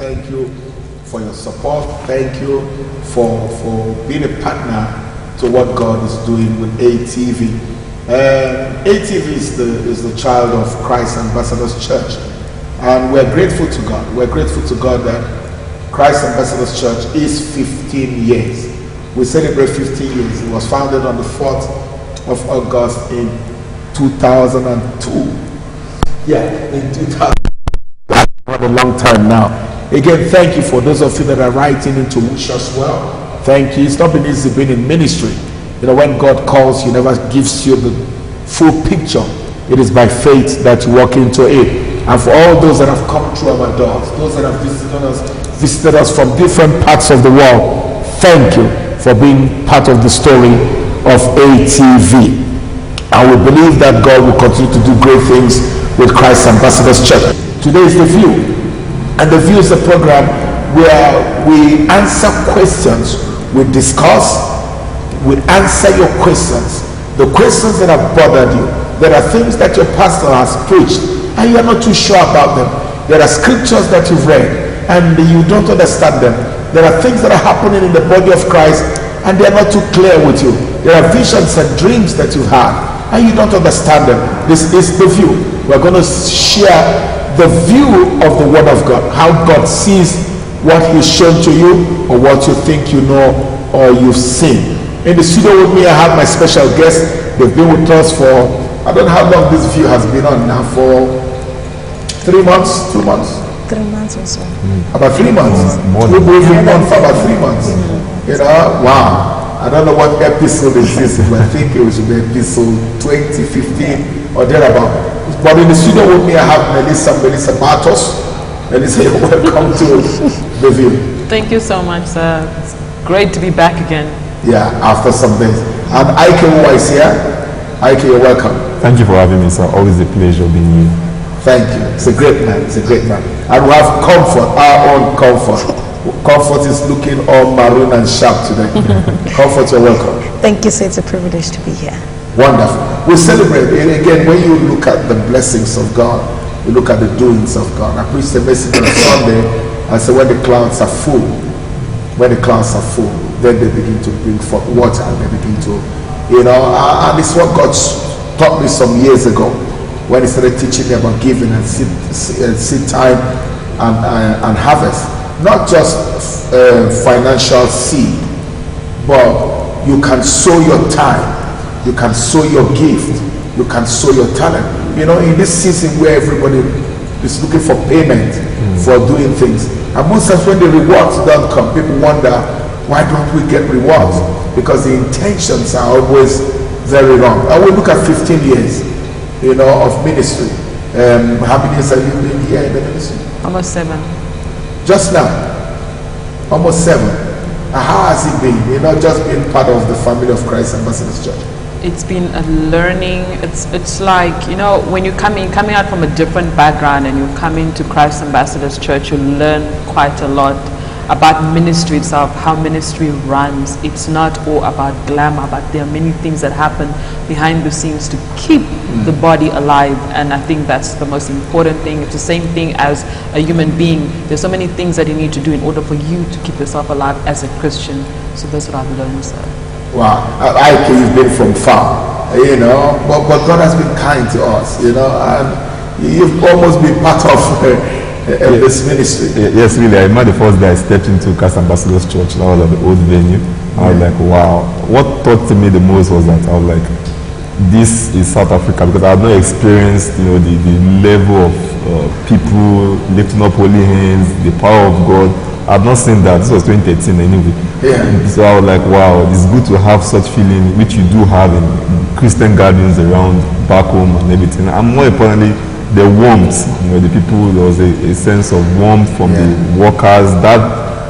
thank you for your support. Thank you for being a partner to what God is doing with ATV. ATV is the child of Christ Ambassadors Church, and we're grateful to God. We're grateful to God that Christ Ambassadors Church is 15 years. We celebrate 15 years. It was founded on the 4th of August in 2002. Yeah, in 2000. For a long time now. Again, thank you for those of you that are writing into wish us well. Thank you. It's not been easy being in ministry. You know, when God calls, He never gives you the full picture. It is by faith that you walk into it. And for all those that have come through our doors, those that have visited us from different parts of the world, thank you for being part of the story of ATV. And we believe that God will continue to do great things with Christ Ambassadors Church. Today is The View. And The View is a program where we answer questions, we discuss, we answer your questions. The questions that have bothered you. There are things that your pastor has preached and you are not too sure about them. There are scriptures that you've read and you don't understand them. There are things that are happening in the body of Christ and they are not too clear with you. There are visions and dreams that you've had and you don't understand them. This is The View. We're going to share the view of the Word of God, how God sees what He's shown to you or what you think you know or you've seen. In the studio with me, I have my special guests. They've been with us for, I don't know how long this view has been on now, for 3 months, 2 months? 3 months or so. About 3 months. We've been on for about 3 months. You know, wow. I don't know what episode is this, but I think it should be episode 20, 15 or thereabout. But in the studio with me, I have Melissa Matos. Melissa, welcome to The View. Thank you so much, sir. It's great to be back again. Yeah, after some days. And Uwha is here. You're welcome. Thank you for having me, sir. Always a pleasure being here. Thank you. It's a great man. It's a great man. And we have Comfort, our own Comfort. Comfort is looking all maroon and sharp today. Comfort, you're welcome. Thank you, sir. It's a privilege to be here. Wonderful. We celebrate. And again, when you look at the blessings of God, you look at the doings of God. I preached a message on Sunday. I said, when the clouds are full, then they begin to bring forth water and they begin to, you know, and it's what God taught me some years ago when He started teaching me about giving and seed time and harvest. Not just financial seed, but you can sow your time, you can sow your gift, you can sow your talent. You know, in this season where everybody is looking for payment for doing things, and most times when the rewards don't come, people wonder, why don't we get rewards? Because the intentions are always very wrong. I will look at 15 years, you know, of ministry. How many years have you been here in the ministry? Almost 7. Just now, almost 7. How has it been? You know, just being part of the family of Christ Ambassadors Church. It's been a learning. It's like, you know, when you coming out from a different background and you come into Christ Ambassadors Church, you learn quite a lot about ministry itself, how ministry runs. It's not all about glamour, but there are many things that happen behind the scenes to keep the body alive, and I think that's the most important thing. It's the same thing as a human being. There's so many things that you need to do in order for you to keep yourself alive as a Christian. So that's what I've learned, sir. Wow, you've been from far, you know, but God has been kind to us, you know, and you've almost been part of this ministry. Yes, really. I remember the first day I stepped into Christ Ambassadors Church. That was at the old venue. I was like, wow. What touched me the most was that I was like, this is South Africa, because I had not experienced, you know, the level of people lifting up holy hands, the power of God. I had not seen that. This was 2013 anyway. Yeah. So I was like, wow, it's good to have such feeling, which you do have in Christian gatherings around back home and everything. And more importantly, the warmth, you know, the people, there was a sense of warmth from the workers, that,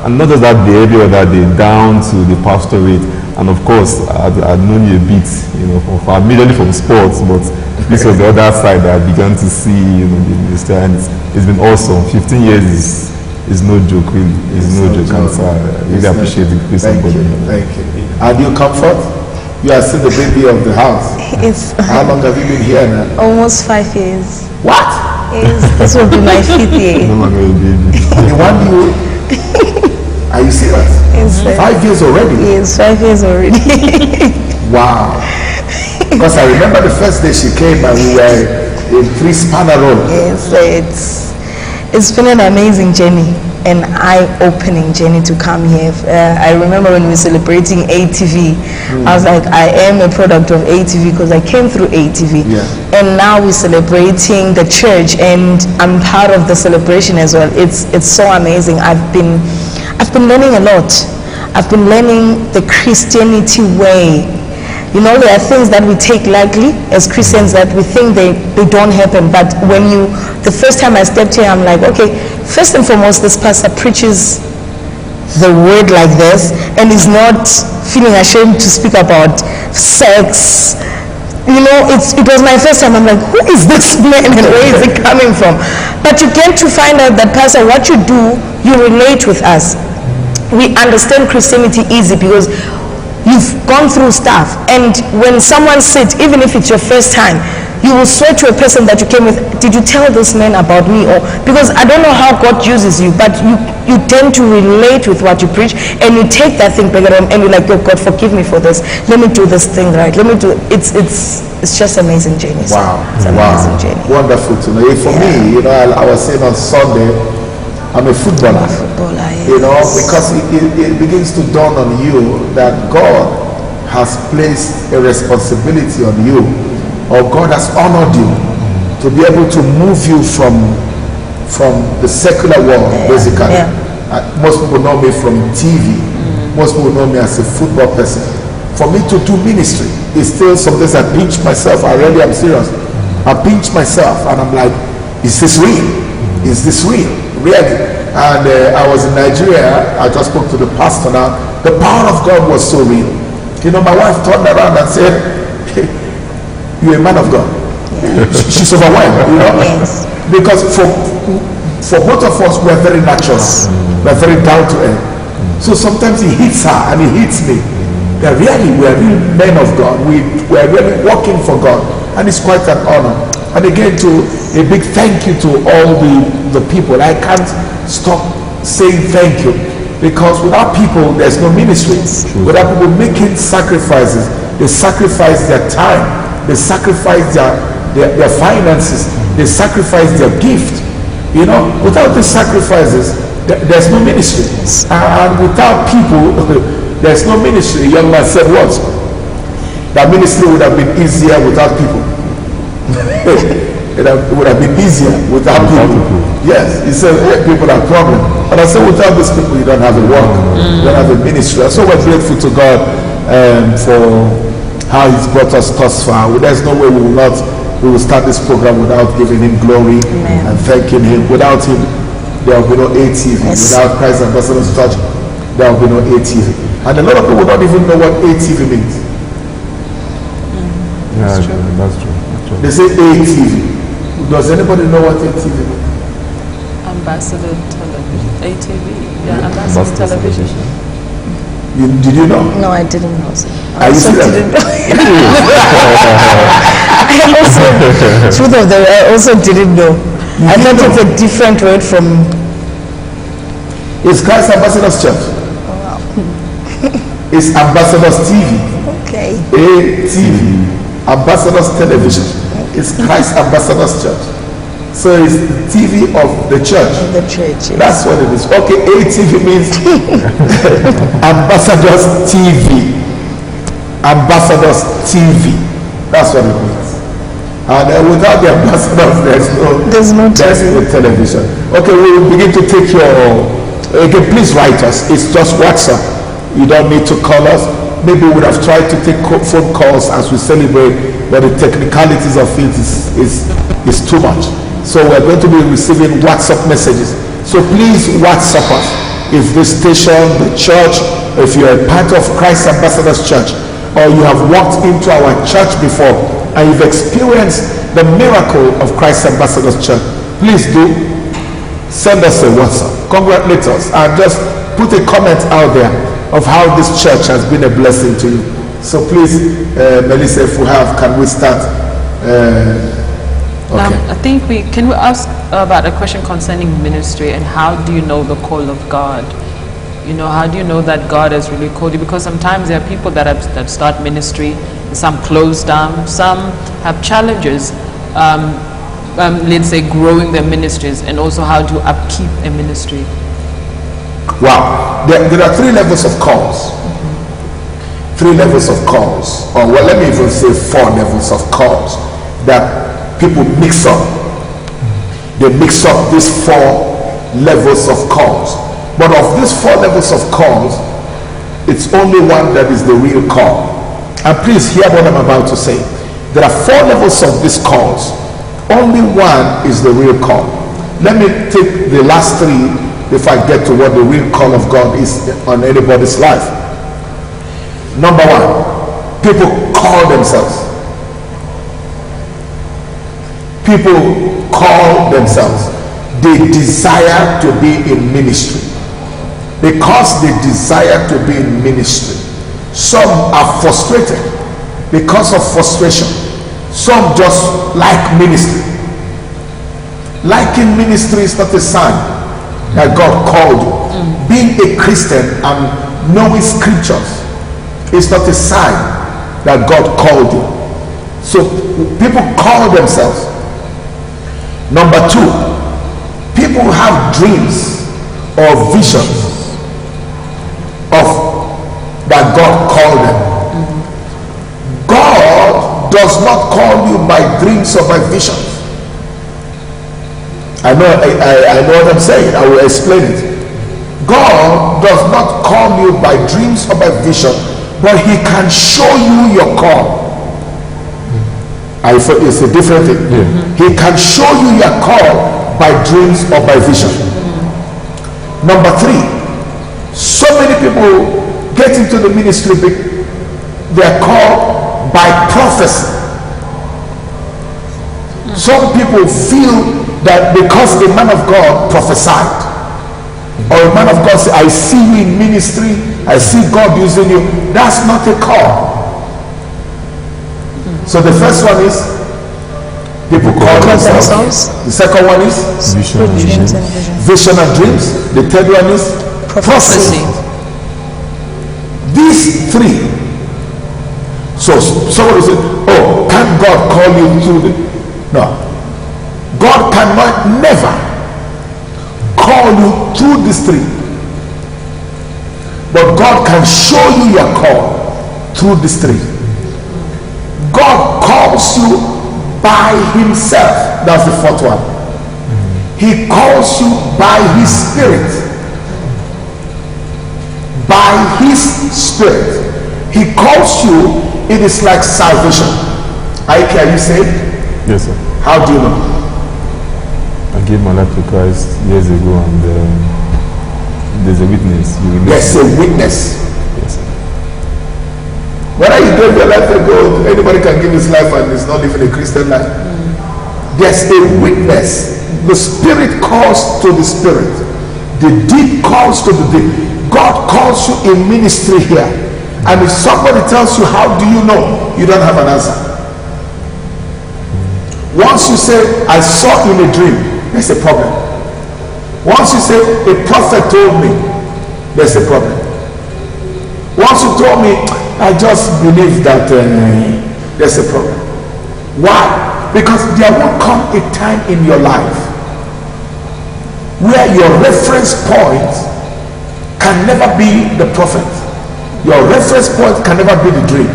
and not just that behavior that they down to the pastorate. And of course, I'd known you a bit, you know, immediately from sports, but this was the other side that I began to see, you know, the ministry, and it's been awesome. 15 years is no joke, really. It's no joke, and so I really appreciate the grace of God. Thank you. And you Comfort? You are still the baby of the house. It's How long have you been here now? almost 5 years. What? This will be my 5th year. No longer a baby. The one you. Are you serious? Yes, sir. 5 years already? Yes, 5 years already. Wow. Because I remember the first day she came and we were in 3-spanner road. Yes, it's been an amazing journey, an eye-opening journey to come here. I remember when we were celebrating ATV, I was like, I am a product of ATV because I came through ATV. Yeah. And now we're celebrating the church, and I'm part of the celebration as well. It's so amazing. I've been learning a lot. I've been learning the Christianity way. You know, there are things that we take lightly as Christians that we think they don't happen. But the first time I stepped here, I'm like, okay, first and foremost, this pastor preaches the word like this and is not feeling ashamed to speak about sex. You know, it was my first time. I'm like, who is this man and where is it coming from? But you get to find out that, Pastor, what you do, you relate with us. We understand Christianity easy because you've gone through stuff. And when someone sits, even if it's your first time, you will swear to a person that you came with, did you tell this man about me? Or because I don't know how God uses you, but you tend to relate with what you preach, and you take that thing back at home and you're like, oh God, forgive me for this. Let me do this thing right. Let me do it. It's just amazing journey. Wow. It's amazing journey. Wonderful to know. For me, you know, I was saying on Sunday, I'm a footballer. Yes. You know, because it begins to dawn on you that God has placed a responsibility on you, or God has honored you to be able to move you from the secular world, basically. Yeah. Most people know me from TV. Most people know me as a football person. For me to do ministry is still some days I pinch myself. I'm serious. I pinch myself and I'm like, is this real? Is this real? Really? And I was in Nigeria. I just spoke to the pastor now. The power of God was so real. You know, my wife turned around and said, hey, you're a man of God. Yeah. She's overwhelmed, you know. Yes. Because for both of us, we're very natural. We're very down to earth. So sometimes he hits her and he hits me. That really, we're real men of God. We're really working for God. And it's quite an honor. And again, a big thank you to all the people. I can't stop saying thank you, because without people, there's no ministry. Without people making sacrifices, they sacrifice their time, they sacrifice their finances, they sacrifice their gift. You know, without the sacrifices, there's no ministry. And without people, there's no ministry. A young man said what? That ministry would have been easier without people. It would have been easier without people. Yes, he said, hey, people are problem. But I said, without these people, you don't have a work, you don't have a ministry. So we're grateful to God for how He's brought us thus far. There's no way we will start this program without giving Him glory. Amen. And thanking Him. Without Him, there will be no ATV. Yes. Without Christ Ambassador's Church, there will be no ATV. And a lot of people don't even know what ATV means. Yeah, that's true. They say ATV. Does anybody know what ATV means? Ambassador Television. ATV. Yeah, Ambassador Television. Did you know? No, I didn't know. Sir. I also didn't know. Truth of the I also didn't know. I thought it's a different word from. It's Christ Ambassador's Church. Oh, wow. It's Ambassador's TV. Okay. ATV. Ambassador's Television. It's Christ Ambassador's Church. So it's the TV of the church. The church, yes. That's what it is. Okay, ATV means Ambassador's TV. Ambassador's TV. That's what it means. And without the ambassadors, there's no television. Okay, we will begin to take your. Okay, please write us. It's just WhatsApp. You don't need to call us. Maybe we would have tried to take phone calls as we celebrate, but the technicalities of it is too much. So we're going to be receiving WhatsApp messages. So please WhatsApp us. If the station, the church, if you're a part of Christ Ambassador's Church, or you have walked into our church before and you've experienced the miracle of Christ Ambassador's Church, please do send us a WhatsApp. Congratulate us and just put a comment out there of how this church has been a blessing to you. So please, Melissa, if we have, can we start? Okay. I think can we ask about a question concerning ministry and how do you know the call of God? You know, how do you know that God has really called you? Because sometimes there are people that start ministry, some close down, some have challenges. Let's say growing their ministries, and also how to upkeep a ministry. Wow, there are 3 levels of calls. 3 levels of calls, or well, let me even say 4 levels of calls that people mix up. They mix up these 4 levels of calls. But of these 4 levels of calls, it's only one that is the real call. And please hear what I'm about to say. There are 4 levels of these calls. Only one is the real call. Let me take the last 3 before I get to what the real call of God is on anybody's life. Number 1, people call themselves. People call themselves. They desire to be in ministry. Because they desire to be in ministry. Some are frustrated because of frustration. Some just like ministry. Liking ministry is not a sign that God called you. Being a Christian and knowing scriptures is not a sign that God called you. So people call themselves. Number 2, people have dreams or visions of that God called them. God does not call you by dreams or by visions. I know what I'm saying. I will explain it. God does not call you by dreams or by vision, but he can show you your call. It's a different thing. He can show you your call by dreams or by vision. Number 3, so many people get into the ministry, they are called by prophecy. Some people feel that because a man of God prophesied, or a man of God said, I see you in ministry, I see God using you, that's not a call. So the first one is people call themselves. The second one is vision and dreams. The third one is prophecy. These 3. So somebody said, oh, can't God call you through the... No. God cannot never call you through these 3. But God can show you your call through these 3. God calls you by himself. That's the 4th one. He calls you by his spirit. By his spirit. He calls you. It is like salvation. Are you saved? Yes, sir. How do you know? I gave my life to Christ years ago, and there's a witness. There's a witness. Yes, sir. Whether you gave your life ago, anybody can give his life and is not living a Christian life. There's a witness. The spirit calls to the spirit. The deed calls to the deed. God calls you in ministry here. And if somebody tells you, how do you know? You don't have an answer. Once you say, I saw in a dream, there's a problem. Once you say, a prophet told me, there's a problem. Once you told me, I just believe that there's a problem. Why? Because there will come a time in your life where your reference point can never be the prophet. Your reference point can never be the dream.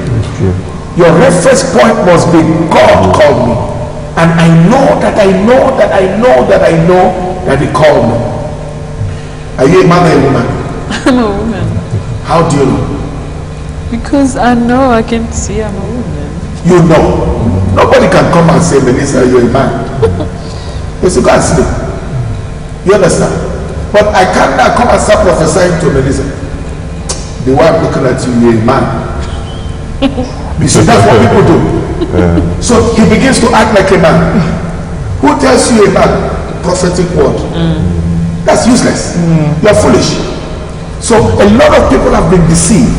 Your reference point must be God called me. And I know that he called me. Are you a man or a woman? I'm a woman. How do you know? Because I know, I can see I'm a woman. You know. Nobody can come and say, Melissa, you're a man. Yes, you can't sleep. You understand? But I can't now come and start prophesying to Melissa. The way I'm looking at you, you're a man. You see, that's what people do. So he begins to act like a man. Who tells you a man? Prophetic word. That's useless. You're foolish. So a lot of people have been deceived.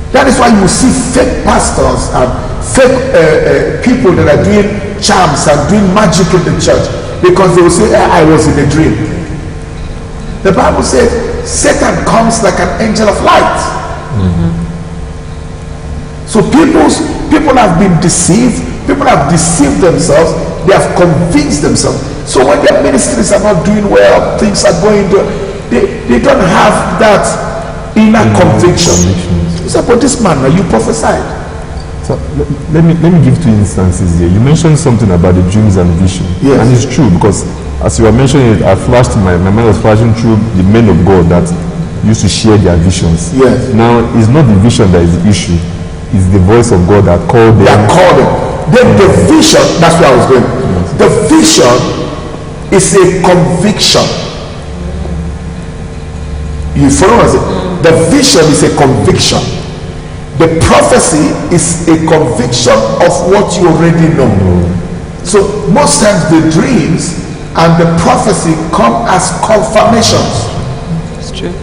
That is why you see fake pastors and fake people that are doing charms and doing magic in the church, because they will say, I was in a dream. The Bible said Satan comes like an angel of light. So people have been deceived. People have deceived themselves. They have convinced themselves. So when their ministries are not doing well, things are going to, they don't have that inner conviction. You say, but this man, you prophesied. So let me give two instances here. You mentioned something about the dreams and vision. Yes. And it's true, because as you were mentioning it, my mind was flashing through the men of God that used to share their visions. Yes. Now, it's not the vision that is the issue. It's the voice of God that called them. That called them. Then the vision, that's where I was going. Yes. The vision is a conviction. You follow us? The vision is a conviction. The prophecy is a conviction of what you already know. So most times the dreams and the prophecy come as confirmations. It's true.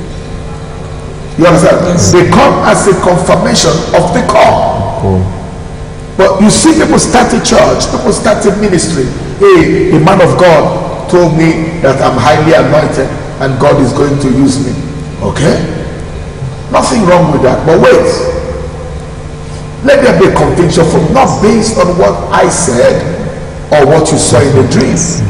You understand? Yes. They come as a confirmation of the call. But you see people start a church, people start a ministry. Hey, a man of God told me that I'm highly anointed and God is going to use me. Okay? Nothing wrong with that. But wait. Let there be a conviction from, not based on what I said or what you saw in the dreams.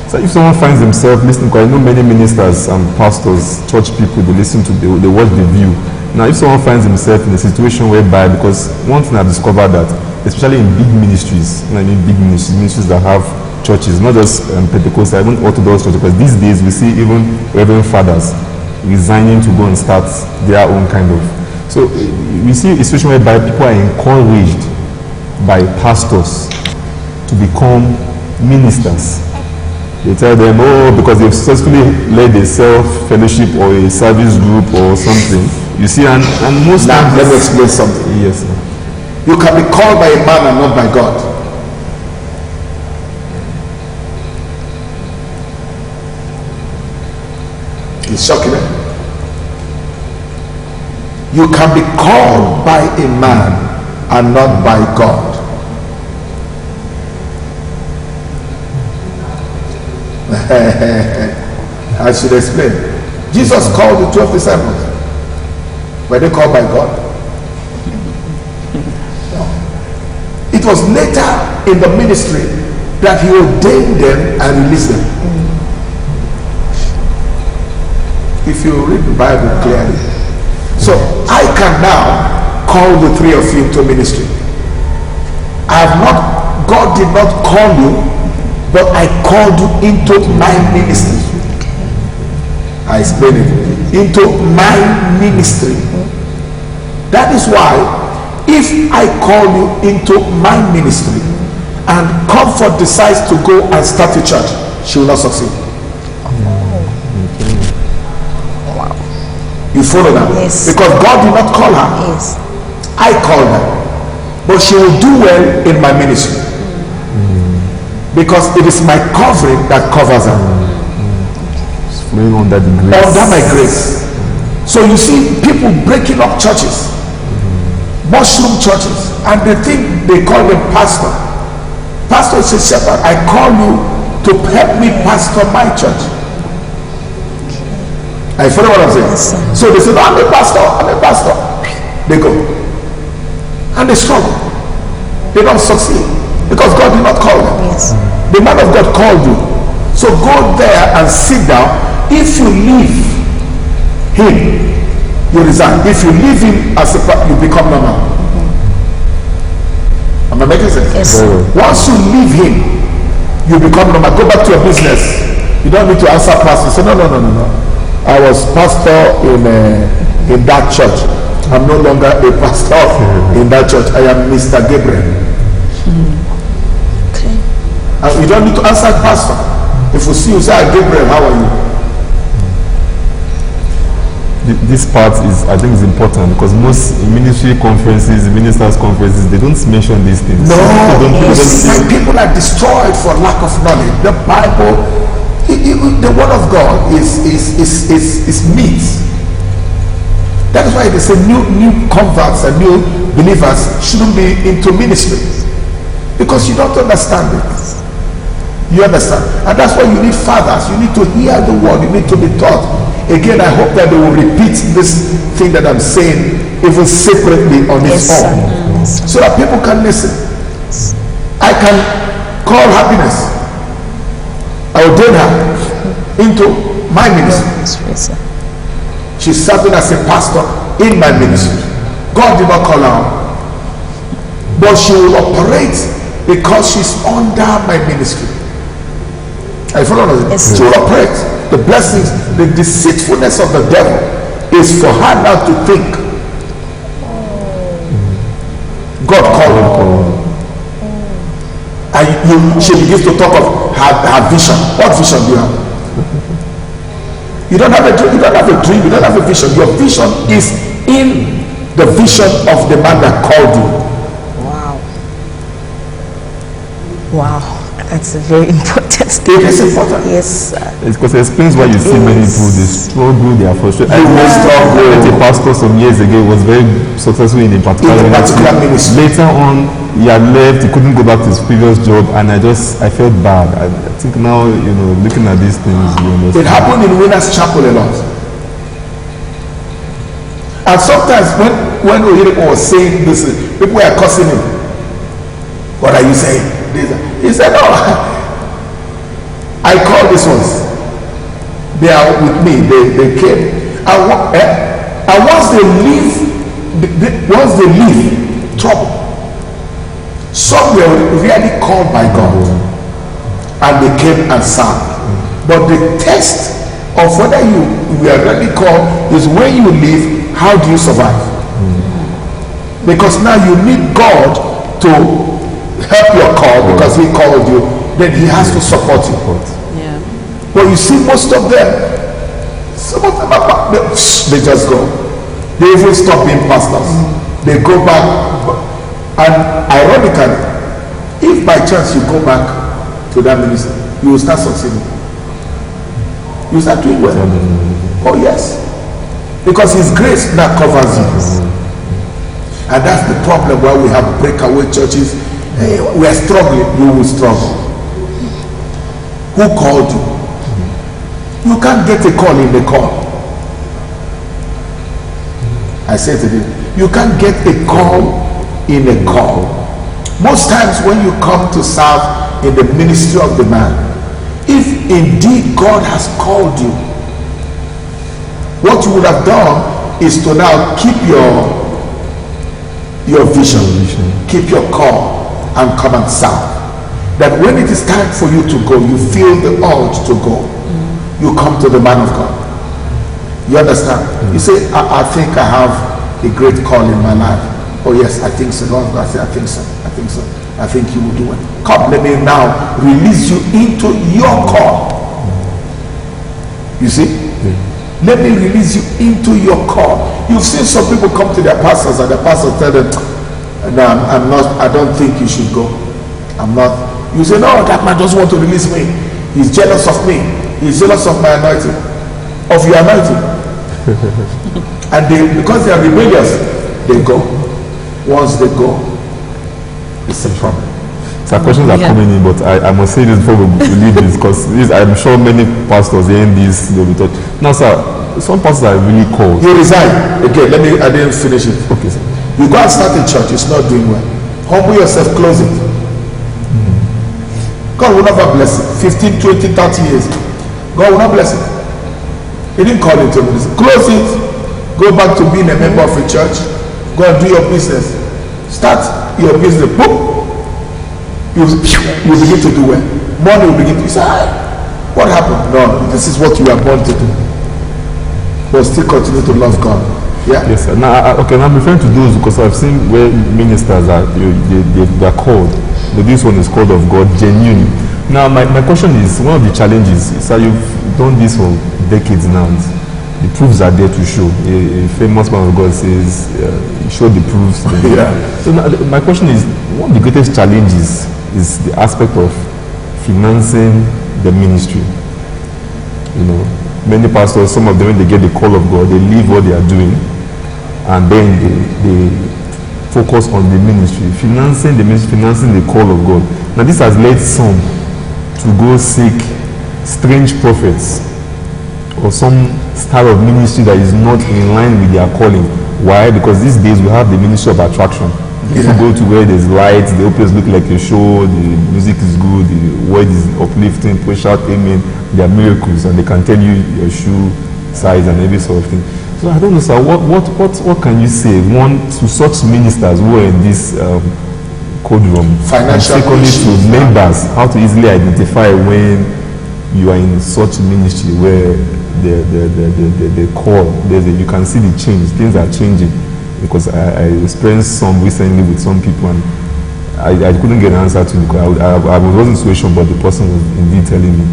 So if someone finds himself listening, because I know many ministers and pastors, church people, they listen to, they watch the view. Now if someone finds himself in a situation whereby, because one thing I've discovered that, especially in big ministries, big ministries that have churches, not just Pentecostal, even Orthodox churches, because these days we see even Reverend Fathers resigning to go and start their own kind of. So we see a situation whereby people are encouraged by pastors to become ministers. They tell them, oh, because they've successfully led a self-fellowship or a service group or something. You see, and most now, times... let me explain something. Yes, sir. You can be called by a man and not by God. It's shocking, eh? You can be called by a man and not by God. I should explain. Jesus called the 12 disciples. Were they called by God? No. It was later in the ministry that he ordained them and released them. If you read the Bible clearly. So I can now call the three of you to ministry. God did not call you, but I called you into my ministry. I explain it. Into my ministry. That is why if I call you into my ministry and Comfort decides to go and start a church, she will not succeed. You follow that? Yes. Because God did not call her. Yes. I called her. But she will do well in my ministry. Because it is my covering that covers her. It's flowing under the grace. Under my grace. So you see people breaking up churches. Mushroom churches. And they think they call them pastor. Pastor is a shepherd. I call you to help me pastor my church. I follow what I'm saying. So they say, no, I'm a pastor, I'm a pastor. They go. And they struggle. They don't succeed. Because God did not call them. Yes. The man of God called you. So go there and sit down. If you leave him, you resign. If you leave him as a you become normal. Am I making sense? Yes. Once you leave him, you become normal. Go back to your business. You don't need to answer pastors. Say, no. I was pastor in that church. I'm no longer a pastor in that church. I am Mr. Gabriel. Okay. And you don't need to answer pastor. If we see you, say, Gabriel, how are you? This part is, I think, is important because most ministry conferences, ministers' conferences, they don't mention these things. No, people are destroyed for lack of knowledge. The Bible, the word of God is meat. That is why they say new converts and new believers shouldn't be into ministry because you don't understand it. You understand? And that's why you need fathers. You need to hear the word. You need to be taught. Again, I hope that they will repeat this thing that I'm saying even separately on its own, so that people can listen. I can call Happiness. I ordain her into my ministry. She's serving as a pastor in my ministry. God did not call her, but she will operate because she's under my ministry. I follow that. She will operate. The blessings, the deceitfulness of the devil is for her now to think God called her. And she begins to talk of her vision. What vision do you have? You don't have a dream. You don't have a dream. You don't have a vision. Your vision is in the vision of the man that called you. Wow. That's a very important statement. It is important. Yes, sir. It's because it explains why you see many people, they struggle, they are frustrated. I met a pastor some years ago, was very successful in a particular ministry. Later on, he had left, he couldn't go back to his previous job, and I felt bad. I think now, looking at these things, you understand. It happened in Winners Chapel a lot. And sometimes when Oyedeko was saying this, people were cussing him. What are you saying? He said, no, I call these ones. They are with me. They came. And once they leave trouble, some were really called by God. And they came and served. But the test of whether you were really called is when you leave, how do you survive? Because now you need God to help your call because he called you, then he has to support you. Yeah. But you see, most of them, some of them are, they just go. They even stop being pastors. They go back. And ironically, if by chance you go back to that ministry, you will start succeeding. You will start doing well. Oh yes. Because his grace now covers you. And that's the problem why we have breakaway churches. Hey, we are struggling, you will struggle. Who called you? You can't get a call in the call. I said to you, you can't get a call in a call. Most times when you come to serve in the ministry of the man, if indeed God has called you, what you would have done is to now keep your vision, keep your call, and come and serve. That when it is time for you to go, you feel the urge to go. You come to the man of God. You understand? You say, I think I have a great call in my life. Oh yes, I think so. Lord, I say, I think so. I think so. I think you will do it. Come, let me now release you into your call. You see? Let me release you into your call. You've seen some people come to their pastors and the pastor tell them, no, I'm not, I don't think you should go. I'm not. You say, no, that man doesn't want to release me. He's jealous of me. He's jealous of my anointing, of your anointing. And because they are rebellious, they go. Once they go, it's a problem. So questions are coming in, but I must say this before we leave this, because I'm sure many pastors hearing this, they'll be taught. Now, sir, some pastors are really cold. You resign. Okay, I didn't finish it. Okay, sir. You go and start a church, it's not doing well. Humble yourself, close it. God will never bless it. 15, 20, 30 years. God will not bless it. He didn't call it to ministry. Close it. Go back to being a member of a church. Go and do your business. Start your business. Boom. You begin to do well. Money will begin to say, what happened? No, this is what you are born to do. But still continue to love God. Yeah. Yes, sir. Now, I'm referring to those because I've seen where ministers are, they are called. This one is called of God genuinely. Now, my question is, one of the challenges is that you've done this for decades now. The proofs are there to show. A famous man of God says, show the proofs. Yeah. So now, my question is, one of the greatest challenges is the aspect of financing the ministry. Many pastors, some of them, when they get the call of God, they leave what they are doing, and then focus on the ministry, financing the ministry, financing the call of God. Now this has led some to go seek strange prophets or some style of ministry that is not in line with their calling. Why? Because these days we have the ministry of attraction. People go to where there's lights, the place look like a show, the music is good, the word is uplifting, push out amen, there are miracles, and they can tell you your shoe size and every sort of thing. So I don't know, sir, what can you say, one, to such ministers who are in this codron, and secondly to members, how to easily identify when you are in such ministry where the call, you can see the change, things are changing. Because I experienced some recently with some people, and I couldn't get an answer to it because I was in a situation, but the person was indeed telling me.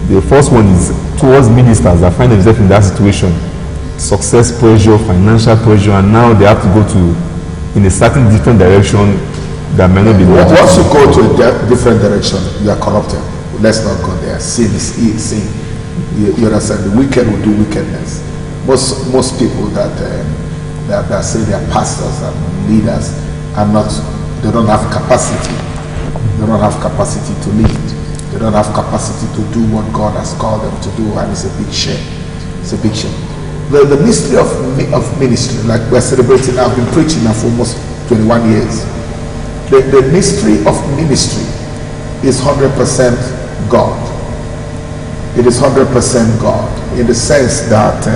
The first one is towards ministers that find themselves in that situation, success pressure, financial pressure, and now they have to go to in a certain different direction that may not be. Once you go to a different direction, you are corrupted. Let's not go there. Sin is sin. You understand? The wicked will do wickedness. Most people that say they are pastors and leaders are not. They don't have capacity. They don't have capacity to lead. They don't have capacity to do what God has called them to do, and it's a big shame. It's a big shame. The mystery of ministry, like we're celebrating, I've been preaching now for almost 21 years. The mystery of ministry is 100% God. It is 100% God, in the sense that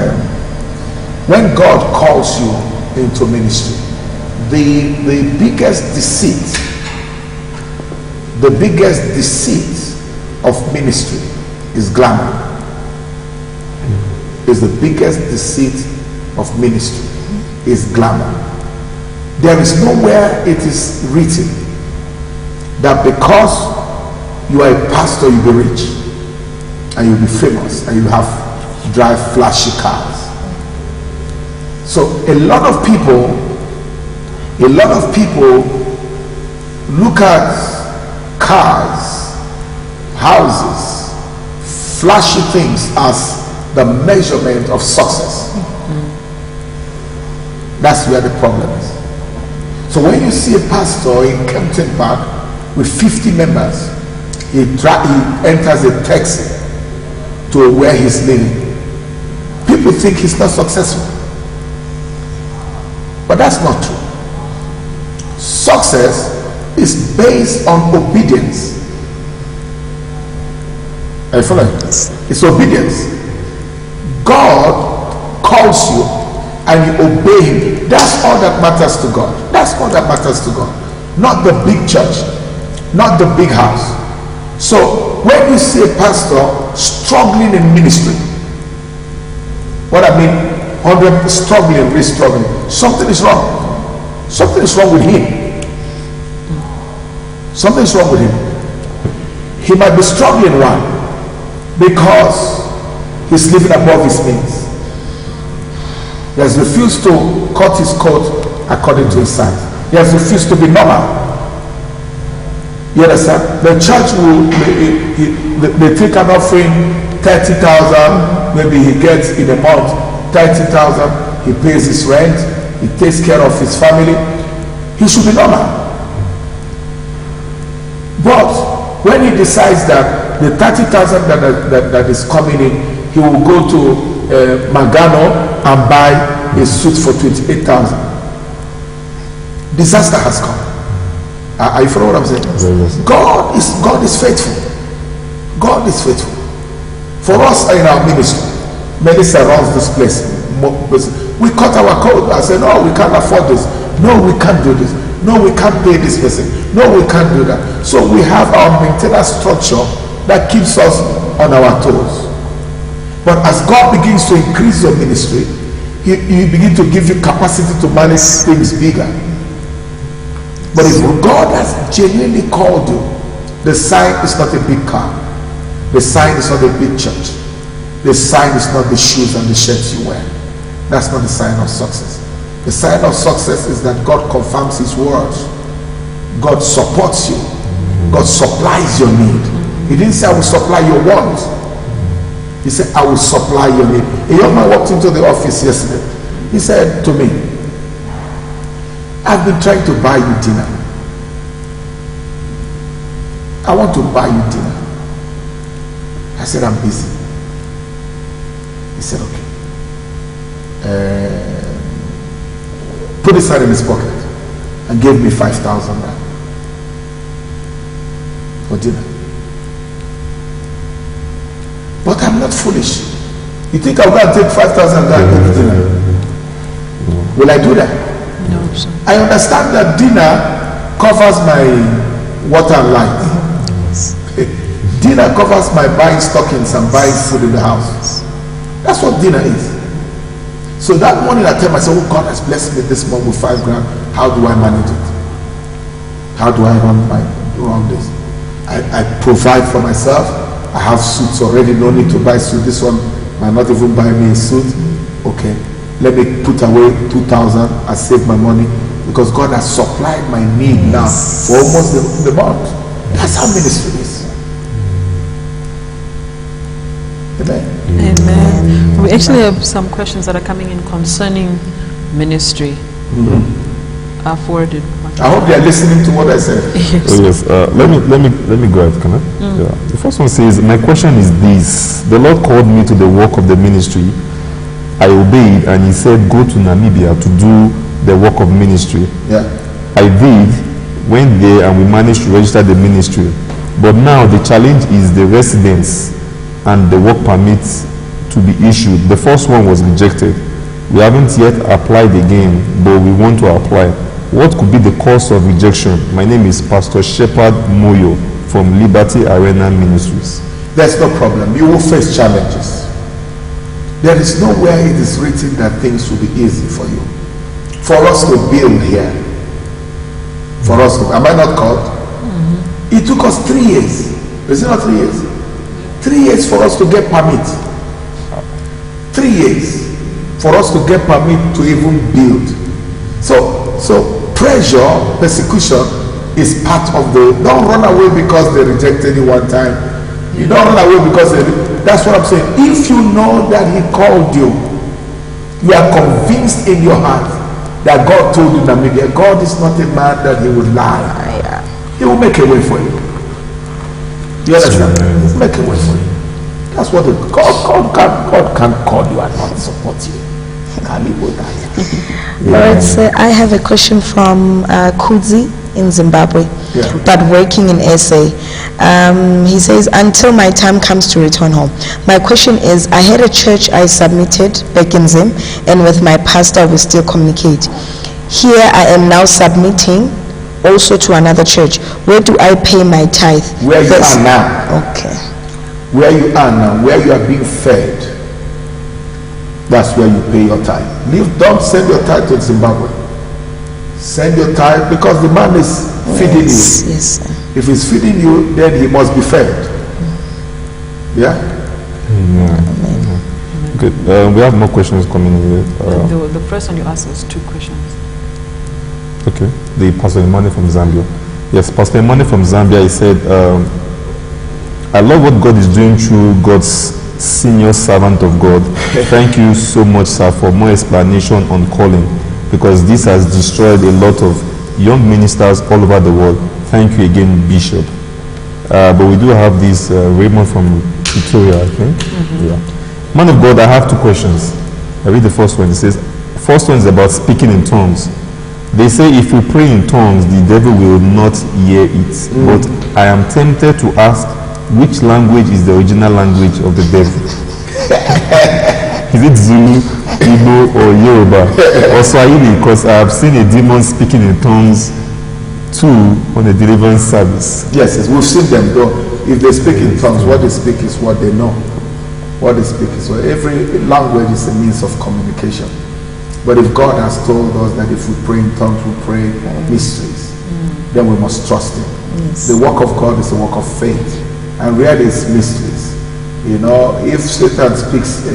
when God calls you into ministry, the biggest deceit of ministry is glamour. Is the biggest deceit of ministry is glamour. There is nowhere it is written that because you are a pastor you'll be rich and you'll be famous and you drive flashy cars. So a lot of people look at cars, houses, flashy things as the measurement of success. That's where the problem is. So when you see a pastor in Kempton Park with 50 members, he enters a taxi to where he's living. People think he's not successful. But that's not true. Success is based on obedience. Are you following? It's obedience. God calls you and you obey him. That's all that matters to God. That's all that matters to God. Not the big church, not the big house. So when you see a pastor struggling in ministry, what I mean, struggling, something is wrong. Something is wrong with him. Something is wrong with him. He might be struggling, why? Because he's living above his means. He has refused to cut his coat according to his size. He has refused to be normal. You understand? The church they take an offering 30,000, maybe he gets in a month 30,000, he pays his rent, he takes care of his family. He should be normal. But when he decides that the 30,000 that is coming in, he will go to Magano and buy a suit for 28,000. Disaster has come. Are you following what I'm saying? Yes. God is faithful. God is faithful. For us in our ministry, many surrounds this place. We cut our coat and say, no, we can't afford this. No, we can't do this. No, we can't pay this person. No, we can't do that. So we have our maintenance structure that keeps us on our toes. But as God begins to increase your ministry, he begin to give you capacity to manage things bigger. But if God has genuinely called you, the sign is not a big car. The sign is not a big church. The sign is not the shoes and the shirts you wear. That's not the sign of success. The sign of success is that God confirms his words. God supports you. God supplies your need. He didn't say, I will supply your wants. He said, I will supply your need. A young man walked into the office yesterday. He said to me, I've been trying to buy you dinner. I want to buy you dinner. I said, I'm busy. He said, okay. Put his hand in his pocket and gave me 5,000 rand for dinner. But I'm not foolish. You think I'm going to take 5,000 rand and eat dinner? Will I do that? No, sir. I understand that dinner covers my water and light. Dinner covers my buying stockings and buying food in the house. That's what dinner is. So that morning I tell myself, oh, God has blessed me this month with 5 grand. How do I manage it? How do I run this? I provide for myself. I have suits already, no need to buy suit. This one might not even buy me a suit. Okay, let me put away 2,000 and save my money, because God has supplied my need now for almost the month. That's how ministry is. Amen. Amen. We actually have some questions that are coming in concerning ministry. I forwarded one. I hope they are listening to what I said. Yes. Oh, yes. Let me go ahead, can I? Yeah. The first one says, my question is this. The Lord called me to the work of the ministry. I obeyed, and he said, go to Namibia to do the work of ministry. Yeah. I did, went there, and we managed to register the ministry. But now the challenge is the residence and the work permits to be issued. The first one was rejected. We haven't yet applied again, but we want to apply. What could be the cause of rejection? My name is Pastor Shepherd Moyo from Liberty Arena Ministries. There's no problem. You will face challenges. There is nowhere it is written that things will be easy for you. For us to build here, for us to, am I not called? It took us 3 years. Is it not 3 years? 3 years for us to get permit. 3 years for us to get permit to even build. So pressure, persecution is part of the, don't run away because they rejected you one time. You don't run away because that's what I'm saying. If you know that he called you, you are convinced in your heart that God told you Namibia. God is not a man that he would lie. He will make a way for you. You understand? He will make a way for you. That's what God can't call you and not support you. Alright, so I have a question from Kudzi in Zimbabwe, but working in SA. He says, until my time comes to return home. My question is, I had a church I submitted back in Zim, and with my pastor we still communicate. Here I am now submitting also to another church. Where do I pay my tithe? Where you are now. Okay. Where you are now, where you are being fed, that's where you pay your tithe. Don't send your tithe to Zimbabwe. Send your tithe, because the man is feeding you. Yes, sir. If he's feeding you, then he must be fed. Yeah? Okay, we have more questions coming in here. The first one you asked was 2 questions. Okay, the Pastor Emmanuel from Zambia. Yes, Pastor Emmanuel from Zambia, he said, I love what God is doing through God's senior servant of God. Thank you so much, sir, for more explanation on calling, because this has destroyed a lot of young ministers all over the world. Thank you again, Bishop. But we do have this Raymond from Victoria, I think. Yeah. Man of God, I have 2 questions. I read the first one. It says, first one is about speaking in tongues. They say if we pray in tongues, the devil will not hear it. But I am tempted to ask, which language is the original language of the devil? Is it Zulu, Igbo, or Yoruba, or Swahili? Because I have seen a demon speaking in tongues too on a deliverance service. Yes, we've seen them go. If they speak in tongues, what they speak is what they know. What they speak is what. Every language is a means of communication. But if God has told us that if we pray in tongues, we pray mysteries, then we must trust Him. Yes. The work of God is a work of faith. And really it's mysteries. You know, if Satan speaks,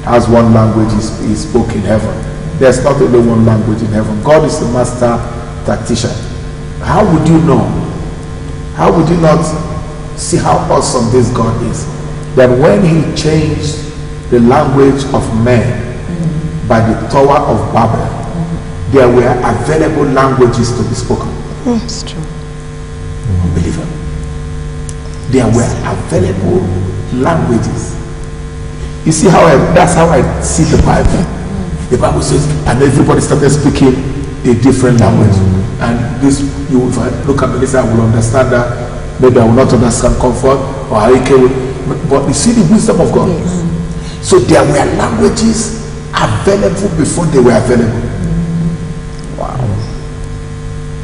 has one language he spoke in heaven, there's not only one language in heaven. God is the master tactician. How would you know? How would you not see how awesome this God is? That when he changed the language of men by the Tower of Babel, there were available languages to be spoken. It's true. Unbelievable. There were available languages. You see that's how I see the Bible. The Bible says, and everybody started speaking a different language. And this, you if I look at this, I will understand that. Maybe I will not understand comfort or how it came. But you see the wisdom of God. Yes. So there were languages available before they were available. Wow.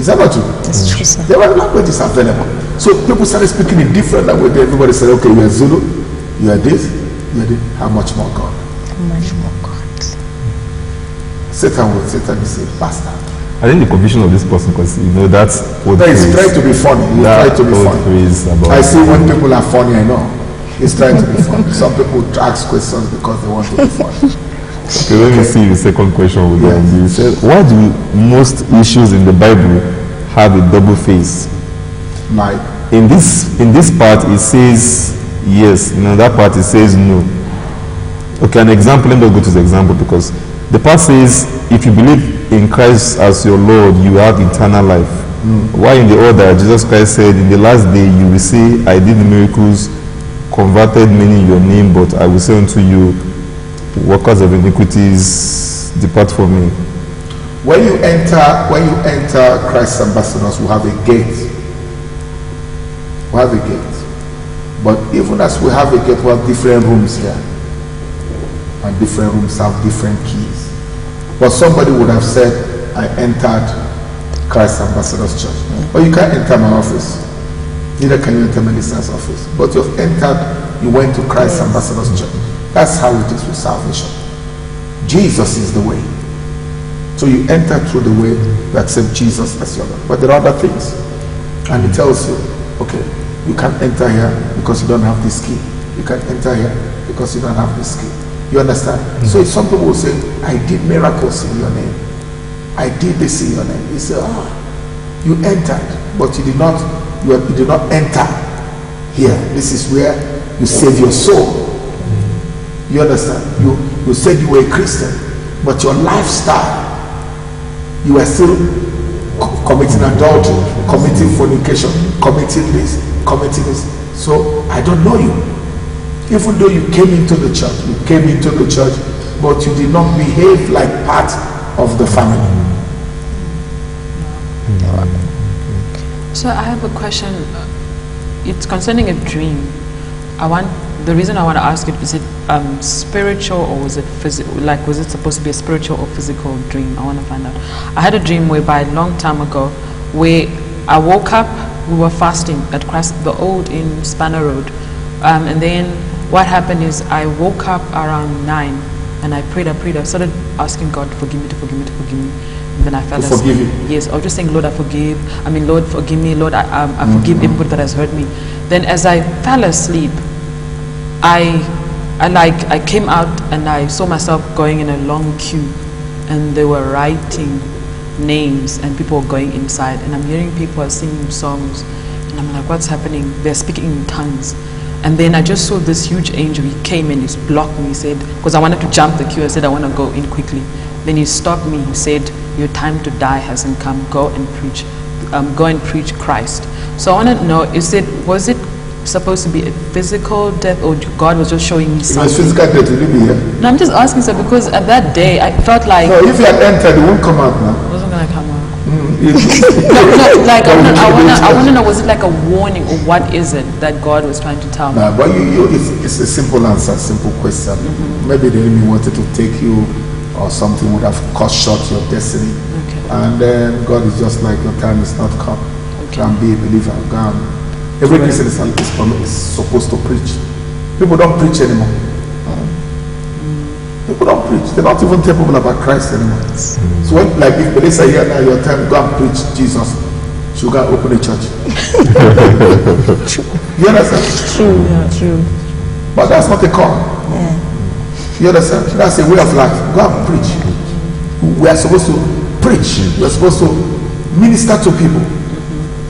Is that not true? That's true, sir. There were languages available. So people started speaking in different languages. Everybody said, okay, you are Zulu, you are this, you are this. How much more God? How much more God? Satan will say, bastard. I think the confusion of this person, because that's what he's trying to be funny. He's trying to be funny. I see when people are funny, I know. He's trying to be funny. Some people ask questions because they want to be funny. Okay, let me see the second question with them. You said, why do most issues in the Bible have a double face? Like in this part it says yes, that part it says no. Okay, an example, let me go to the example, because the part says if you believe in Christ as your Lord, you have eternal life. Why in the order Jesus Christ said, in the last day you will say, I did miracles, converted many in your name, but I will say unto you, workers of iniquities, depart from me. When you enter Christ's ambassadors, we have a gate. We have a gate. But even as we have a gate, we have different rooms here. And different rooms have different keys. But somebody would have said, I entered Christ's ambassadors church. But you can't enter my office. Neither can you enter minister's office. But you've entered, you went to Christ's ambassadors church. That's how it is with salvation. Jesus is the way. So you enter through the way, you accept Jesus as your Lord. But there are other things. And it tells you, okay, you can't enter here because you don't have this key. You can't enter here because you don't have this key. You understand? So if some people will say, I did miracles in your name. I did this in your name. You say, you entered, but you did not enter here. This is where you save your soul. You understand? You said you were a Christian, but your lifestyle, you were still committing adultery, committing fornication, committing this. So I don't know you. Even though you came into the church, but you did not behave like part of the family. So I have a question. It's concerning a dream. The reason I want to ask it, is it spiritual or was it physical? Like, was it supposed to be a spiritual or physical dream? I want to find out. I had a dream whereby a long time ago, where I woke up, we were fasting at Christ the Old in Spanner Road, and then what happened is I woke up around 9 and I prayed. I started asking God to forgive me. And then I fell asleep. Forgive you? Yes, I was just saying, Lord, Lord, forgive me. Lord, I forgive everybody that has hurt me. Then as I fell asleep, I came out and I saw myself going in a long queue, and they were writing names and people were going inside, and I'm hearing people are singing songs, and I'm like, what's happening? They're speaking in tongues. And then I just saw this huge angel. He came and he blocked me. He said, because I wanted to jump the queue, I said I want to go in quickly. Then he stopped me. He said, your time to die hasn't come. Go and preach Christ. So I want to know, was it supposed to be a physical death, or God was just showing me something? It was physical death, will you be here? No, I'm just asking, sir, because at that day I felt like... No, if you had entered, it won't come out now. It wasn't going to come out. No, like I want to know, was it like a warning, or what is it that God was trying to tell me? No, but it's a simple answer, simple question. Maybe the enemy wanted to take you, or something would have cut short your destiny. Okay. And then God is just like, your time is not come. Okay. Go and be a believer. Go and every Christian is supposed to preach. People don't preach anymore. People don't preach. They don't even tell people about Christ anymore. So when, like, if they say, here now your time, go and preach Jesus, should go and open a church. You understand? True, yeah, true. But that's not a call. Yeah. You understand? That's a way of life. Go and preach. We are supposed to preach. We are supposed to minister to people.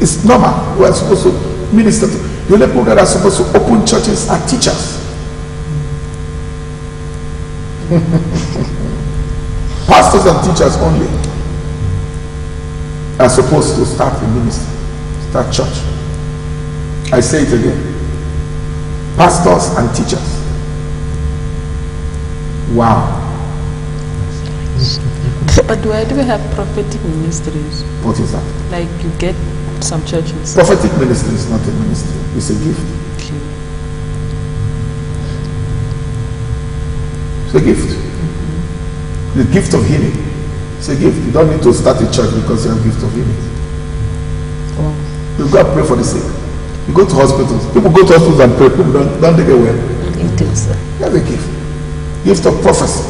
It's normal. We are supposed to minister to. The only people that are supposed to open churches are teachers. Pastors and teachers only. are supposed to start a ministry, start church. I say it again. Pastors and teachers. Wow. But where do we have prophetic ministries? What is that? Like you get some churches. Prophetic ministry is not a ministry. It's a gift. Okay. It's a gift. The gift of healing. It's a gift. You don't need to start a church because you have a gift of healing. Wow. You go and pray for the sick. You go to hospitals. People go to hospitals and pray. People don't take it well. It is. You have a gift. Gift of prophecy.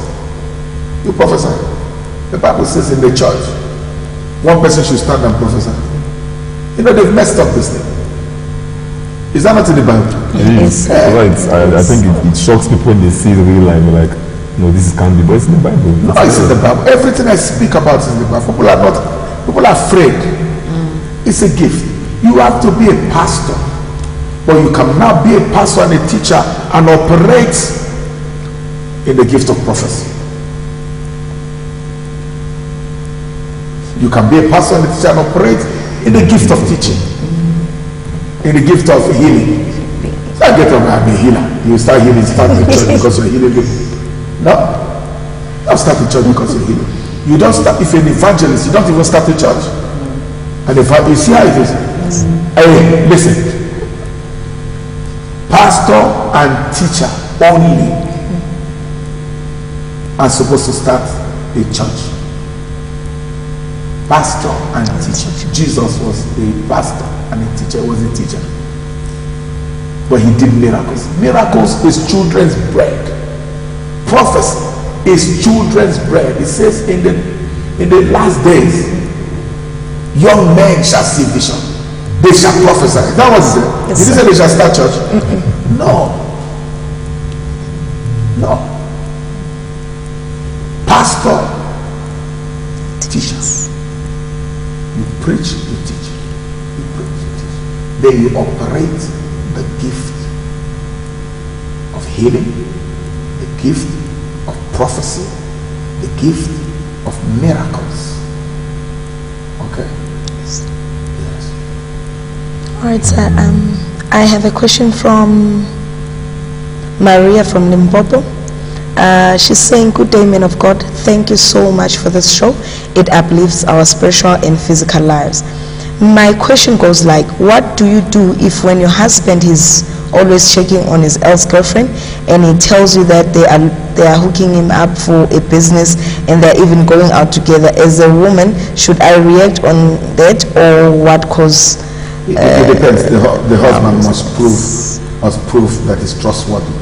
You prophesy. The Bible says in the church, one person should stand and prophesy. You know, they've messed up this thing. Is that not in the Bible? It is. Right. I think it shocks people when they see the real life. Like, no, this can't be, but it's in the Bible. No, it's in the Bible. Everything I speak about is in the Bible. People are afraid. It's a gift. You have to be a pastor, but you can now be a pastor and a teacher and operate in the gift of prophecy. You can be a pastor and a teacher and operate in the gift of teaching, in the gift of healing. So I get up and be a healer. You start healing, start the church because you're healing people. No, don't start a church because you're healing. You don't start. If you're an evangelist, you don't even start a church. And if you see how it is, hey, listen, pastor and teacher only are supposed to start a church. Pastor and teacher. Jesus was a pastor and a teacher. He was a teacher, but he did miracles. Miracles is children's bread. Prophecy is children's bread. It says in the last days, young men shall see vision. They shall prophesy. That was it. Yes, did he say they shall start church? No. No. Pastor, teachers. You preach, you teach. You preach, you teach. Then you operate the gift of healing, the gift of prophecy, the gift of miracles. Okay? Yes. All right, sir. I have a question from Maria from Limpopo. She's saying, good day, men of God. Thank you so much for this show. It uplifts our spiritual and physical lives. My question goes like, what do you do if when your husband is always checking on his ex-girlfriend and he tells you that they are hooking him up for a business and they're even going out together? As a woman, should I react on that, or what? Cause it depends. The husband must prove that he's trustworthy.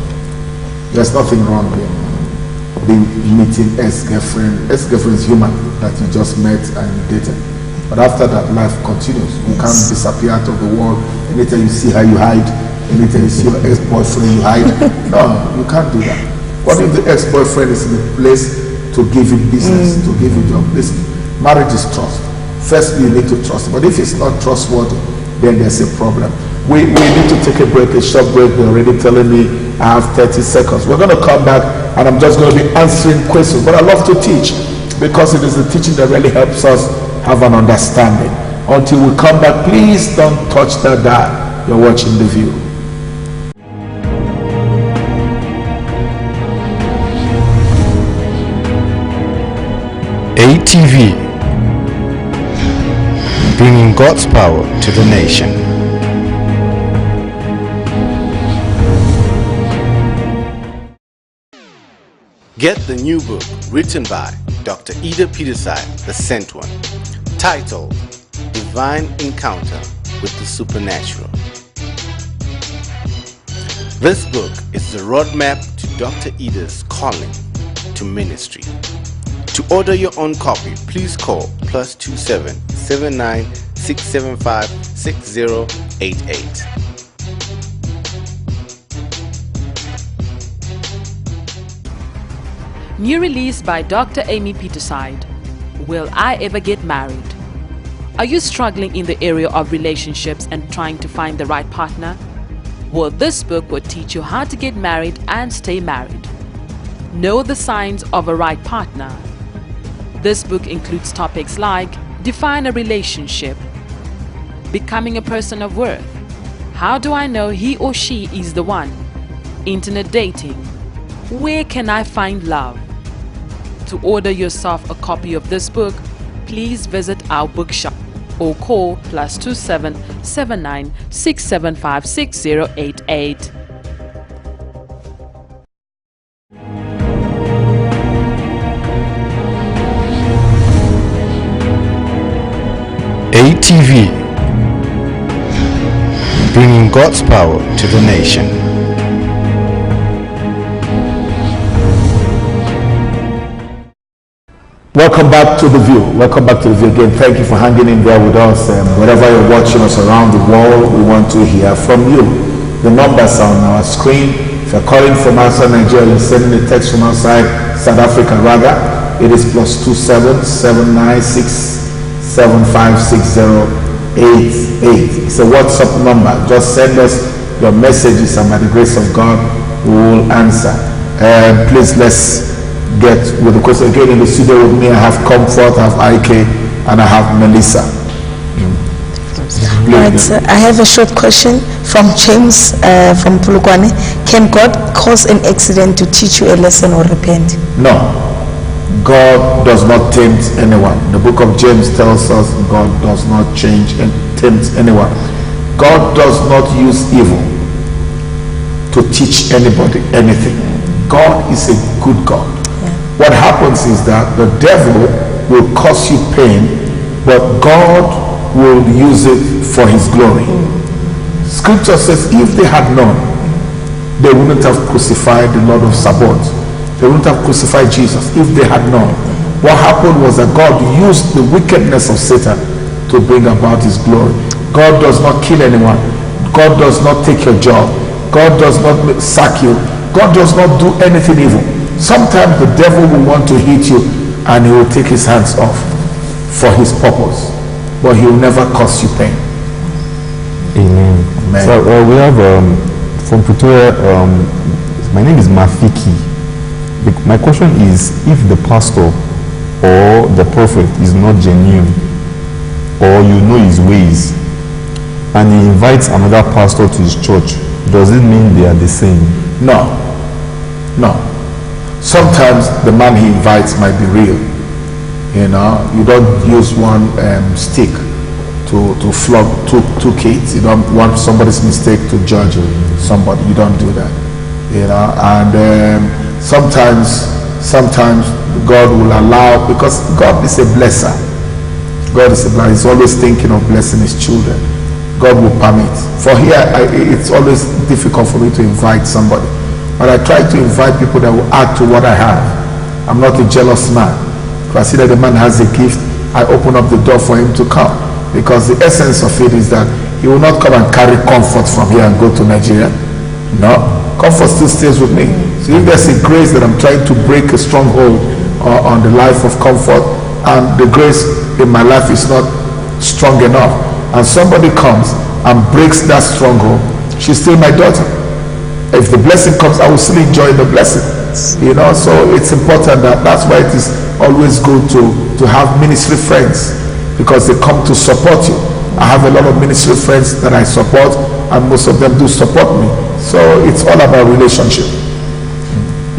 There's nothing wrong here. The meeting ex-girlfriend is human, that you just met and you dated. But after that, life continues. You can't disappear out of the world. Anytime you see her, you hide. Anytime you see your ex-boyfriend, you hide. No, you can't do that. What if the ex-boyfriend is in a place to give you business, to give you job? Listen, marriage is trust. Firstly, you need to trust. But if it's not trustworthy, then there's a problem. We need to take a break, a short break. They're already telling me I have 30 seconds. We're going to come back and I'm just going to be answering questions. But I love to teach because it is the teaching that really helps us have an understanding. Until we come back, please don't touch that dial. You're watching The View. ATV, bringing God's power to the nation. Get the new book written by Dr. Idah Peterside, the Sent One, titled Divine Encounter with the Supernatural. This book is the roadmap to Dr. Idah's calling to ministry. To order your own copy, please call +27 79 675 6088. New release by Dr. Amy Peterside. Will I ever get married? Are you struggling in the area of relationships and trying to find the right partner? Well, this book will teach you how to get married and stay married. Know the signs of a right partner. This book includes topics like Define a relationship. Becoming a person of worth. How do I know he or she is the one? Internet dating. Where can I find love? To order yourself a copy of this book, please visit our bookshop or call +27 79 675 6088. ATV, bringing God's power to the nation. Welcome back to The View. Welcome back to The View again. Thank you for hanging in there with us. Wherever you're watching us around the world, we want to hear from you. The numbers are on our screen. If you're calling from outside Nigeria, you're sending a text from outside South Africa, rather, it is +27 796 756088. It's a WhatsApp number. Just send us your messages, and by the grace of God, we will answer. Please, let's get with the question. Again, in the studio with me, I have Comfort, I have IK, and I have Melissa. Right, I have a short question from James from Pulukwane. Can God cause an accident to teach you a lesson or repent? No. God does not tempt anyone. The book of James tells us God does not change and tempt anyone. God does not use evil to teach anybody anything. God is a good God. What happens is that the devil will cause you pain, but God will use it for his glory. Scripture says if they had known, they wouldn't have crucified the Lord of Sabaoth. They wouldn't have crucified Jesus if they had known. What happened was that God used the wickedness of Satan to bring about his glory. God does not kill anyone. God does not take your job. God does not sack you. God does not do anything evil. Sometimes the devil will want to hit you and he will take his hands off for his purpose, but he will never cause you pain. Amen. Amen. So we have from Pretoria, my name is Mafiki. My question is, if the pastor or the prophet is not genuine, or you know his ways, and he invites another pastor to his church, does it mean they are the same? No. No. Sometimes the man he invites might be real. You know, you don't use one stick to flog two kids. You don't want somebody's mistake to judge somebody. You don't do that. You know, and sometimes God will allow, because God is a blesser. God is a blesser. He's always thinking of blessing his children. God will permit. For here, it's always difficult for me to invite somebody, but I try to invite people that will add to what I have. I'm not a jealous man. If I see that the man has a gift, I open up the door for him to come, because the essence of it is that he will not come and carry comfort from here and go to Nigeria. No, comfort still stays with me. So if there's a grace that I'm trying to break a stronghold on the life of comfort, and the grace in my life is not strong enough, and somebody comes and breaks that stronghold, she's still my daughter. If the blessing comes, I will still enjoy the blessing. You know, so it's important that's why it is always good to have ministry friends, because they come to support you. I have a lot of ministry friends that I support, and most of them do support me. So it's all about relationship.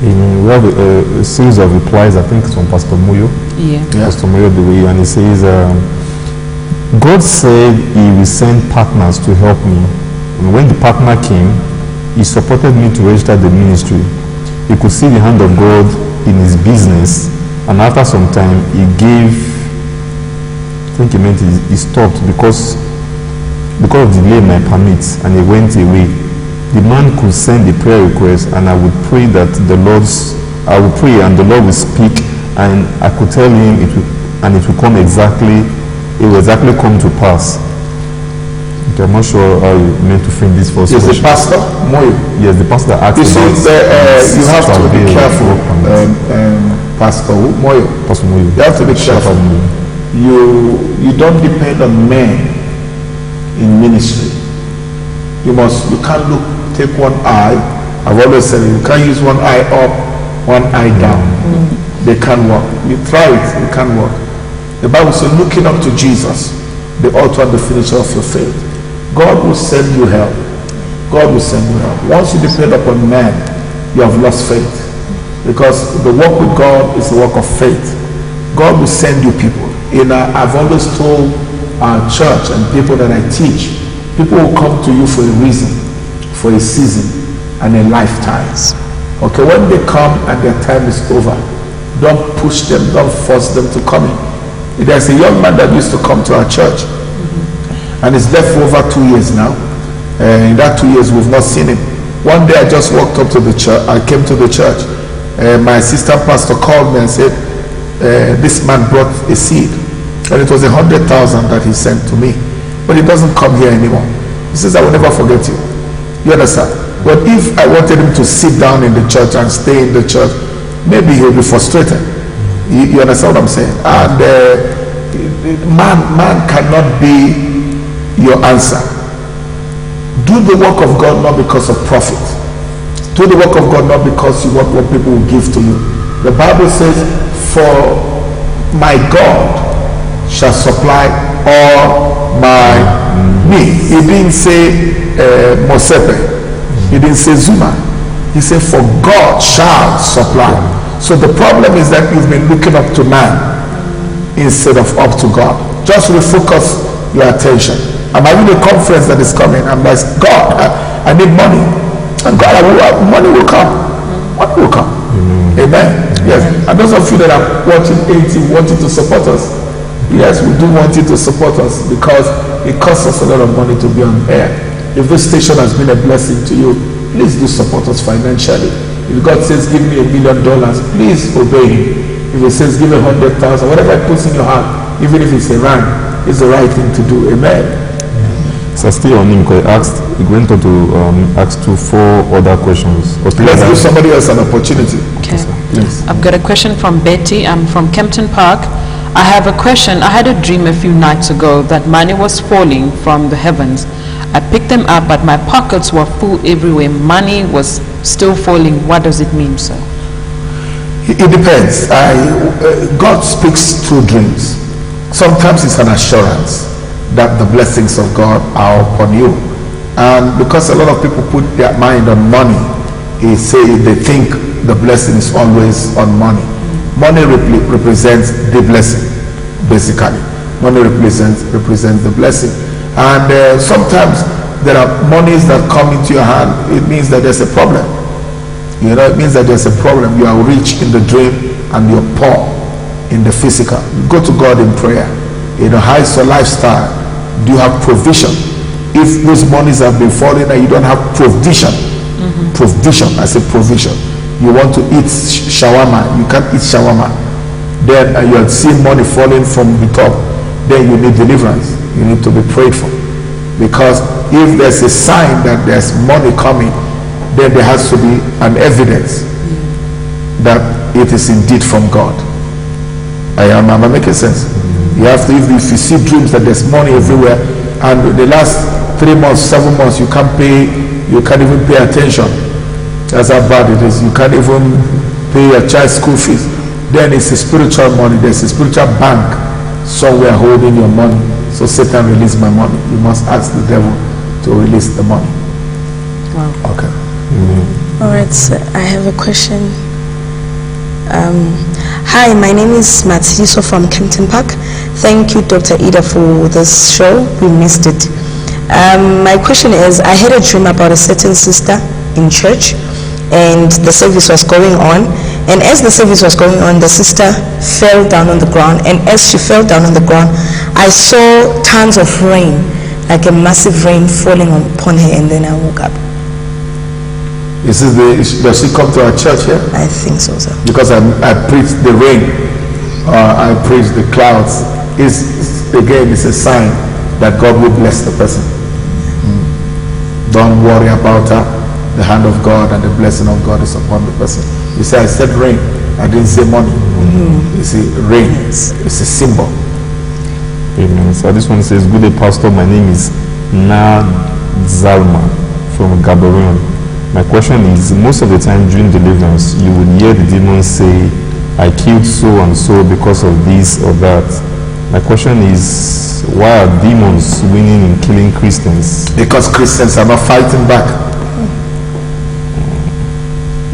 We have a series of replies, I think it's from Pastor Moyo. Yeah. Pastor Moyo Dewe, and he says, God said he will send partners to help me. And when the partner came, he supported me to register the ministry. He could see the hand of God in his business, and after some time he gave, I think he meant he stopped because of delay in my permits, and he went away. The man could send a prayer request, and I would pray that I would pray and the Lord will speak, and I could tell him it will come exactly, it will exactly come to pass. Okay, I'm not sure how you meant to frame this first question. Is the pastor Moyo? Yes, the pastor asked you have to be careful, Pastor Moyo. Pastor Moyo. You have to be careful. You don't depend on men in ministry. You can't take one eye. I've always said you can't use one eye up, one eye down. They can't work. You try it, it can't work. The Bible says, looking up to Jesus, the author and the finisher of your faith. God will send you help. God will send you help. Once you depend upon man, you have lost faith. Because the work with God is the work of faith. God will send you people. I've always told our church and people that I teach, people will come to you for a reason, for a season, and a lifetime. Okay, when they come and their time is over, don't push them, don't force them to come in. There's a young man that used to come to our church, and he's left for over 2 years now. In that 2 years, we've not seen him. One day I just walked up to the church, I came to the church. My assistant pastor called me and said, this man brought a seed, and it was 100,000 that he sent to me, but he doesn't come here anymore. He says, I will never forget you. You understand? But if I wanted him to sit down in the church and stay in the church, maybe he'll be frustrated. You understand what I'm saying? And man cannot be your answer. Do the work of God not because of profit. Do the work of God not because you want what people will give to you. The Bible says, for my God shall supply all my needs. He didn't say Mosepe. He didn't say Zuma. He said, for God shall supply. So the problem is that you've been looking up to man instead of up to God. Just refocus your attention. I'm having a conference that is coming. I'm like, God, I need money. And God, money will come. Money will come. Amen. Yes. And those of you that are watching 80 wanting to support us, yes, we do want you to support us because it costs us a lot of money to be on air. If this station has been a blessing to you, please do support us financially. If God says, give me $1 million, please obey him. If he says, give 100,000, whatever it puts in your heart, even if it's a rand, it's the right thing to do. Amen. So still on him, because he went on to ask 4 other questions. Let's give somebody else an opportunity. Okay. Yes. I've got a question from Betty. I'm from Kempton Park. I have a question. I had a dream a few nights ago that money was falling from the heavens. I picked them up, but my pockets were full everywhere. Money was still falling. What does it mean, sir? It depends. God speaks through dreams. Sometimes it's an assurance that the blessings of God are upon you. And because a lot of people put their mind on money, they think the blessing is always on money. Money represents the blessing, basically. Money represents the blessing. And sometimes there are monies that come into your hand. It means that there's a problem. You know, it means that there's a problem. You are rich in the dream and you're poor in the physical. Go to God in prayer. You know, how is your lifestyle? Do you have provision? If those monies have been falling and you don't have provision, provision, I say provision. You want to eat shawarma, you can't eat shawarma. Then you are seeing money falling from the top. Then you need deliverance. You need to be prayed for. Because if there's a sign that there's money coming, then there has to be an evidence that it is indeed from God. Am I making sense? You have to, if you see dreams that there's money everywhere, and the last 3 months, 7 months, you can't even pay attention. That's how bad it is. You can't even pay your child's school fees. Then it's a spiritual money. There's a spiritual bank somewhere holding your money. So Satan release my money. You must ask the devil to release the money. Wow. Okay. All right, so I have a question. Hi, my name is Matsiso from Kempton Park. Thank you, Dr. Idah, for this show. We missed it. My question is, I had a dream about a certain sister in church, and the service was going on. And as the service was going on, the sister fell down on the ground. And as she fell down on the ground, I saw tons of rain, like a massive rain falling upon her. And then I woke up. Does she come to our church here? I think so, sir. Because I preached the rain, I preached the clouds. It's a sign that God will bless the person. Don't worry about her. The hand of God and the blessing of God is upon the person. You say, I said rain. I didn't say money. You see, rain. It's a symbol. Amen. So this one says, good day, Pastor. My name is Na Zalma from Gaborone. My question is, most of the time during deliverance, you would hear the demons say, I killed so and so because of this or that. My question is, why are demons winning in killing Christians? Because Christians are not fighting back.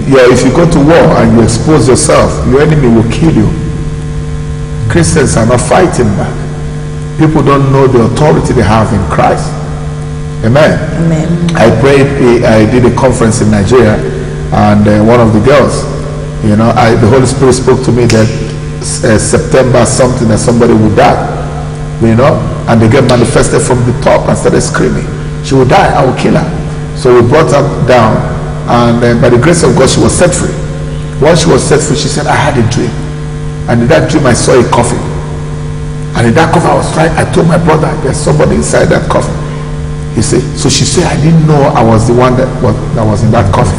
Yeah, if you go to war and you expose yourself, your enemy will kill you. Christians are not fighting back. People don't know the authority they have in Christ. Amen. Amen. I did a conference in Nigeria, and one of the girls, the Holy Spirit spoke to me that September something that somebody would die, and the girl manifested from the top and started screaming, she will die, I will kill her. So we brought her down, and by the grace of God she was set free. Once she was set free, she said, I had a dream, and in that dream I saw a coffin, and in that coffin I told my brother, there's somebody inside that coffin. He said, so she said, I didn't know I was the one that was in that coffin.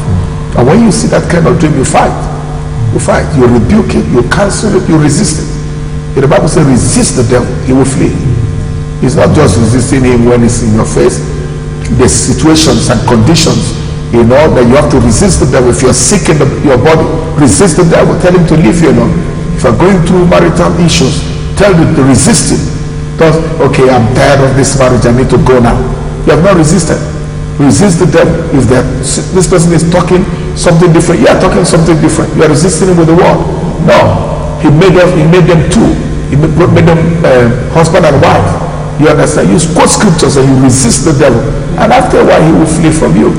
And when you see that kind of dream, you fight. You fight. You rebuke it. You cancel it. You resist it. The Bible says, resist the devil. He will flee. It's not just resisting him when it's in your face. There's situations and conditions, that you have to resist the devil. If you're sick in your body, resist the devil. Tell him to leave you alone. If you're going through marital issues, tell him to resist it. Because, okay, I'm tired of this marriage. I need to go now. You have not resisted. Resist the devil. If this person is talking something different, you are talking something different. You are resisting him with the word. No. He made them two. He made them husband and wife. You understand? You quote scriptures and you resist the devil. And after a while he will flee from you.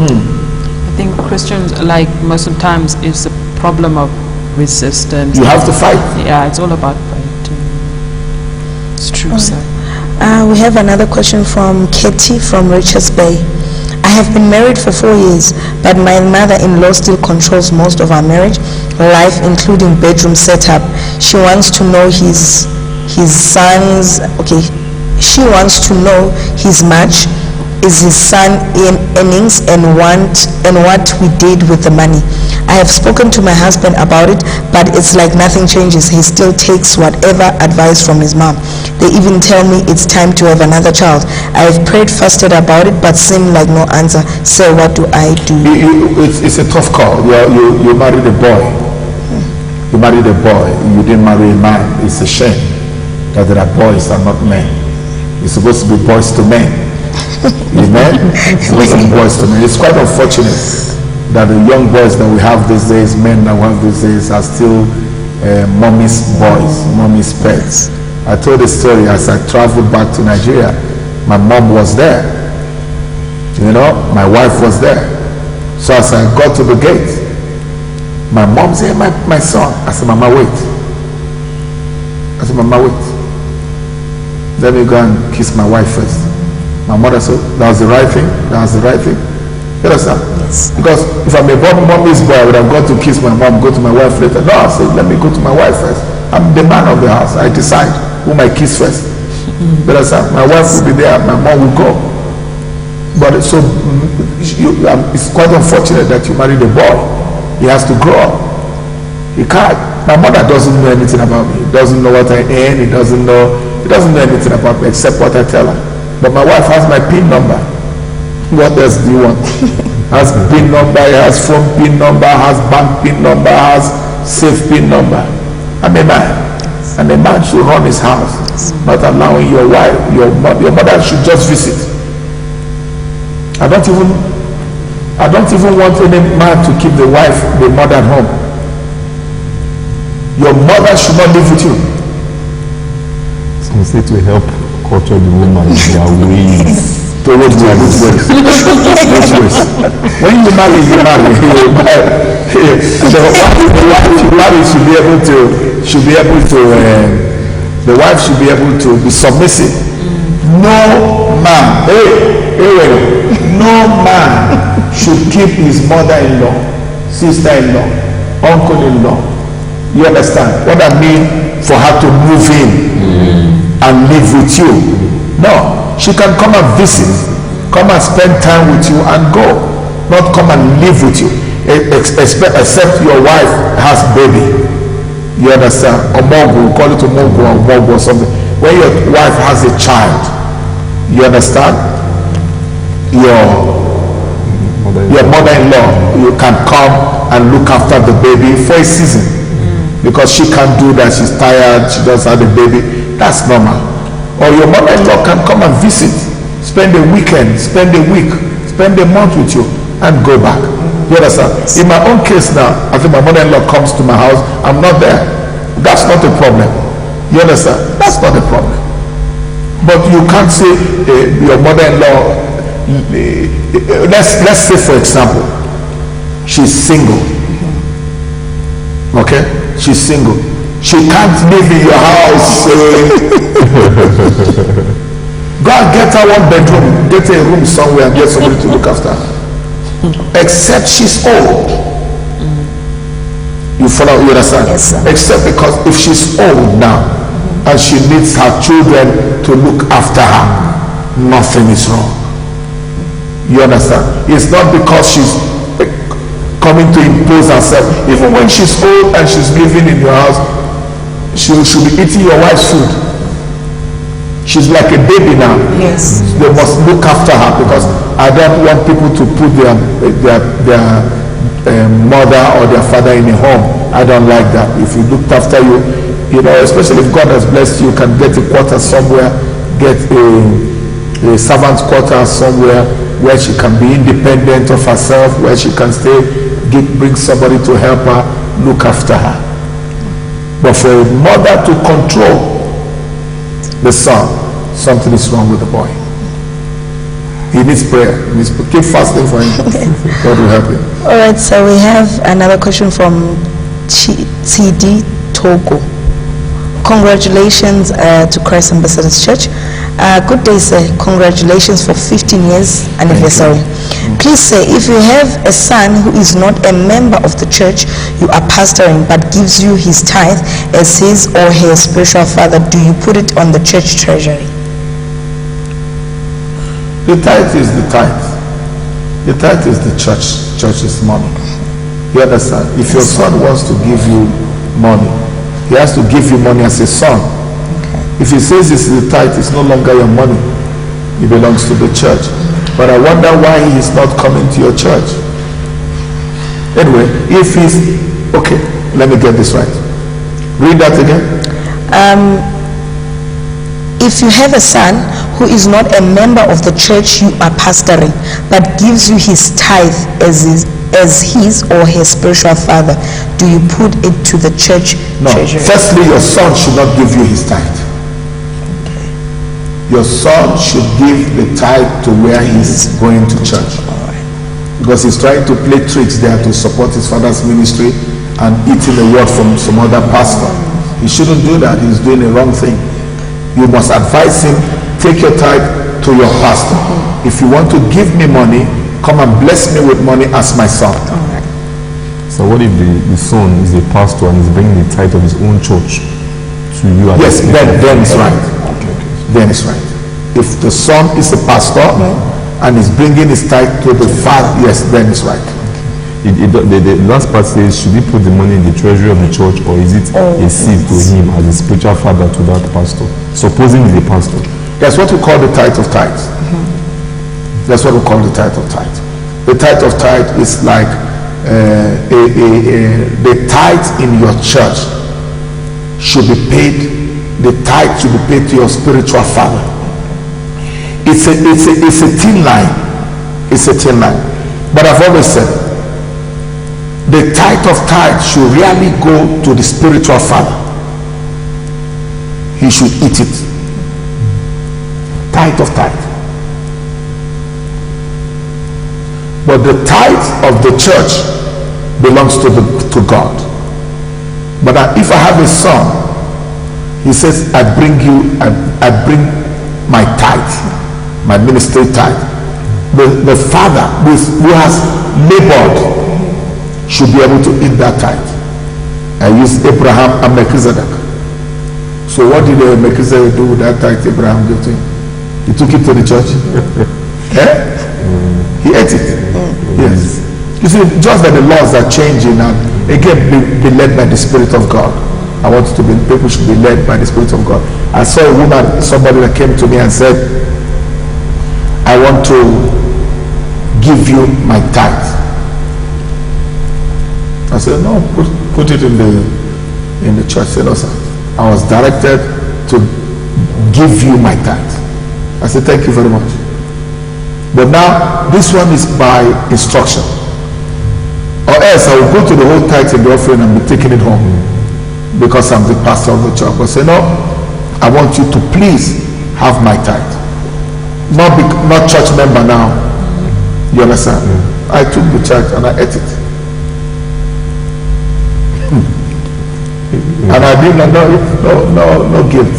I think Christians, like most of the times, it's a problem of resistance. You have to fight. Yeah, it's all about fighting. It's true, sir. We have another question from Katie from Richards Bay. I have been married for 4 years, but my mother-in-law still controls most of our marriage life, including bedroom setup. She wants to know his son's, she wants to know his match, is his son in earnings, and what we did with the money. I have spoken to my husband about it, but it's like nothing changes. He still takes whatever advice from his mom. They even tell me it's time to have another child. I have prayed, fasted about it, but seem like no answer. So what do I do? It's a tough call. You married a boy. You married a boy. You didn't marry a man. It's a shame that there are boys and not men. It's supposed to be boys to men. Amen. It's supposed to be boys to men. It's quite unfortunate that the young boys that we have these days, men that we have these days, are still mommy's boys, mommy's pets. I told a story as I traveled back to Nigeria. My mom was there. My wife was there. So as I got to the gate, my mom said, my son. I said, Mama, wait. I said, Mama, wait. Let me go and kiss my wife first. My mother said, that was the right thing. That was the right thing. You understand? Yes. Because if I'm a mommy's boy, I would have gone to kiss my mom, go to my wife later. No, I said, let me go to my wife first. I'm the man of the house. I decide whom I kiss first. You understand? My wife will be there, my mom will go. But so it's quite unfortunate that you married a boy. He has to grow up. He can't. My mother doesn't know anything about me. He doesn't know what I earn. He doesn't know anything about me except what I tell her. But my wife has my PIN number. What else do you want? Has PIN number, has phone PIN number, has bank PIN number, has safe PIN number. I'm a man. And a man should run his house, not allowing your wife, your mother should just visit. I don't even want any man to keep the mother at home. Your mother should not live with you. So say to help culture the woman in their ways. Towards the ways. When you marry, the wife should be able to be submissive. No man, no man should keep his mother-in-law, sister-in-law, uncle-in-law. You understand what I mean? For her to move in and live with you. No. She can come and visit, come and spend time with you and go, not come and live with you, except your wife has baby. You understand? Or mogu, call it a mogu or something. When your wife has a child, you understand? Your mother-in-law, you can come and look after the baby for a season. because she can't do that, she's tired, she just had a baby. That's normal. Or your mother-in-law can come and visit, spend a weekend, spend a week, spend a month with you, and go back. You understand? In my own case now, I think my mother-in-law comes to my house, I'm not there. That's not a problem. You understand? That's not a problem. But you can't say your mother-in-law, let's say for example, she's single. Okay? She's single. She can't live in your house. Go and get her one bedroom, get a room somewhere and get somebody to look after her. Except she's old. You follow? You understand? Yes, sir. Except because if she's old now and she needs her children to look after her, nothing is wrong. You understand? It's not because she's coming to impose herself. Even when she's old and she's living in your house, she should be eating your wife's food. She's like a baby now. Yes. They must look after her, because I don't want people to put their mother or their father in a home. I don't like that. If he looked after you, you know, especially if God has blessed you, can get a quarter somewhere, get a servant's quarter somewhere where she can be independent of herself, where she can stay, bring somebody to help her, look after her. But for a mother to control the son, something is wrong with the boy. He needs prayer. He needs keep fasting for him. God will help him. All right, so we have another question from TD Togo. Congratulations to Christ Ambassadors Church. Good day, sir. Congratulations for 15 years anniversary. Please, sir, if you have a son who is not a member of the church you are pastoring but gives you his tithe as his or her spiritual father, do you put it on the church treasury? The tithe is the tithe. The tithe is the church's money. You understand? If your son wants to give you money, he has to give you money as a son. If he says this is the tithe, it's no longer your money. It belongs to the church. But I wonder why he is not coming to your church. Anyway, if he's... Okay, let me get this right. Read that again. If you have a son who is not a member of the church you are pastoring, but gives you his tithe as his or her spiritual father, do you put it to the church treasury? Firstly, your son should not give you his tithe. Your son should give the tithe to where he's going to church. Because he's trying to play tricks there to support his father's ministry and eating the word from some other pastor. He shouldn't do that. He's doing the wrong thing. You must advise him, take your tithe to your pastor. If you want to give me money, come and bless me with money as my son. So what if the son is a pastor and is bringing the tithe of his own church to you? Yes, then it's right. Then it's right. If the son is a pastor and is bringing his tithe to the father, yes, then it's right. The last part says, should he put the money in the treasury of the church, or is it a seed to him as a spiritual father to that pastor? Supposing he's a pastor. That's what we call the tithe of tithes. That's what we call the tithe of tithe. The tithe of tithe is like the tithe in your church should be paid. The tithe should be paid to your spiritual father. It's a thin line. It's a thin line. But I've always said, the tithe of tithe should really go to the spiritual father. He should eat it. Tithe of tithe. But the tithe of the church belongs to God. But if I have a son, he says, I bring my tithe, my ministry tithe. The father who has labored should be able to eat that tithe. I used Abraham and Melchizedek. So what did Melchizedek do with that tithe Abraham gave to him? He took it to the church. He ate it. Yes. You see, just that the laws are changing, and again, be led by the Spirit of God. I want to be, people should be led by the Spirit of God. I saw a woman, somebody that came to me and said, I want to give you my tithe. I said, no, put it in in the church. Said, no, sir, I was directed to give you my tithe. I said, thank you very much. But now, this one is by instruction. Or else I will go to the whole tithe and the offering and be taking it home. Because I'm the pastor of the church. But say, no, I want you to please have my tithe. Not church member now. You understand? I took the church and I ate it. And I did not know it. No guilt.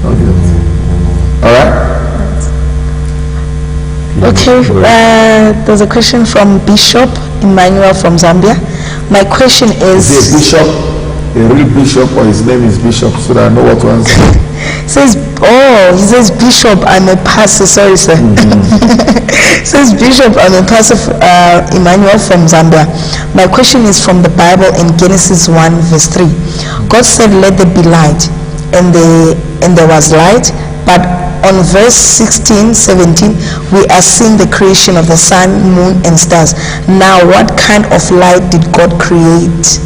No guilt. Alright? Okay, there's a question from Bishop Emmanuel from Zambia. My question is he a bishop, a real bishop, or his name is Bishop, so that I know what to answer? He says Bishop, I'm a pastor. Sorry, sir. Says Bishop, I'm a pastor, Emmanuel from Zambia. My question is from the Bible in Genesis 1 verse 3. God said, let there be light, and there was light. But on verse 16, 17, we are seeing the creation of the sun, moon, and stars. Now, what kind of light did God create?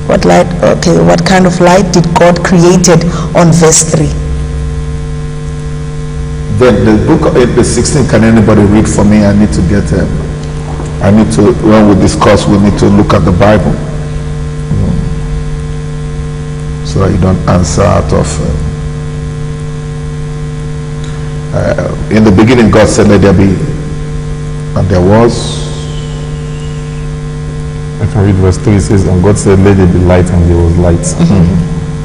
What kind of light did God created on verse 3? Then the book of the 16, can anybody read for me? I need to get when we discuss, we need to look at the Bible. So that you don't answer out of in the beginning God said let there be, and there was. I can read verse 3. It says, and God said let there be light, and there was light.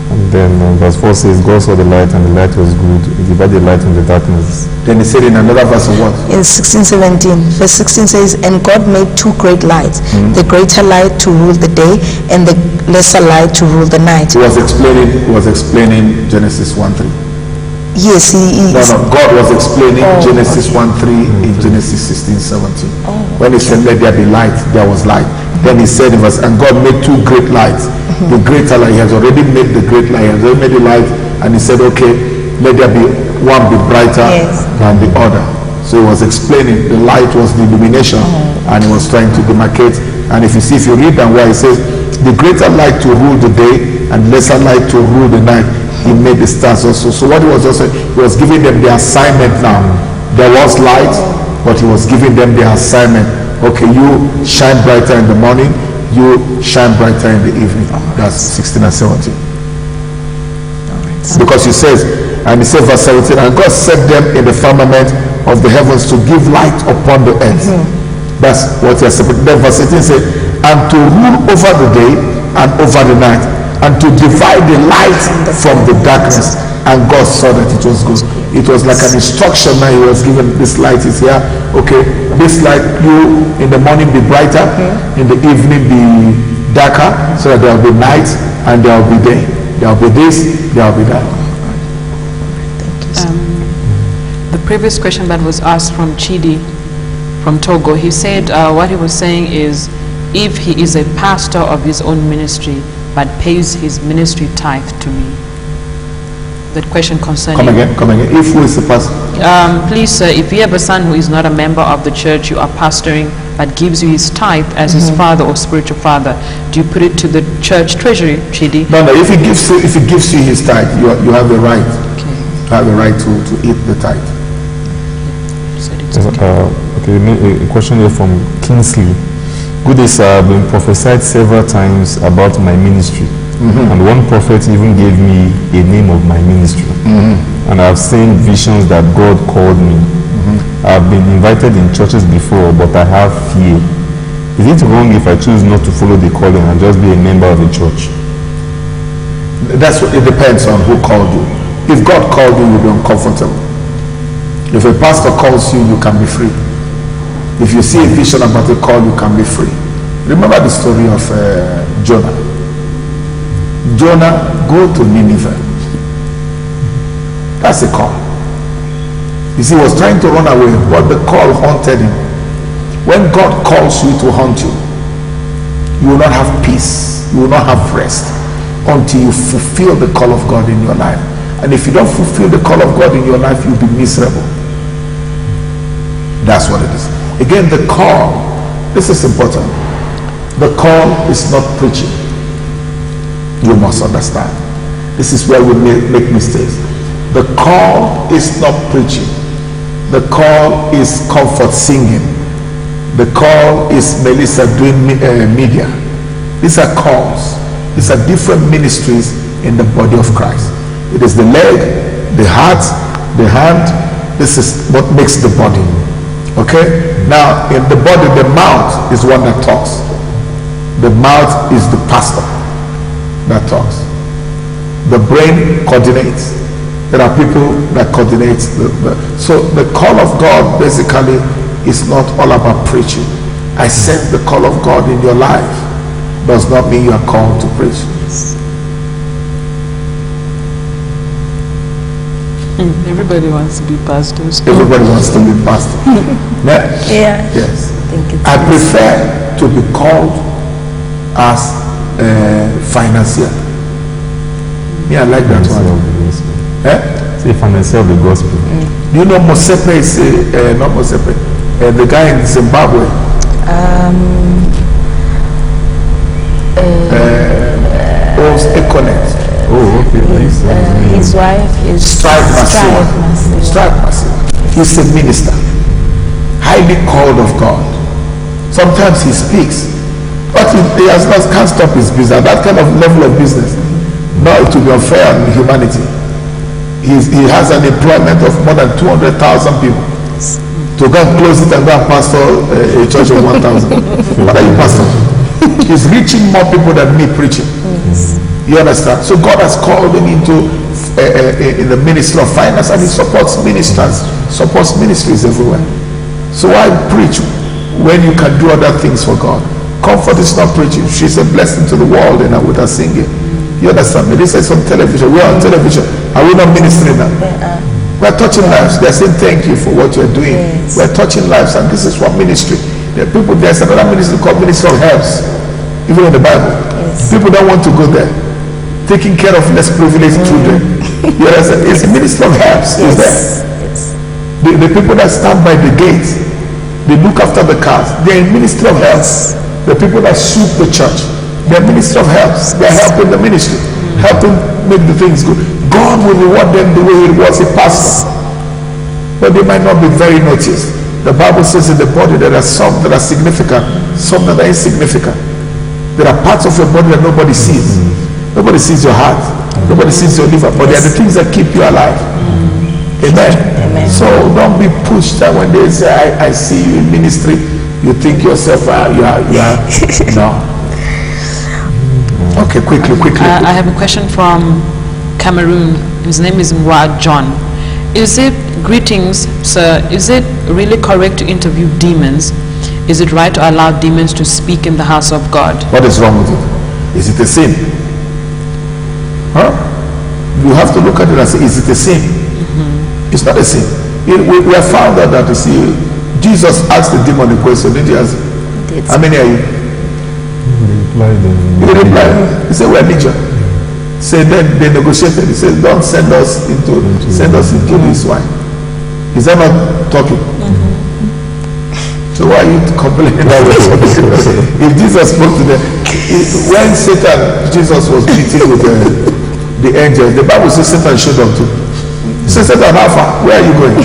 And then verse 4 says, God saw the light, and the light was good. He divided the light from the darkness. Then he said in another verse of what? In 16:17, verse 16 says, and God made two great lights, the greater light to rule the day, and the lesser light to rule the night. He was explaining Genesis 1:3. Yes, he is. No, God was explaining Genesis 1:3 in Genesis 16:17. When he said let there be light, there was light. Then he said in verse, and God made two great lights. The greater light, he has already made the great light, he has already made the light, and he said, okay, let there be one be brighter than the other. So he was explaining the light was the illumination, and he was trying to demarcate. And if you read down where he says the greater light to rule the day and lesser light to rule the night, he made the stars also. So what he was also, he was giving them the assignment now. There was light, but he was giving them the assignment. Okay, you shine brighter in the morning, you shine brighter in the evening. That's 16 and 17. Because he says, and he says verse 17, and God set them in the firmament of the heavens to give light upon the earth. That's what he has said. Then verse 18 says, and to rule over the day and over the night, and to divide the light from the darkness. And God saw that it was good. It was like an instruction now he was given. This light is here. Okay, this light, you in the morning be brighter, in the evening be darker, so that there will be night and there will be day. There will be this, there will be that. The previous question that was asked from Chidi from Togo, he said what he was saying is, if he is a pastor of his own ministry but pays his ministry tithe to me. That question concerning... Come again. If who is the pastor? Please, sir, if you have a son who is not a member of the church you are pastoring but gives you his tithe as his father or spiritual father, do you put it to the church treasury, Chidi? No. If he gives you his tithe, you have the right. Okay. You have the right to eat the tithe. Okay, a question here from Kingsley. Good day, sir. I've been prophesied several times about my ministry. And one prophet even gave me a name of my ministry. And I've seen visions that God called me. I've been invited in churches before, but I have fear. Is it wrong if I choose not to follow the calling and just be a member of the church? That's what it depends on who called you. If God called you, you'll be uncomfortable. If a pastor calls you, you can be free. If you see a vision about a call, you can be free. Remember the story of Jonah. Jonah, go to Nineveh. That's a call. You see, he was trying to run away, but the call haunted him. When God calls you to haunt you, you will not have peace, you will not have rest until you fulfill the call of God in your life. And if you don't fulfill the call of God in your life, you'll be miserable. That's what it is. Again, the call, this is important. The call is not preaching. You must understand. This is where we make mistakes. The call is not preaching. The call is comfort singing. The call is Melissa doing media. These are calls. These are different ministries in the body of Christ. It is the leg, the heart, the hand. This is what makes the body. Okay? Now, in the body, the mouth is one that talks. The mouth is the pastor that talks. The brain coordinates. There are people that coordinate. So the call of God basically is not all about preaching. I said the call of God in your life does not mean you are called to preach. Everybody wants to be pastors. Everybody wants to be pastor. Yeah. Yes. I I prefer to be called as a financier. Yeah, I like that one. Say financier of the gospel. Do you know Mosepe is not Mosepe, the guy in Zimbabwe? Owns Econet. Oh, okay. His wife is Strive Masiwa. Strive Masiwa. He's a minister, highly called of God. Sometimes he speaks, but he can't stop his business. That kind of level of business, no, it will be unfair on humanity. He has an employment of more than 200,000 people. To go and close it and go and pastor a church of 1,000. What are you pastor? He's reaching more people than me preaching. You understand? So God has called him into in the ministry of finance, and he supports ministers, supports ministries everywhere. So why preach when you can do other things for God? Comfort is not preaching. She's a blessing to the world, and I would have singing. You understand me? This is on television. We are on television. Are we not ministering now? We're touching lives. They're saying thank you for what you're doing. We're touching lives, and this is what ministry. There are people, there's another ministry called Ministry of Helps, even in the Bible. People don't want to go there. Taking care of less privileged children. You understand? It's Ministry of Helps. Is there? The people that stand by the gate, they look after the cars. They're in Ministry of Helps. The people that sweep the church, they're Ministry of Helps. They're helping the ministry, helping make the things good. God will reward them the way he rewards a pastor. But they might not be very noticed. The Bible says in the body there are some that are significant, some that are insignificant. There are parts of your body that nobody sees. Nobody sees your heart. Nobody sees your liver. But they are the things that keep you alive. Amen. So don't be pushed that when they say, I see you in ministry, you think yourself, you are no. Okay, quickly. I have a question from Cameroon. His name is Uwha John. Is it, greetings, sir, is it really correct to interview demons? Is it right to allow demons to speak in the house of God? What is wrong with it? Is it a sin? Huh? You have to look at it and say, is it a sin? It's not a sin. We have found out that, you see, Jesus asked the demon a question. Did he ask? How many are you? He replied. He said, we're legion. So then they negotiated. He said, don't send us into this wine. Is that not talking? So why are you complaining that way? If Jesus spoke to them, when Jesus was meeting with the angels, the Bible says Satan showed up too. He said, Satan, how far? Where are you going?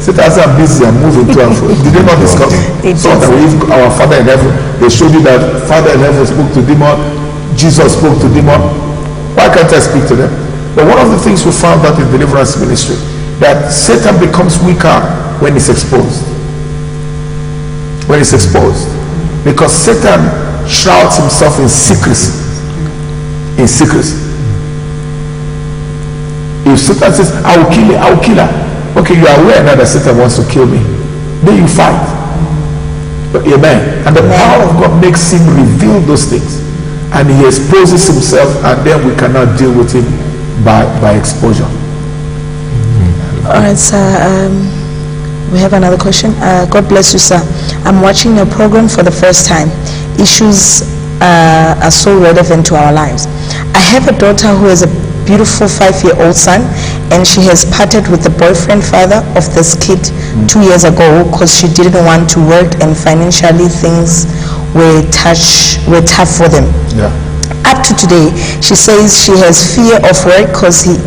Satan said, I'm busy, I'm moving to and fro. Did they not discuss? So that if our Father in heaven, they showed you that Father in heaven spoke to demon, Jesus spoke to demon. Why can't I speak to them? But one of the things we found out in deliverance ministry, that Satan becomes weaker when he's exposed. When he's exposed. Because Satan shrouds himself in secrecy. In secrecy. If Satan says, I will kill you, I will kill her. Okay, you are aware now that Satan wants to kill me. Then you fight. But amen. And the power of God makes him reveal those things. And he exposes himself, and then we cannot deal with him by exposure. All right, sir. We have another question. God bless you, sir. I'm watching your program for the first time. Issues are so relevant to our lives. I have a daughter who has a beautiful 5-year-old son, and she has parted with the boyfriend father of this kid 2 years ago because she didn't want to work, and financially things were tough for them. Yeah. up to today, she says she has fear of work because he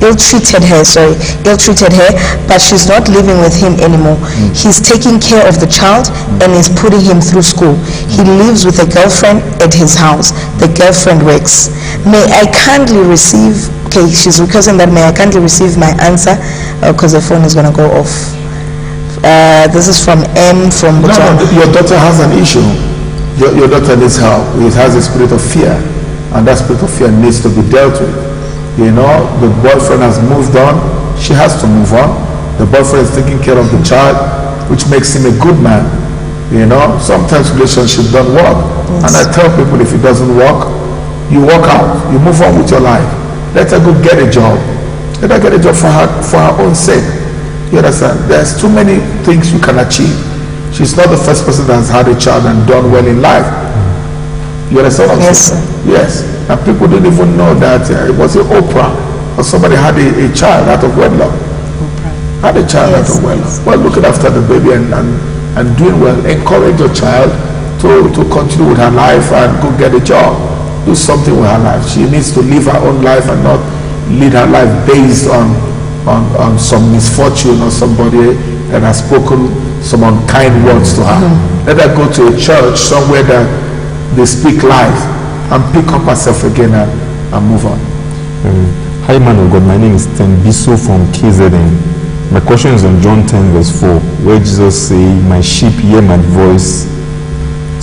ill-treated her, but she's not living with him anymore. He's taking care of the child and is putting him through school. He lives with a girlfriend at his house. The girlfriend works. May I kindly receive, okay, she's requesting that may I kindly receive my answer because the phone is going to go off. This is from M from Botswana. No, your daughter has an issue. Your daughter needs help. It has a spirit of fear, and that spirit of fear needs to be dealt with. You know, the boyfriend has moved on. She has to move on. The boyfriend is taking care of the child, which makes him a good man. You know, sometimes relationships don't work. Yes. And I tell people, if it doesn't work, you walk out. You move on with your life. Let her go get a job. Let her get a job for her own sake. You understand? There's too many things you can achieve. She's not the first person that has had a child and done well in life. You understand what I'm saying? Yes. And people don't even know that it was Oprah or somebody had a child out of wedlock. Had a child out of wedlock. Well, looking after the baby and doing well. Encourage your child to continue with her life and go get a job. Do something with her life. She needs to live her own life and not lead her life based on some misfortune or somebody that has spoken some unkind words to her. Let her go to a church somewhere that they speak life and pick up herself again and move on. Hi man of God, my name is Tembiso from KZN. My question is on John 10 verse 4, where Jesus say, my sheep hear my voice.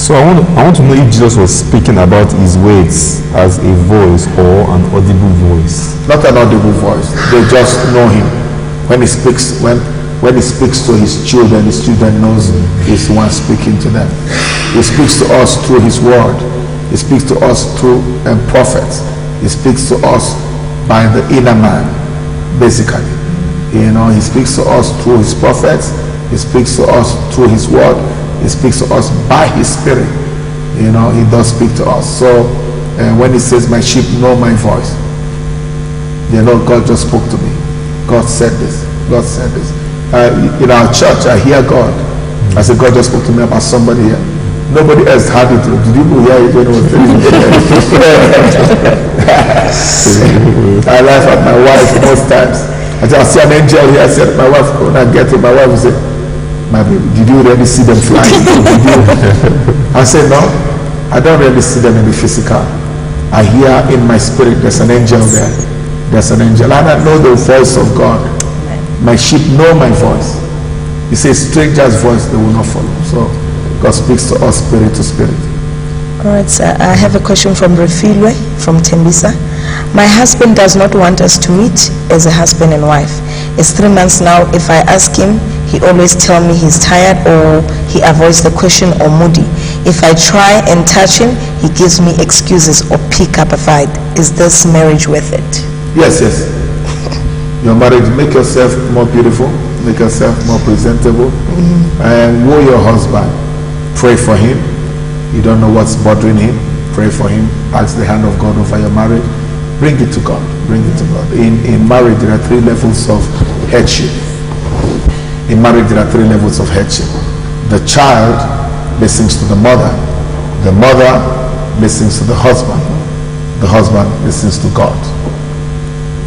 So I want to know if Jesus was speaking about his words as a voice or an audible voice. Not an audible voice. They just know him. When he speaks, when he speaks to his children knows he's the one speaking to them. He speaks to us through his word. He speaks to us through prophets. He speaks to us by the inner man, basically. You know, he speaks to us through his prophets. He speaks to us through his word. He speaks to us by his spirit. You know, he does speak to us. So when he says, my sheep know my voice, you know, God just spoke to me. God said this. God said this. In our church, I hear God. I said, God just spoke to me about somebody here. Nobody else had it. Did you hear it when it was I laugh at my wife most times. I see an angel here. I said, my wife, when I get it, my wife will say, my baby, did you really see them flying? I said, no, I don't really see them in the physical. I hear in my spirit, there's an angel there. There's an angel. And I know the voice of God. My sheep know my voice. He says, stranger's voice they will not follow. So God speaks to us spirit to spirit. All right, sir. I have a question from Refilwe from Tembisa. My husband does not want us to meet as a husband and wife. It's 3 months now. If I ask him, he always tells me he's tired or he avoids the question or moody. If I try and touch him, he gives me excuses or pick up a fight. Is this marriage worth it? Yes, yes. Your marriage, make yourself more beautiful, make yourself more presentable, and woo your husband. Pray for him. You don't know what's bothering him. Pray for him. Ask the hand of God over your marriage. Bring it to God. Bring it to God. In marriage, there are 3 levels of headship. In marriage, there are 3 levels of headship. The child listens to the mother. The mother listens to the husband. The husband listens to God.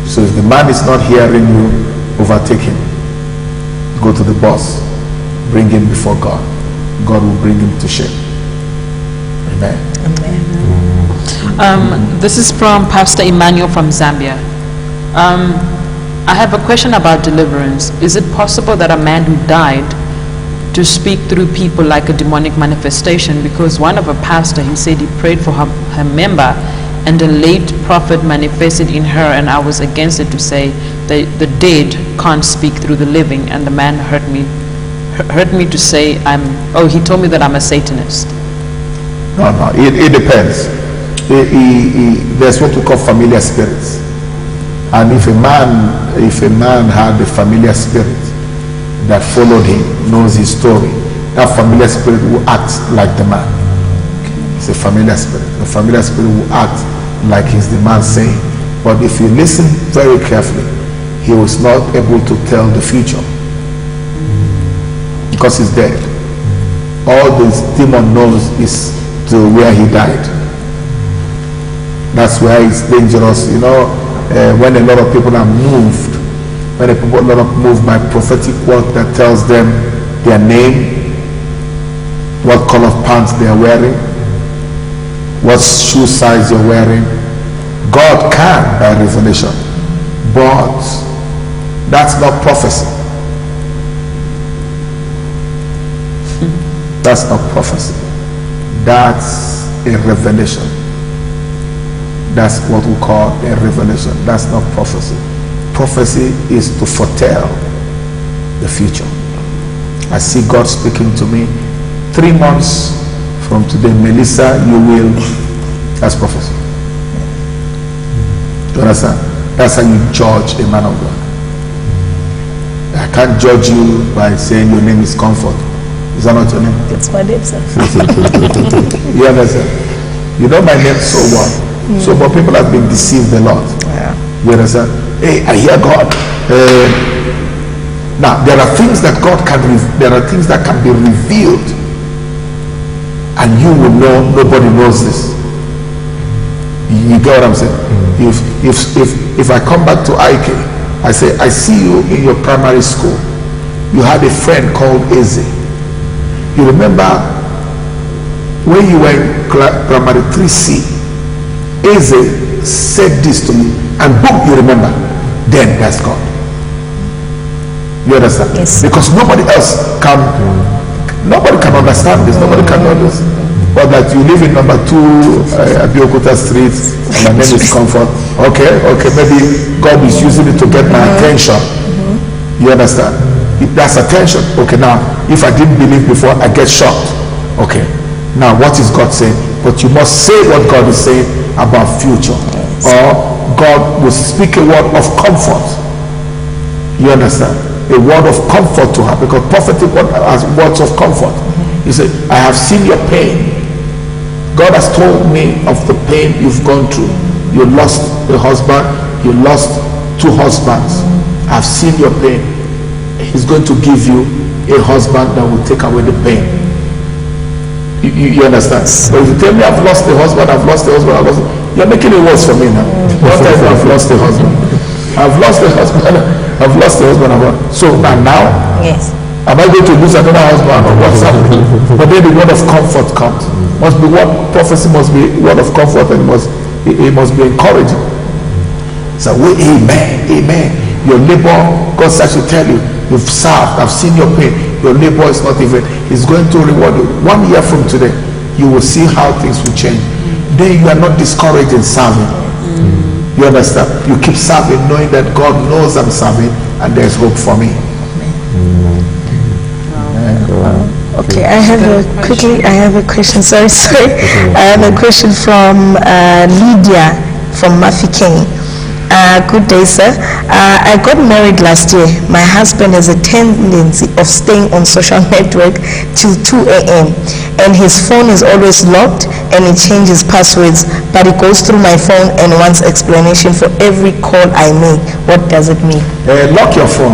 So if the man is not hearing you, overtake him. Go to the boss. Bring him before God. God will bring him to shape. Amen. Amen. This is from Pastor Emmanuel from Zambia. I have a question about deliverance. Is it possible that a man who died to speak through people like a demonic manifestation? Because one of a pastor, he said he prayed for her member and a late prophet manifested in her, and I was against it to say that the dead can't speak through the living, and the man hurt me to say he told me that I'm a Satanist. No, it depends. There's what we call familiar spirits. And if a man had a familiar spirit that followed him, knows his story, that familiar spirit will act like the man. It's a familiar spirit. The familiar spirit will act like he's the man saying. But if you listen very carefully, he was not able to tell the future because he's dead. All this demon knows is to where he died. That's where it's dangerous, you know, when a lot of people are moved, when a lot of moved by prophetic word that tells them their name, what color of pants they are wearing, what shoe size you're wearing. God can by revelation, but that's not prophecy. That's not prophecy. That's a revelation. That's what we call a revelation. That's not prophecy. Prophecy is to foretell the future. I see God speaking to me. 3 months from today, Melissa, you will. That's prophecy. You understand? That's how you judge a man of God. I can't judge you by saying your name is Comfort. Is that not your name? That's my name, sir. You understand? You know my name so well. So, but people have been deceived a lot. Yeah. You understand? Hey, I hear God. Now, there are things that God can. There are things that can be revealed, and you will know. Nobody knows this. You get what I'm saying? If I come back to IK, I say, I see you in your primary school. You had a friend called Eze. You remember when you were in primary 3C, Eze said this to me, and boom, you remember. Then that's God. You understand? Yes. Because nobody else can understand this. Nobody can know this. But that you live in number 2 Abiyokuta Street, and my name is Comfort. Okay, maybe God is using it to get my attention. You understand? That's attention. Okay, now, if I didn't believe before, I get shocked. Okay, now what is God saying? But you must say what God is saying about future. Or God will speak a word of comfort. You understand? A word of comfort to her, because prophetic word has words of comfort. He said, I have seen your pain. God has told me of the pain you've gone through. You lost a husband, you lost 2 husbands. I've seen your pain. He's going to give you a husband that will take away the pain. You understand? But if you tell me I've lost a husband, you're making it worse for me now. What time I've lost a husband? I've lost a husband. So now, Yes. am I going to lose another husband or what's happening? But then the word of comfort comes. Must be what prophecy must be word of comfort, and it must be encouraging. So amen. Your labor, God says to tell you, you've served, I've seen your pain. Your labor is not even, he's going to reward you. 1 year from today, you will see how things will change. Then you are not discouraged in serving. You understand? You keep serving, knowing that God knows I'm serving, and there's hope for me. Okay, I have a question. Sorry. I have a question from Lydia from Mafikeng. Good day, sir. I got married last year. My husband has a tendency of staying on social network till 2 a.m. and his phone is always locked and he changes passwords, but he goes through my phone and wants explanation for every call I make. What does it mean? Lock your phone.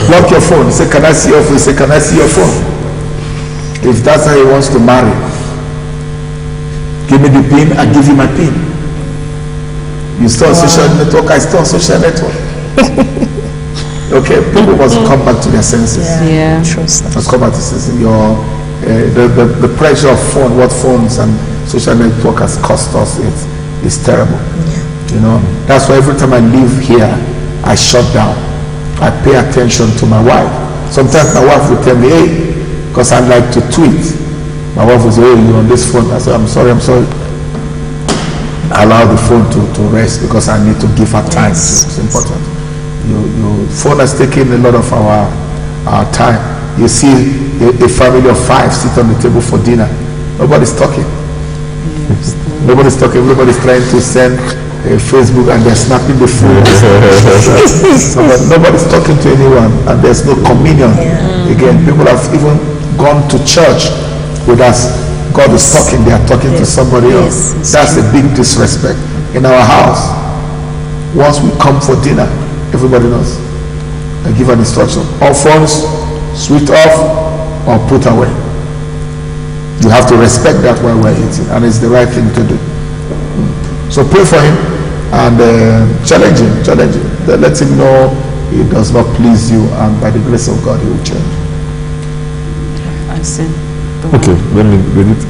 Lock your phone. Say, can I see your phone? Say, can I see your phone? If that's how he wants to marry, give me the pin, I give you my pin. You stay on social network, I stay on social network. Okay, people must come back to their senses. Yeah. Must come back to senses. The pressure of phone, what phones and social network has cost us, it's terrible. You know, that's why every time I leave here, I shut down. I pay attention to my wife. Sometimes my wife will tell me, hey, because I like to tweet. My wife will say, hey, you're on this phone. I say, I'm sorry. I allow the phone to rest because I need to give her time. It's important. Your phone has taken a lot of our time. You see a family of 5 sit on the table for dinner. Nobody's talking. Nobody's talking. Everybody's trying to send a Facebook and they're snapping the food. Nobody's talking to anyone, and there's no communion. Again, people have even gone to church with us. God is talking, they are talking to somebody else. That's a big disrespect. In our house, once we come for dinner, everybody knows. I give an instruction. All phones, switch off or put away. You have to respect that while we're eating, and it's the right thing to do. So pray for him and challenge him. Let him know it does not please you, and by the grace of God, he will change. I see. Okay, let me read it.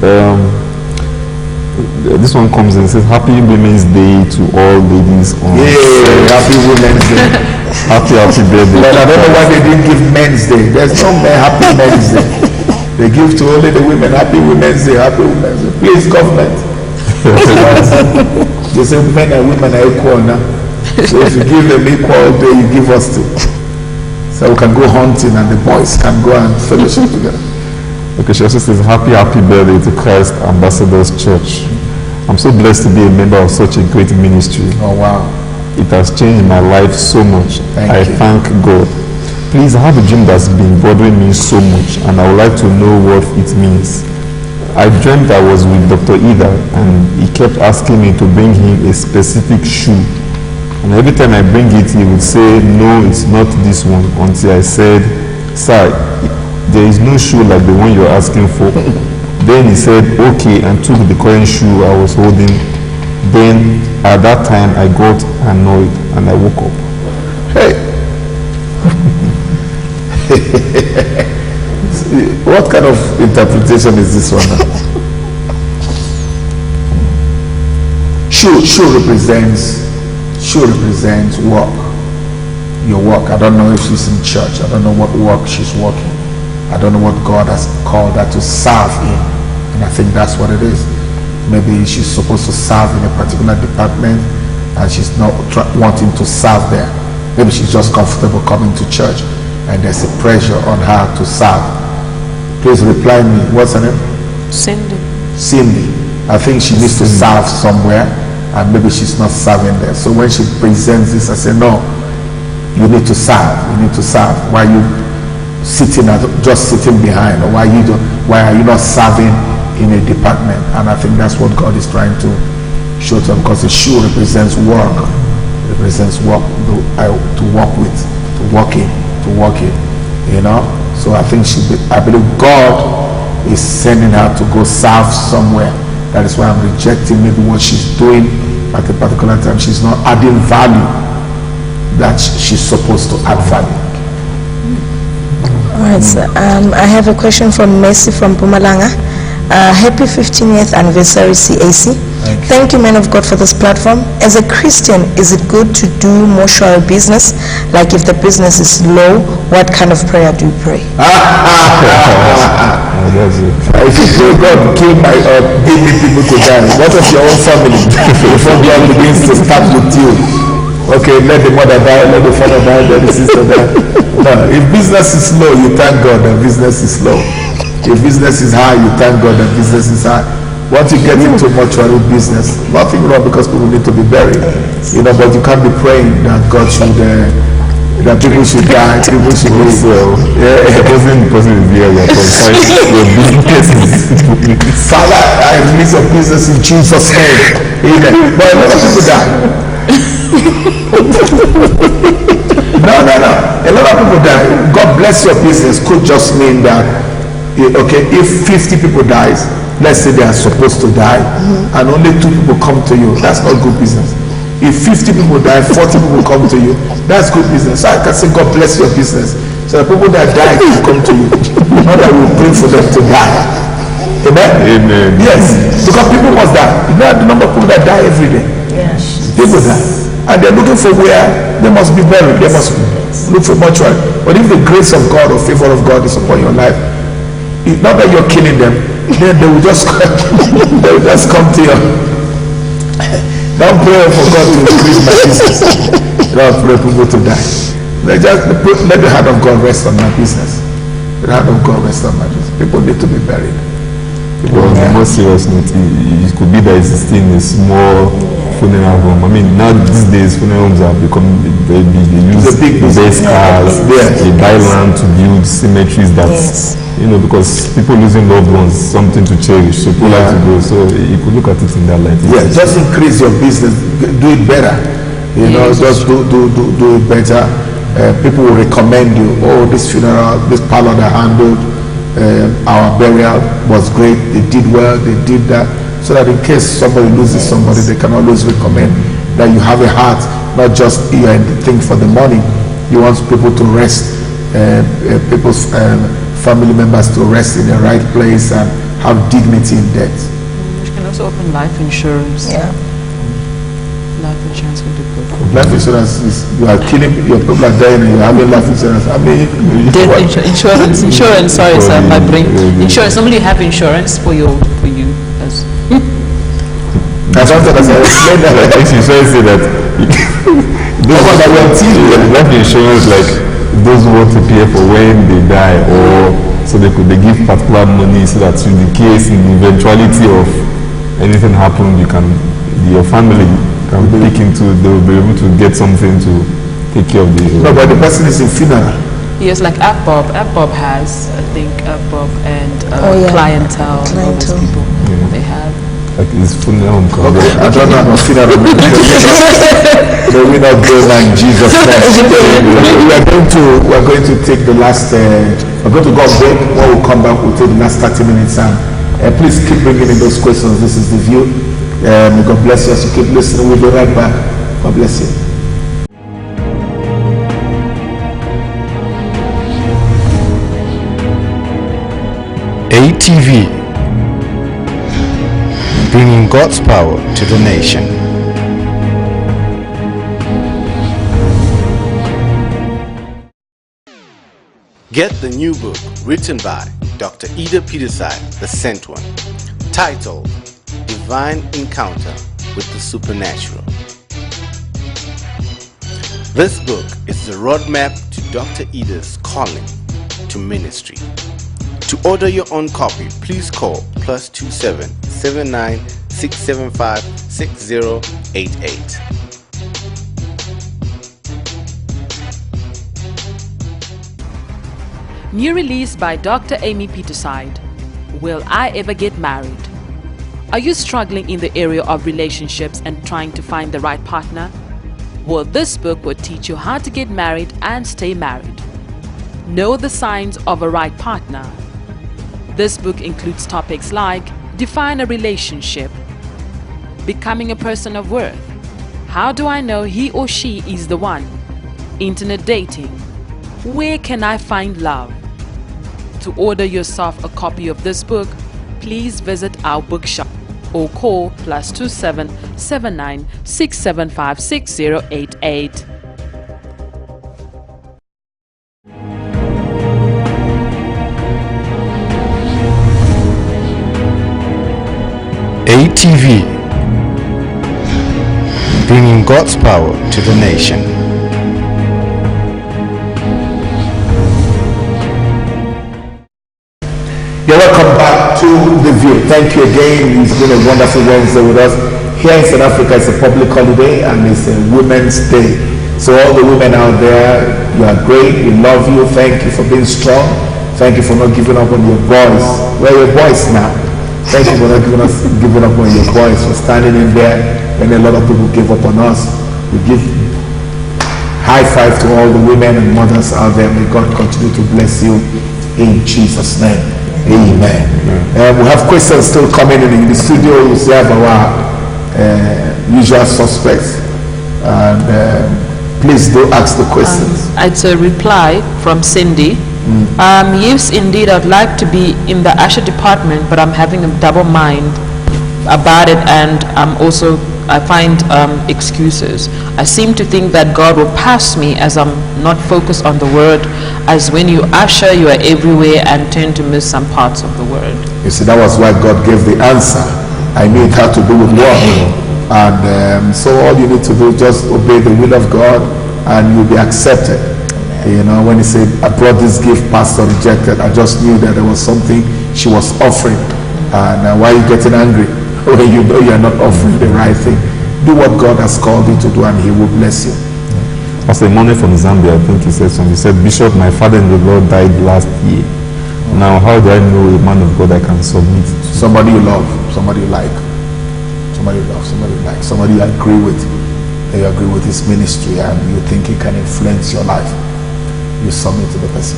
This one comes and says, Happy Women's Day to all ladies on. Yeah, Happy Women's Day. Happy birthday. But I don't know why they didn't give Men's Day. There's no Happy Men's Day. They give to only the women. Happy Women's Day. Happy Women's Day. Please, government. They say men and women are equal now. So if you give them equal day, you give us too. So we can go hunting and the boys can go and fellowship together. Okay, she also says, Happy birthday to Christ Ambassadors Church. I'm so blessed to be a member of such a great ministry. Oh, wow. It has changed my life so much. I thank God. Please, I have a dream that's been bothering me so much, and I would like to know what it means. I dreamt I was with Dr. Idah, and he kept asking me to bring him a specific shoe. And every time I bring it, he would say, no, it's not this one, until I said, sir, there is no shoe like the one you're asking for. Then he said, okay, and took the current shoe I was holding. Then at that time, I got annoyed, and I woke up. Hey. What kind of interpretation is this one now? Shoe represents work. Your work. I don't know if she's in church. I don't know what work she's working. I don't know what God has called her to serve in. And I think that's what it is. Maybe she's supposed to serve in a particular department and she's not wanting to serve there. Maybe she's just comfortable coming to church and there's a pressure on her to serve. Please reply me. What's her name? Cindy. I think she needs to serve somewhere and maybe she's not serving there. So when she presents this, I say, no, you need to serve. You need to serve. Why are you just sitting behind? Or why are you not serving in a department? And I think that's what God is trying to show to them, because the shoe represents work. It represents work to work with, to work in, you know. So I think I believe God is sending her to go serve somewhere. That is why I'm rejecting maybe what she's doing at a particular time. She's not adding value that she's supposed to add value. All right, so, I have a question from Messi from Pumalanga. Happy 15th anniversary CAC. Thank you, man of God, for this platform. As a Christian, is it good to do mortuary business? Like if the business is low, what kind of prayer do you pray? If you pray God kill my give me people to die, what of your own family? Before God begins to start with you. Okay, let the mother die, let the father die, let the sister die. No, if business is low, you thank God that business is low. If business is high, you thank God that business is high. Once you get into mortuary business, nothing wrong because people need to be buried. You know, but you can't be praying that God should, that people should die, people should live. Well, the person is here, your business. Father, I release your business in Jesus' name. Amen. But a lot of people die. No. A lot of people die. God bless your business could just mean that, okay, if 50 people dies, let's say they are supposed to die, and only 2 people come to you, that's not good business. If 50 people die, 40 people come to you, that's good business. So I can say, God bless your business. So the people that die will come to you. Not that we pray for them to die. Amen? Amen. Yes. Because people must die. You know the number of people that die every day? Yes. People die. And they're looking for where they must be buried. They must look for mortuary. But if the grace of God or favor of God is upon your life, it's not that you're killing them, then they will just come to you. Don't pray for God to increase my business. Don't pray for people to die. Let the hand of God rest on my business. The hand of God rest on my business. People need to be buried. Well, on a more serious note, it could be that it's still in a small funeral home. I mean, now these days funeral homes have become very big. They use the best cars, they buy land to build cemeteries that, you know, because people losing loved ones, something to cherish, so people like to go. So you could look at it in that light. Yeah, just increase your business, do it better. You know, just do it better. People will recommend you. Oh, this funeral, this parlor that handled, our burial was great, they did well, they did that, so that in case somebody loses somebody, they can always recommend that you have a heart, not just here and think for the money. You want people to rest, people's family members to rest in the right place and have dignity in death. You can also open life insurance. Yeah. Life insurance can do good. Life insurance is, you are killing, your people are dying and you're having life insurance. I mean, insurance, sorry sir, my brain. Insurance, somebody have insurance for you as I don't think I explained that. Like insurance say that life insurance, like those who want to pay for when they die, or so they give particular money so that in the case, in the eventuality of anything happen, your family can pick into, they will be able to get something to take care of the... No, but the person is in funeral. Yes, like AppBob has, I think, AppBob and clientele, all those people, they have. Like his funeral home. Okay, I don't know about funeral. They will not go in Jesus' name. We are going to take the last, we're going to go on break. When we come back, we'll take the last 30 minutes and please keep bringing in those questions. This is The View. May God bless you as you keep listening. We'll be right back. God bless you. ATV, bringing God's power to the nation. Get the new book written by Dr. Idah Peterside, the Sent One, titled Divine Encounter with the Supernatural. This book is the roadmap to Dr. Idah's calling to ministry. To order your own copy, please call +27 79 675 6088. New release by Dr. Amy Peterside. Will I ever get married? Are you struggling in the area of relationships and trying to find the right partner? Well, this book will teach you how to get married and stay married. Know the signs of a right partner. This book includes topics like define a relationship, becoming a person of worth, how do I know he or she is the one, internet dating, where can I find love? To order yourself a copy of this book, please visit our bookshop or call +27 79 675 6088. ATV, bringing God's power to the nation. You're welcome back to The View. Thank you again. It's been a wonderful Wednesday with us. Here in South Africa, it's a public holiday and it's a Women's Day. So all the women out there, you are great. We love you. Thank you for being strong. Thank you for not giving up on your boys. Where are your boys now? Thank you for not giving up on your boys, for standing in there when a lot of people give up on us. We give high five to all the women and mothers out there. May God continue to bless you in Jesus' name. Amen. We have questions still coming in the studio. We have our usual suspects. And please do ask the questions. It's a reply from Cindy. Yes, indeed, I'd like to be in the usher department, but I'm having a double mind about it, and I find excuses. I seem to think that God will pass me as I'm not focused on the word, as when you usher, you are everywhere and tend to miss some parts of the word. You see, that was why God gave the answer. I knew it had to do with work. And so all you need to do is just obey the will of God and you'll be accepted. You know, when he said, I brought this gift, pastor rejected, I just knew that there was something she was offering. And why are you getting angry when you know you're not offering the right thing? Do what God has called you to do and he will bless you. Pastor Emmanuel from Zambia, I think he said something. He said, Bishop, my father in the Lord died last year. Now, how do I know a man of God I can submit to? Somebody you love, somebody you like. Somebody you love, somebody you like. Somebody you agree with. You agree with his ministry and you think he can influence your life. You submit to the person.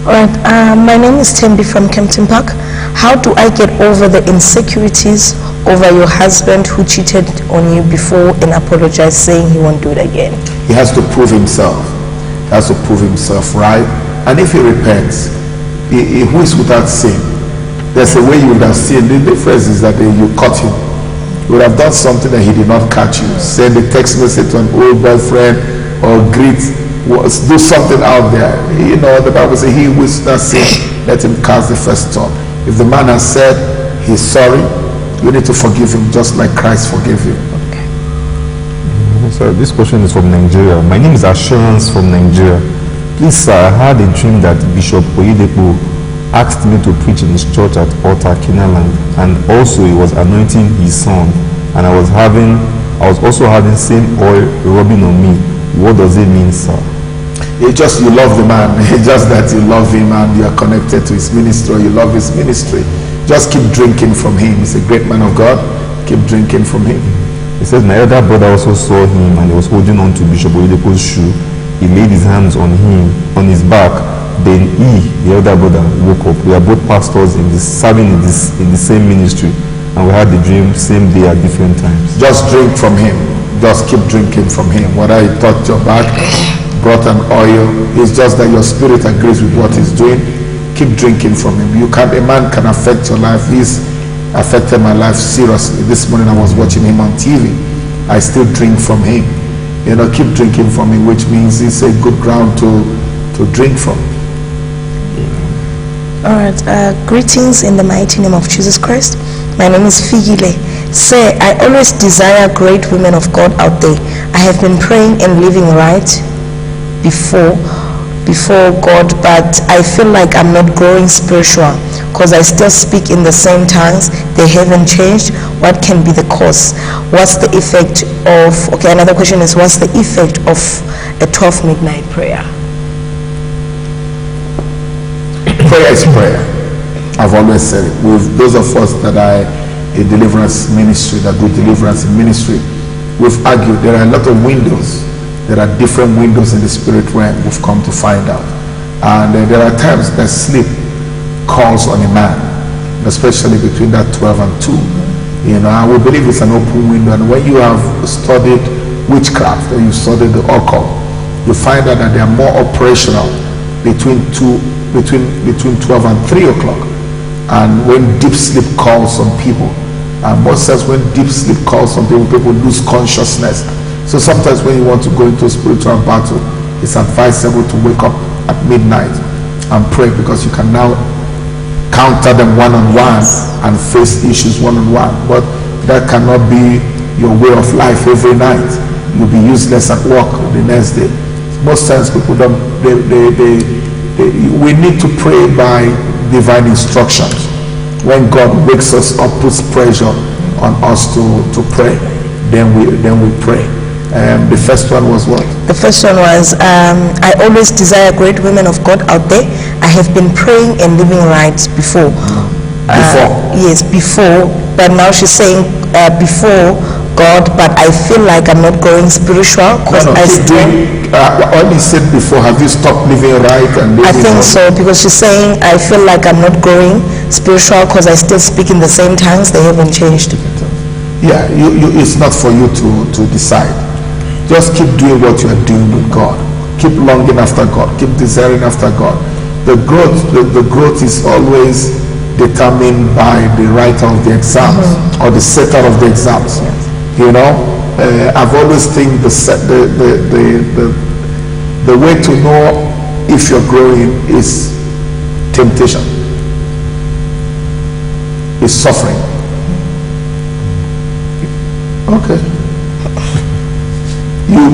Alright, my name is Tembi from Kempton Park. How do I get over the insecurities over your husband who cheated on you before and apologized, saying he won't do it again? He has to prove himself. He has to prove himself, right? And if he repents, who is without sin? There's a way you would have sinned. The difference is that you caught him. You would have done something that he did not catch you. Send a text message to an old boyfriend or do something out there. You know, the Bible says, he who is not sin, let him cast the first stone. If the man has said he's sorry, you need to forgive him just like Christ forgave him. Okay. So this question is from Nigeria. My name is Assurance from Nigeria. Please, sir, I had a dream that Bishop Oyedepo asked me to preach in his church at Altar Kinaland, and also he was anointing his son, and I was also having same oil rubbing on me. What does it mean, sir? It's just you love the man. It's just that you love him and you are connected to his ministry. You love his ministry. Just keep drinking from him. He's a great man of God. Keep drinking from him. He says, my elder brother also saw him and he was holding on to Bishop Oyedepo's shoe. He laid his hands on him, on his back. Then he, the elder brother, woke up. We are both pastors serving in the same ministry, and we had the dream same day at different times. Just drink from him. Just keep drinking from him. Whether he touched your back, brought an oil, it's just that your spirit agrees with what he's doing. Keep drinking from him. A man can affect your life. He's affected my life seriously. This morning I was watching him on TV. I still drink from him. You know, keep drinking from him, which means it's a good ground to drink from. Alright, greetings in the mighty name of Jesus Christ. My name is Figile. Say, I always desire great women of God out there. I have been praying and living right before God, but I feel like I'm not growing spiritual because I still speak in the same tongues. They haven't changed. What can be the cause? What's the effect of, okay, another question is, what's the effect of a 12 midnight prayer? Prayer is prayer. I've always said it. With those of us that are a deliverance ministry, that do deliverance in ministry, we've argued there are a lot of windows. There are different windows in the spirit realm we've come to find out. And there are times that sleep calls on a man, especially between that 12 and 2. You know, and we believe it's an open window. And when you have studied witchcraft or you studied the occult, you find out that they are more operational between 12 and 3 o'clock. And when deep sleep calls on people, and most times when deep sleep calls on people, people lose consciousness. So sometimes when you want to go into a spiritual battle, it's advisable to wake up at midnight and pray, because you can now counter them one-on-one and face issues one-on-one. But that cannot be your way of life every night. You'll be useless at work the next day. Most times people don't, we need to pray by divine instructions. When God wakes us up, puts pressure on us to pray, then we pray. The first one was what? The first one was, I always desire great women of God out there. I have been praying and living right before. Yes, before. But now she's saying before God, but I feel like I'm not growing spiritual because I still. All you said before, have you stopped living right and living I think so, because she's saying I feel like I'm not growing spiritual because I still speak in the same tongues. They haven't changed. Yeah, it's not for you to decide. Just keep doing what you are doing with God. Keep longing after God. Keep desiring after God. The growth is always determined by the writer of the exams or the setter of the exams. You know, I've always think the way to know if you're growing is temptation, is suffering. Okay.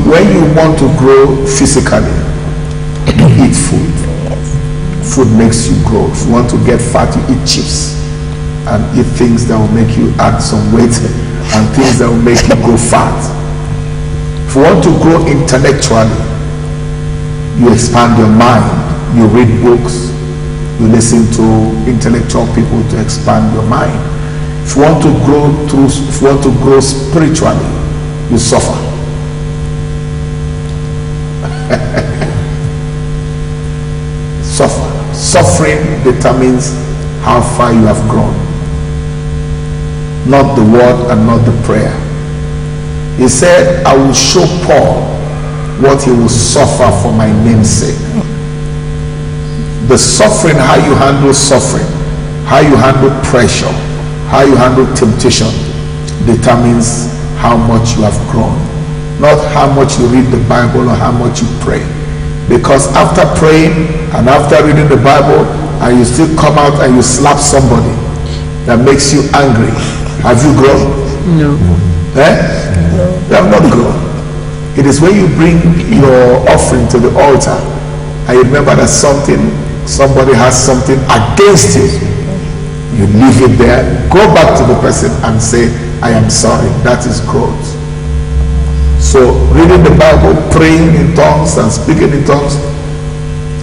When you want to grow physically, eat food. Food makes you grow. If you want to get fat, you eat chips and eat things that will make you add some weight and things that will make you grow fat. If you want to grow intellectually, you expand your mind, you read books, you listen to intellectual people to expand your mind. If you want to grow spiritually, you suffer. suffering determines how far you have grown, not the word and not the prayer. He said, I will show Paul what he will suffer for my name's sake. The suffering, how you handle suffering, how you handle pressure, how you handle temptation determines how much you have grown, not how much you read the Bible or how much you pray. Because after praying and after reading the Bible and you still come out and you slap somebody that makes you angry, have you grown? No. No. You have not grown. It is when you bring your offering to the altar and you remember that somebody has something against you, you leave it there, go back to the person and say, I am sorry. That is growth. So reading the Bible, praying in tongues and speaking in tongues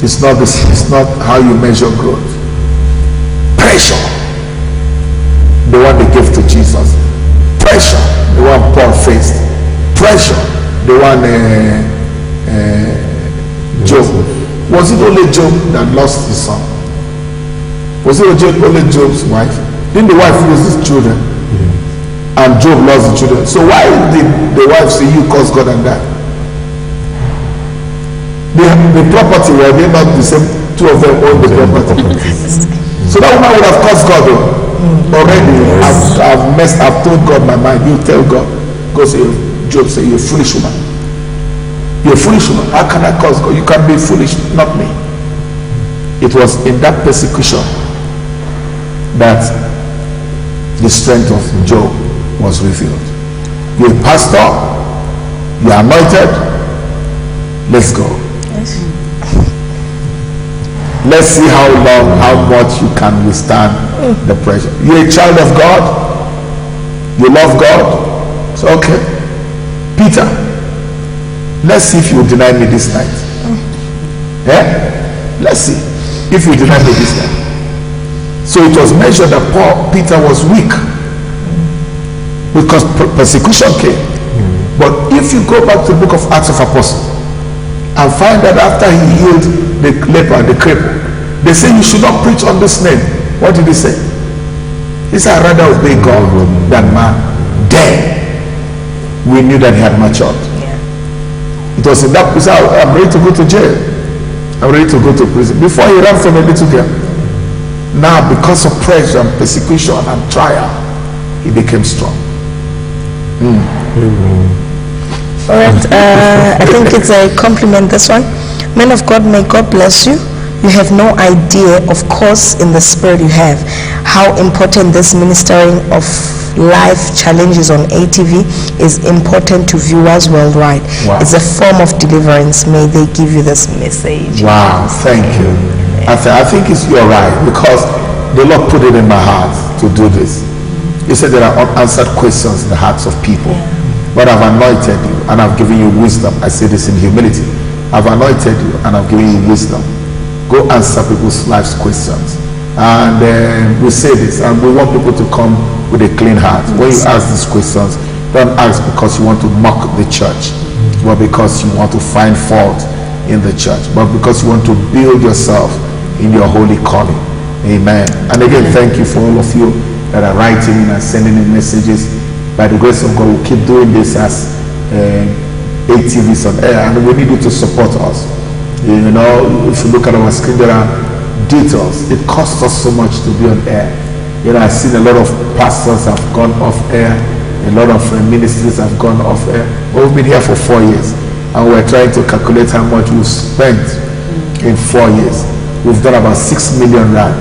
is not how you measure growth. Pressure, the one they gave to Jesus. Pressure, the one Paul faced. Pressure, the one Job. Was it only Job that lost his son? Was it only Job's wife? Didn't the wife lose his children? And Job lost the children. So why did the wife say, you caused God and die? The property, were they not the same? Two of them owned the property. So that woman would have caused God already. I've told God my mind. You tell God. Go say, Job say, you're a foolish woman. You're a foolish woman. How can I cause God? You can't be foolish, not me. It was in that persecution that the strength of Job was revealed. You're a pastor, you're anointed, let's go. Yes. Let's see how long, how much you can withstand the pressure. You're a child of God, you love God, so okay. Peter, let's see if you deny me this night. Yeah? Let's see if you deny me this night. So it was measured that Peter was weak because persecution came. But if you go back to the book of Acts of Apostles and find that after he healed the leper, the cripple, they say you should not preach on this name. What did he say? He said, I'd rather obey God than man. Then we knew that he had matured. It was in that place, I'm ready to go to jail. I'm ready to go to prison. Before he ran from a little girl. Now, because of pressure and persecution and trial, he became strong. All right, I think it's a compliment, this one. Men of God, may God bless you. You have no idea, of course, in the spirit you have, how important this ministering of life challenges on ATV is important to viewers worldwide. Wow. It's a form of deliverance. May they give you this message. Wow, thank you. I think you're right, because the Lord put it in my heart to do this. He said there are unanswered questions in the hearts of people. But I've anointed you and I've given you wisdom. I say this in humility. I've anointed you and I've given you wisdom. Go answer people's life's questions. And we say this, and we want people to come with a clean heart. When you ask these questions, don't ask because you want to mock the church, but because you want to find fault in the church, but because you want to build yourself in your holy calling. Amen. And again, thank you for all of you that are writing and sending in messages. By the grace of God, we'll keep doing this as ATVs on air, and we need you to support us. You know, if you look at our screen, there are details. It costs us so much to be on air. You know, I've seen a lot of pastors have gone off air, a lot of ministries have gone off air. But we've been here for 4 years, and we're trying to calculate how much we've spent in 4 years. We've done about 6 million rand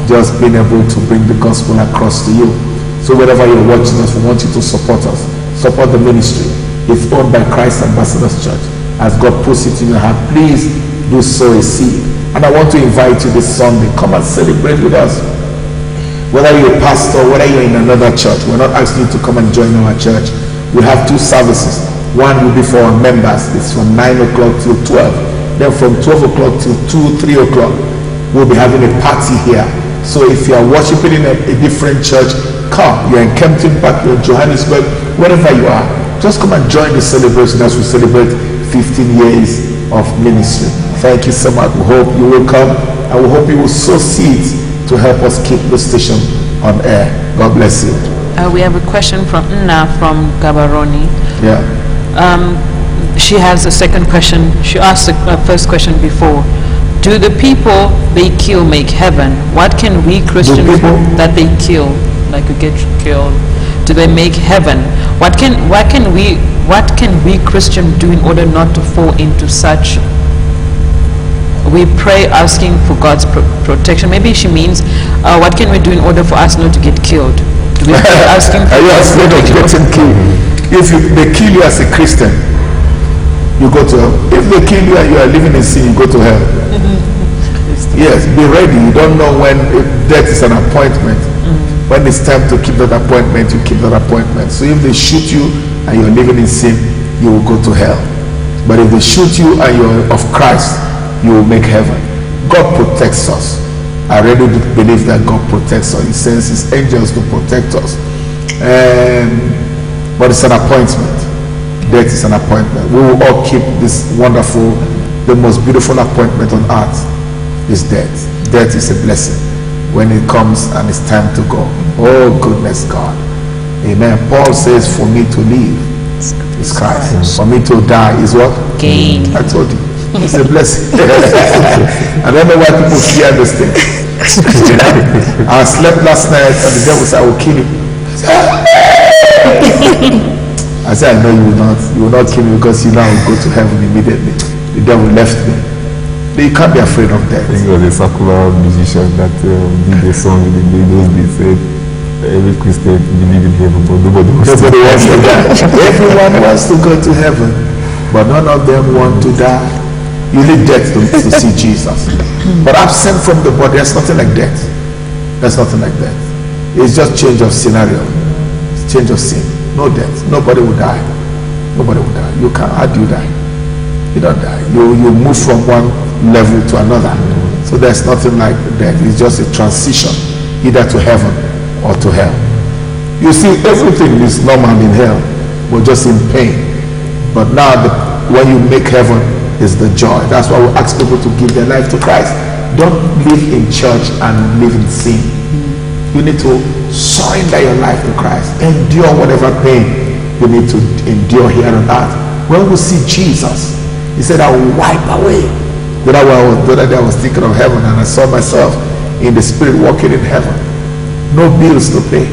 just being able to bring the gospel across to you. So wherever you're watching us, we want you to support us. Support the ministry. It's owned by Christ Ambassadors Church. As God puts it in your heart, please do sow a seed. And I want to invite you this Sunday. Come and celebrate with us. Whether you're a pastor, whether you're in another church, we're not asking you to come and join our church. We have 2 services. One will be for our members. It's from 9 o'clock till 12. Then from 12 o'clock till 2, 3 o'clock, we'll be having a party here. So if you are worshiping in a different church, come. You're in Kempton Park, you're in Johannesburg, wherever you are. Just come and join the celebration as we celebrate 15 years of ministry. Thank you so much. We hope you will come And we hope you will sow seeds to help us keep the station on air. God bless you. We have a question from Nna from Gabaroni. Yeah. She has a second question. She asked the first question before. Do the people they kill make heaven? What can we Christians that they kill, like we get killed, do they make heaven? What can we Christians do in order not to fall into such? We pray asking for God's protection. Maybe she means, what can we do in order for us not to get killed? Do we pray asking for God's protection? Getting killed? If they kill you as a Christian, you go to hell. If they kill you and you are living in sin, you go to hell. Yes, be ready. You don't know when death is an appointment. When it's time to keep that appointment, you keep that appointment. So if they shoot you and you're living in sin, you will go to hell. But if they shoot you and you're of Christ, you will make heaven. God protects us. I really believe that God protects us. He sends his angels to protect us. But it's an appointment. Death is an appointment. We will all keep this wonderful, the most beautiful appointment on earth is death. Death is a blessing when it comes and it's time to go. Oh goodness God. Amen. Paul says, for me to live is Christ. For me to die is what? Gain. I told you. It's a blessing. I don't know why people fear this thing. I slept last night and the devil said, I will kill you. I said, I know you will not kill me because you know I will go to heaven immediately. The devil left me. You can't be afraid of death. I think it was a secular musician that did a song in those days. Said every Christian believe in heaven, but nobody wants to die. Everyone wants to go to heaven, but none of them want to die. You need death to see Jesus. But absent from the body, there's nothing like death. There's nothing like death. It's just change of scenario. It's change of scene. No death. Nobody will die. Nobody will die. You can't. How do you die? You don't die. You move from one level to another. So there's nothing like death. It's just a transition, either to heaven or to hell. You see, everything is normal in hell, but just in pain. But now, when you make heaven, is the joy. That's why we ask people to give their life to Christ. Don't live in church and live in sin. You need to surrender your life to Christ. Endure whatever pain you need to endure here on earth. When we see Jesus, he said, I will wipe away. The other day I was thinking of heaven and I saw myself in the spirit walking in heaven. No bills to pay.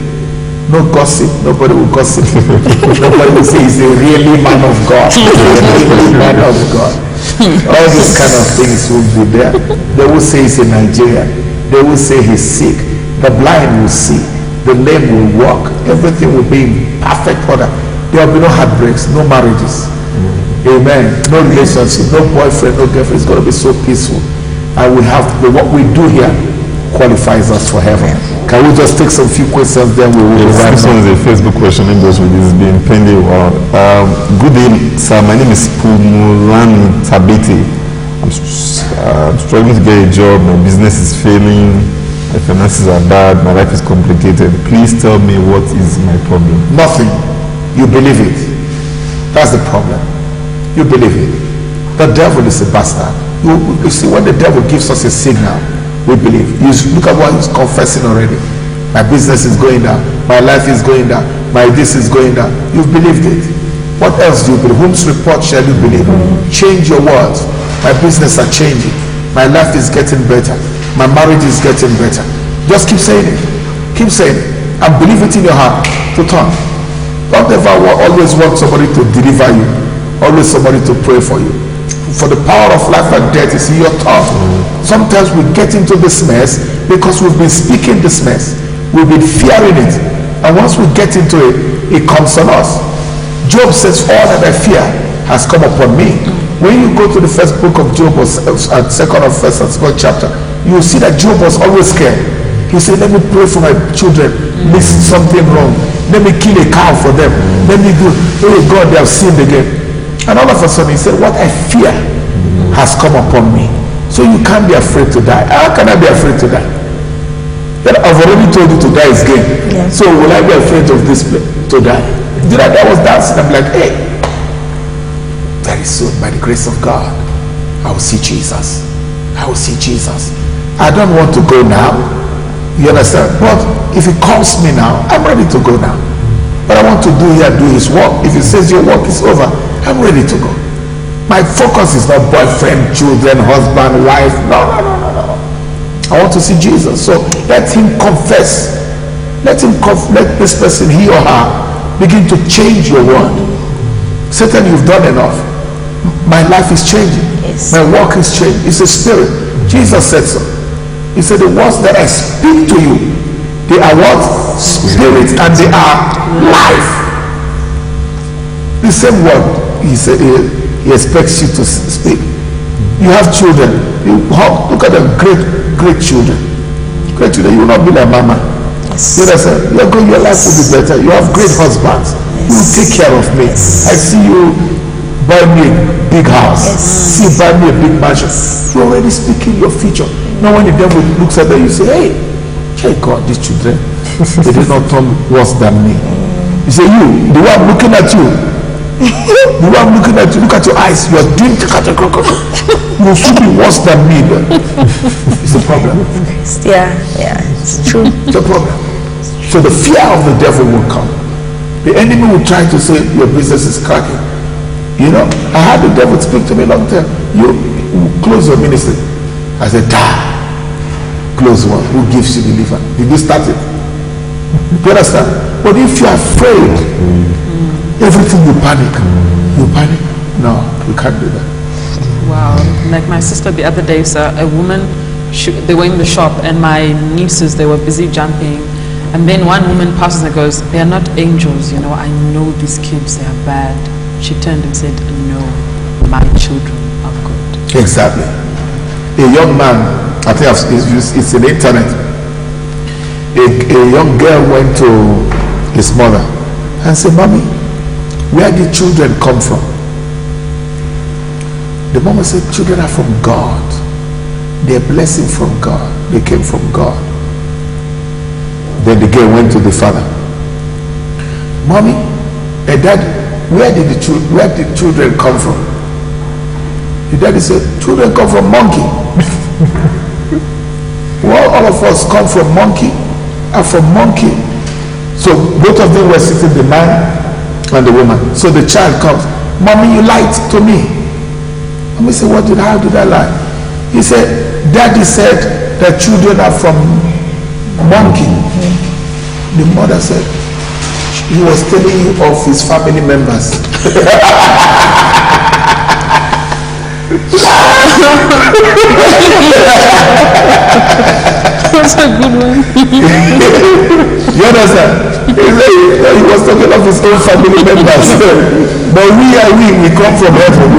No gossip. Nobody will gossip. Nobody will say he's a really man of God. Really man of God. All these kind of things will be there. They will say he's in Nigeria. They will say he's sick. The blind will see. The lame will walk. Everything will be in perfect order. There will be no heartbreaks, no marriages. Amen. No relationship, no boyfriend, no girlfriend. It's going to be so peaceful. And what we do here qualifies us for heaven. Can we just take some few questions, then we will This one is a Facebook question. It goes with this being pending a while. Good day, sir. My name is Pumulani Tabiti. I'm struggling to get a job. My business is failing. My finances are bad. My life is complicated. Please tell me, what is my problem? Nothing. You believe it. That's the problem. You believe it. The devil is a bastard. You see, when the devil gives us a signal, we believe. You look at what he's confessing already. My business is going down. My life is going down. My this is going down. You've believed it. What else do you believe? Whose report shall you believe? Change your words. My business are changing. My life is getting better. My marriage is getting better. Just keep saying it. Keep saying it. And believe it in your heart to turn. Don't ever always want somebody to deliver you. Always somebody to pray for you. For the power of life and death is in your tongue. Sometimes we get into this mess because we've been speaking this mess. We've been fearing it. And once we get into it, it comes on us. Job says, all that I fear has come upon me. When you go to the first book of Job, or second or first and second chapter, you will see that Job was always scared. He said, let me pray for my children. Miss something wrong. Let me kill a cow for them. Let me do, oh God, they have sinned again. And all of a sudden he said, what I fear has come upon me. So you can't be afraid to die. How can I be afraid to die? I've already told you to die is gain. Yeah. So will I be afraid of this to die? I was dancing. I'm like, hey, very soon by the grace of God, I will see Jesus. I will see Jesus. I don't want to go now. You understand? But if he calls me now, I'm ready to go now. But I want to do his work. If he says your work is over, I'm ready to go. My focus is not boyfriend, children, husband, wife. No. I want to see Jesus. So let him confess. Let this person, he or her, begin to change your word. Satan, you've done enough. My life is changing. Yes. My work is changing. It's a spirit. Jesus said so. He said, the words that I speak to you, they are what? Spirit, and they are life. The same word he said he expects you to speak. You have children. Look at them, great children. Great children. You will not be like mama. Yes. You understand? Your life will be better. You have great husbands. Yes. You will take care of me. Yes. I see you buy me a big house. Yes. See, buy me a big mansion. You're already speaking your future. Now when the devil looks at them, you say, hey God, these children, they did not turn worse than me. You say, the one I'm looking at you, look at your eyes, you are doing you will soon be worse than me. It's a problem. Yeah, it's true. It's a problem. So the fear of the devil will come. The enemy will try to say your business is cracking. I had the devil speak to me a long time. You close your ministry. I said, close one. Who gives you the liver? Did you start it? You understand? But if you are afraid, everything you panic. No, you can't do that. Wow. Like my sister the other day, sir, a woman, they were in the shop and my nieces, they were busy jumping. And then one woman passes and goes, they are not angels, I know these kids, they are bad. She turned and said, no, my children are good. Exactly. A young man, I think it's in the internet. A young girl went to his mother and said, Mommy, where did children come from? The mama said, children are from God. They're a blessing from God. They came from God. Then the girl went to the father. Mommy, Dad, where did children come from? The daddy said, children come from monkey. Well, all of us come from monkey, are from monkey. So both of them were sitting, the man and the woman. So the child comes, Mommy, you lied to me. Mommy said, how did I lie? He said, Daddy said that children are from monkey. The mother said, he was telling you of his family members. That's a good one. You understand? He was talking of his own family members. But we come from heaven.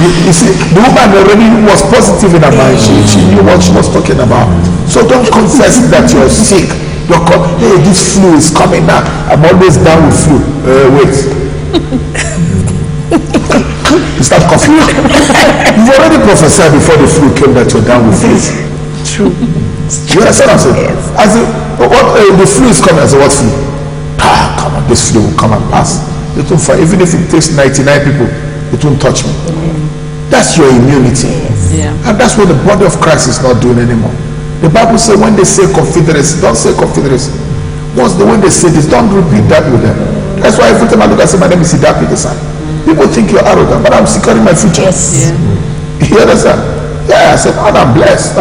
You see, the woman already was positive in her mind. She knew what she was talking about. So don't confess that you're sick. Hey, this flu is coming now. I'm always down with flu. Wait. You start coughing. You've already prophesied before the flu came that you're down with flu. True. You understand what I'm saying? Yes. As the flu is coming, I say, what flu? Come on, this flu will come and pass. It won't fight. Even if it takes 99 people, it won't touch me. That's your immunity. Yes. Yeah. And that's what the body of Christ is not doing anymore. The Bible says when they say confederacy, don't say confederacy. When they say this, don't repeat that with them. That's why every time I look, I say, my name is Idah Peterside. People think you're arrogant, but I'm securing my future. Yes. Yeah. You understand? Yeah, I said, oh, I'm blessed.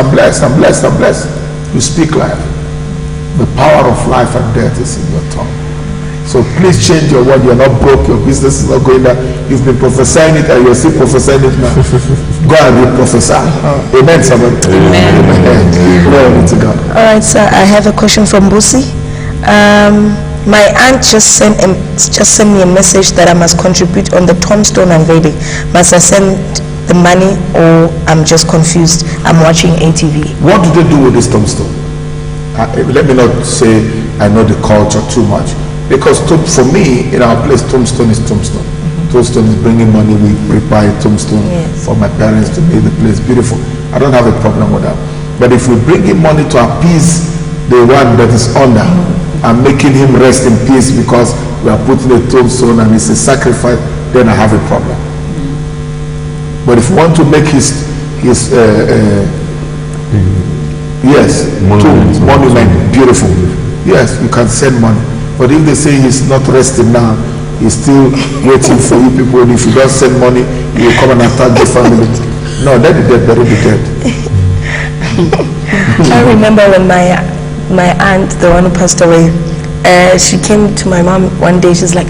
You speak life. The power of life and death is in your tongue. So please change your word. You're not broke. Your business is not going down. You've been prophesying it and you're still prophesying it now. Go and re-prophesy. Amen, somebody. Amen. Glory to God. All right, sir. I have a question from Busi. My aunt just sent me a message that I must contribute on the tombstone unveiling. Must I send the money or I'm just confused? I'm watching ATV. What do they do with this tombstone? Let me not say I know the culture too much. Because for me, in our place, tombstone is tombstone. Tombstone is bringing money. We prepare a tombstone for my parents to make the place beautiful. I don't have a problem with that. But if we bring in money to appease the one that is under, and making him rest in peace because we are putting a tombstone and it's a sacrifice, then I have a problem. But if we want to make his his yes, monument, beautiful. Yes, you can send money. But if they say he's not resting now, he's still waiting for you people. And if you don't send money, he will come and attack the family. No, let the dead bury the dead. I remember when my aunt, the one who passed away, she came to my mom one day. She's like,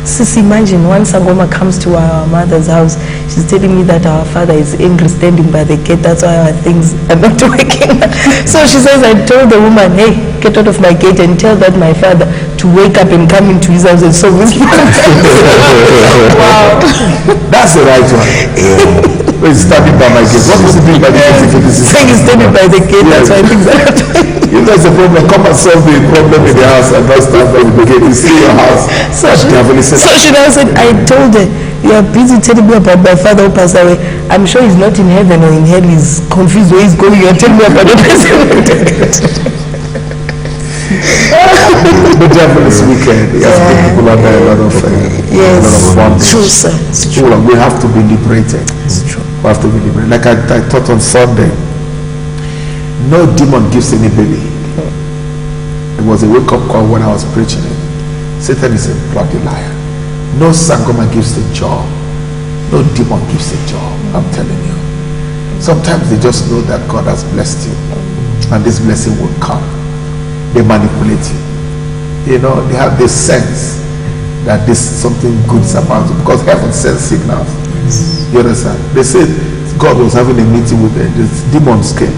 sis, imagine one Sangoma comes to our mother's house. She's telling me that our father is angry standing by the gate. That's why our things are not working. So she says, I told the woman, hey, get out of my gate and tell that my father to wake up and come into his house and solve his problem. Wow. That's the right one. He's standing by my gate. What was he doing by the gate? Saying he's standing by the gate. That's why things are not working. If there's a problem, come and solve the problem in the house and not stand by the gate. You see your house. So she now said, I told her, you are busy telling me about my father who passed away. I'm sure he's not in heaven or in hell. He's confused where he's going. You're telling me about the person. The devil is wicked. He has put people under a lot of bondage. True, sir. It's true. We have to be liberated. It's true. We have to be liberated. Like I taught on Sunday, no demon gives any baby. It was a wake-up call when I was preaching it. Satan is a bloody liar. No Sangoma gives the job. No demon gives a job. I'm telling you. Sometimes they just know that God has blessed you, and this blessing will come. They manipulate you. You know, they have this sense that this something good is about to, because heaven sends signals. You understand? They said God was having a meeting with them. The demons came.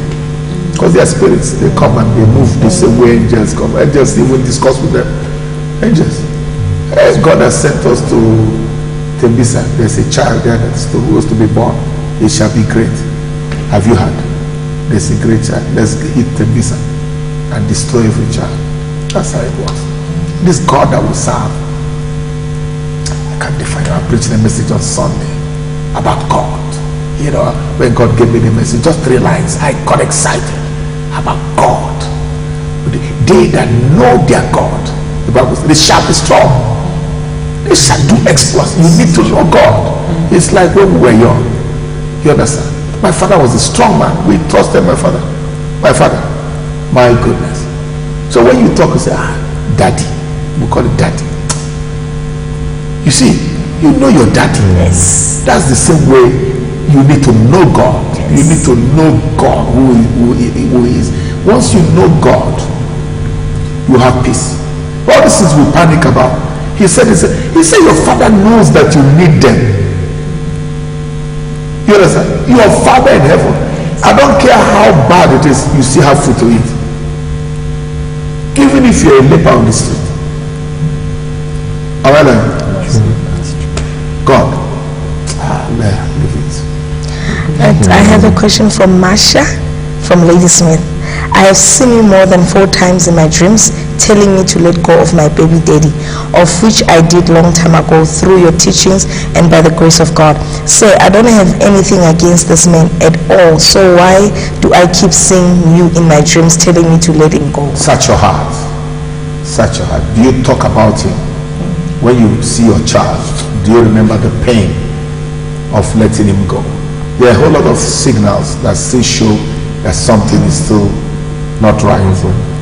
Because they are spirits, they come and they move the same way angels come. Angels even discuss with them. Angels. God has sent us to Tembisa. There's a child there that is supposed to be born. He shall be great. Have you heard? There's a great child. Let's hit Tembisa and destroy every child. That's how it was. This God that we serve, I can't define it. I'm preaching a message on Sunday about God. You know, when God gave me the message, just 3 lines, I got excited about God. They that know their God, the Bible says, they shall be strong. They shall do exploits. You need to know God. It's like when we were young. You understand? My father was a strong man. We trusted my father. My father. My goodness. So when you talk, you say, daddy. We call it daddy. You see, you know your daddy. Yes. That's the same way you need to know God. Yes. You need to know God who he is. Once you know God, you have peace. All these things we panic about. He said your father knows that you need them. You understand? Your father in heaven. I don't care how bad it is, you still have food to eat. Even if you're a leper on the street. Am I lying? God. Leave it. I have a question from Masha from Lady Smith. I have seen you more than 4 times in my dreams telling me to let go of my baby daddy, of which I did long time ago through your teachings and by the grace of God. Sir, I don't have anything against this man at all, so why do I keep seeing you in my dreams telling me to let him go? Search your heart. Search your heart. Do you talk about him? When you see your child, do you remember the pain of letting him go? There are a whole lot of signals that still show that something is still not right.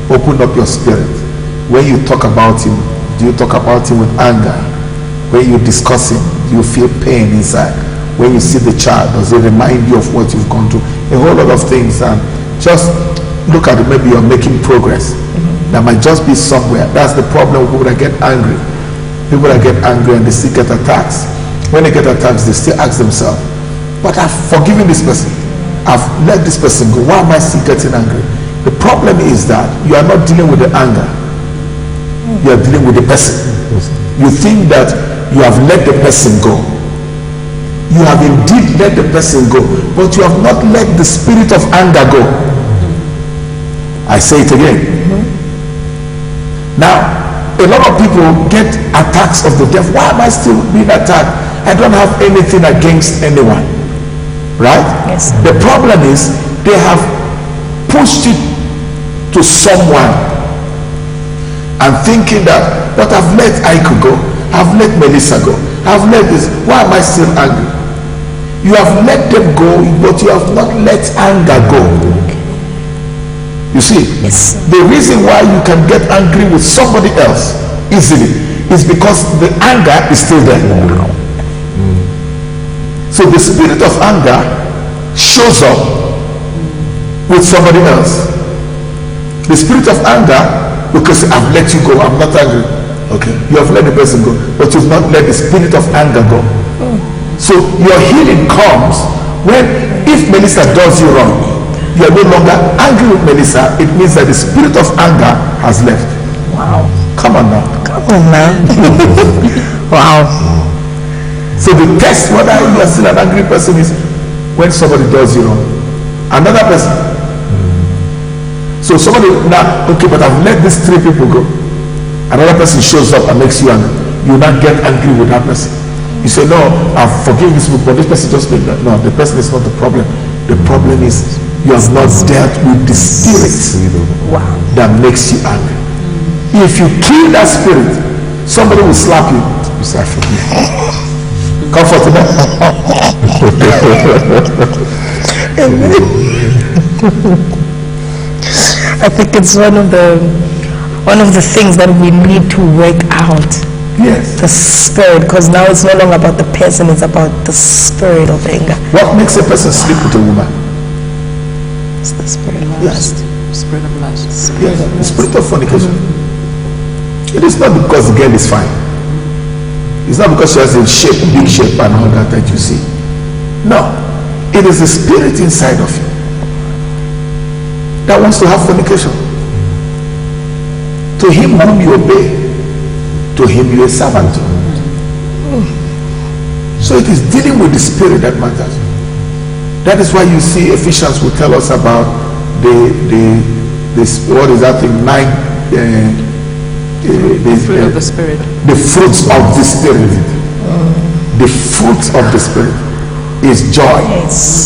Open up your spirit. When you talk about him, do you talk about him with anger? When you discuss him, do you feel pain inside? When you see the child, does it remind you of what you've gone through? A whole lot of things. And just look at it. Maybe you're making progress. That might just be somewhere. That's the problem with people that get angry. People that get angry and they still get attacks. When they get attacks, they still ask themselves, but I've forgiven this person. I've let this person go. Why am I still getting angry? The problem is that you are not dealing with the anger. You are dealing with the person. You think that you have let the person go. You have indeed let the person go, but you have not let the spirit of anger go. I say it again. Now, a lot of people get attacks of the devil. Why am I still being attacked? I don't have anything against anyone. Right? Yes. The problem is they have pushed it to someone and thinking that, but I've let Ike go, I've let Melissa go, I've let this, why am I still angry? You have let them go, but you have not let anger go. You see, Yes. the reason why you can get angry with somebody else easily is because the anger is still there. So the spirit of anger shows up with somebody else. The spirit of anger, because I've let you go, I'm not angry. Okay, you have let the person go, but you've not let the spirit of anger go. So your healing comes when, if Melissa does you wrong, you are no longer angry with Melissa. It means that the spirit of anger has left. Wow. Come on now. Come on now. Wow. So the test whether you are still an angry person is when somebody does you wrong. Another person. So somebody now, okay, but I've let these 3 people go. Another person shows up and makes you angry. You now get angry with that person. You say, no, I've forgiven this people, but this person just made that. No, the person is not the problem. The problem is you have not dealt with the spirit that makes you angry. If you kill that spirit, somebody will slap you. You say, I forgive you. Comfortable. I think it's one of the things that we need to work out. Yes. The spirit, because now it's no longer about the person, it's about the spirit of anger. What makes a person sleep with a woman? It's the spirit of Yes. lust. Spirit of lust. Yes. The spirit of fornication. It is not because the girl is fine. It's not because she has a shape, big shape and all that you see. No. It is the spirit inside of you that wants to have fornication. To him whom you obey, to him you are a servant to. So it is dealing with the spirit that matters. That is why you see Ephesians will tell us about this, what is that thing, The fruit of the spirit. the fruits of the spirit. The fruits of the spirit is joy,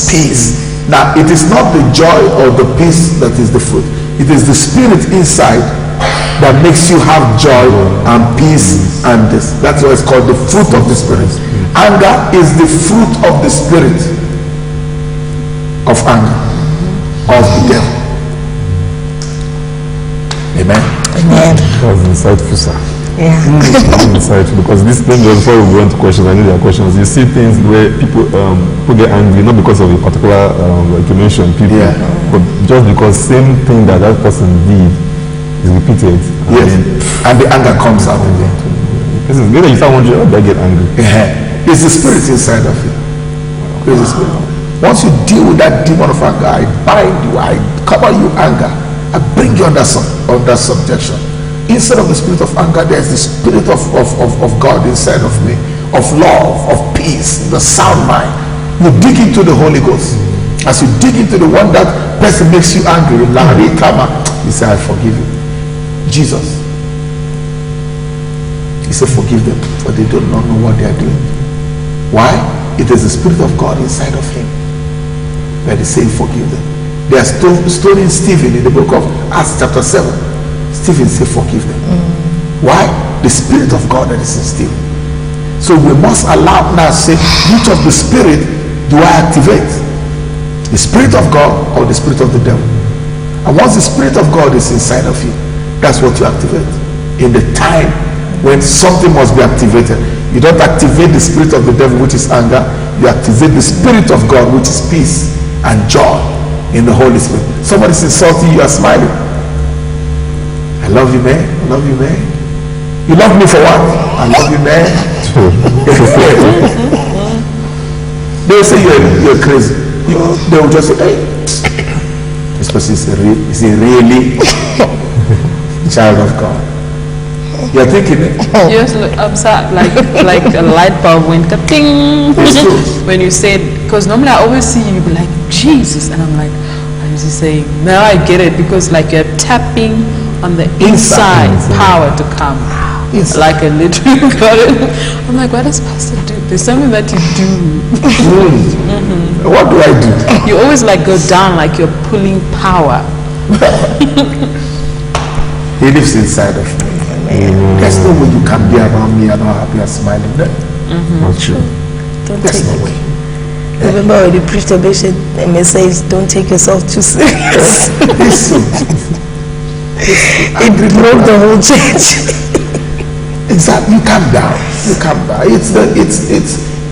peace. Now it is not the joy or the peace that is the fruit. It is the spirit inside that makes you have joy and peace and this. That's why it's called the fruit of the spirit. Anger is the fruit of the spirit of anger, of the devil. Amen. Amen. That was insightful, sir. Yeah. Insightful, because this, then before we go on to questions, I know there are questions. You see things where people get angry not because of a particular like you mentioned people, but just because same thing that person did is repeated. Yes. And the anger comes out again. This is maybe you start wondering, how do I get angry? It's the spirit inside of you. It's the spirit. Once you deal with that demon of anger, I bind you, I cover you anger, I bring you under subjection. Instead of the spirit of anger, there's the spirit of God inside of me, of love, of peace, the sound mind. You dig into the Holy Ghost. As you dig into the one that person makes you angry, you say, I forgive you. Jesus. He said, forgive them, for they do not know what they are doing. Why? It is the spirit of God inside of him that is saying, forgive them. They are stoning Stephen in the book of Acts chapter 7. Stephen said, forgive them. Why? The spirit of God that is in Stephen. So we must allow now, say, which of the spirit do I activate? The spirit of God or the spirit of the devil? And once the spirit of God is inside of you, that's what you activate. In the time when something must be activated, you don't activate the spirit of the devil, which is anger. You activate the spirit of God, which is peace and joy in the Holy Spirit. Somebody's insulting you, are smiling. I love you, man. I love you, man. You love me for what? I love you, man. They will say you're crazy. They will just say, hey, this person is a really child of God. You're thinking it. You just look upset like a light bulb went ka-ting when you said, because normally I always see you be like, Jesus, and I'm like, what is he saying? Now I get it, because like you're tapping on the inside power to come. Like I literally got it. I'm like, what does Pastor do? There's something that you do. What do I do? You always like go down like you're pulling power. He lives inside of me. There's no way you can be around me and not happy and smiling. There's no way. Remember when you preached a message, don't take yourself too serious. It broke the whole church. Exactly. You calm down. You calm down.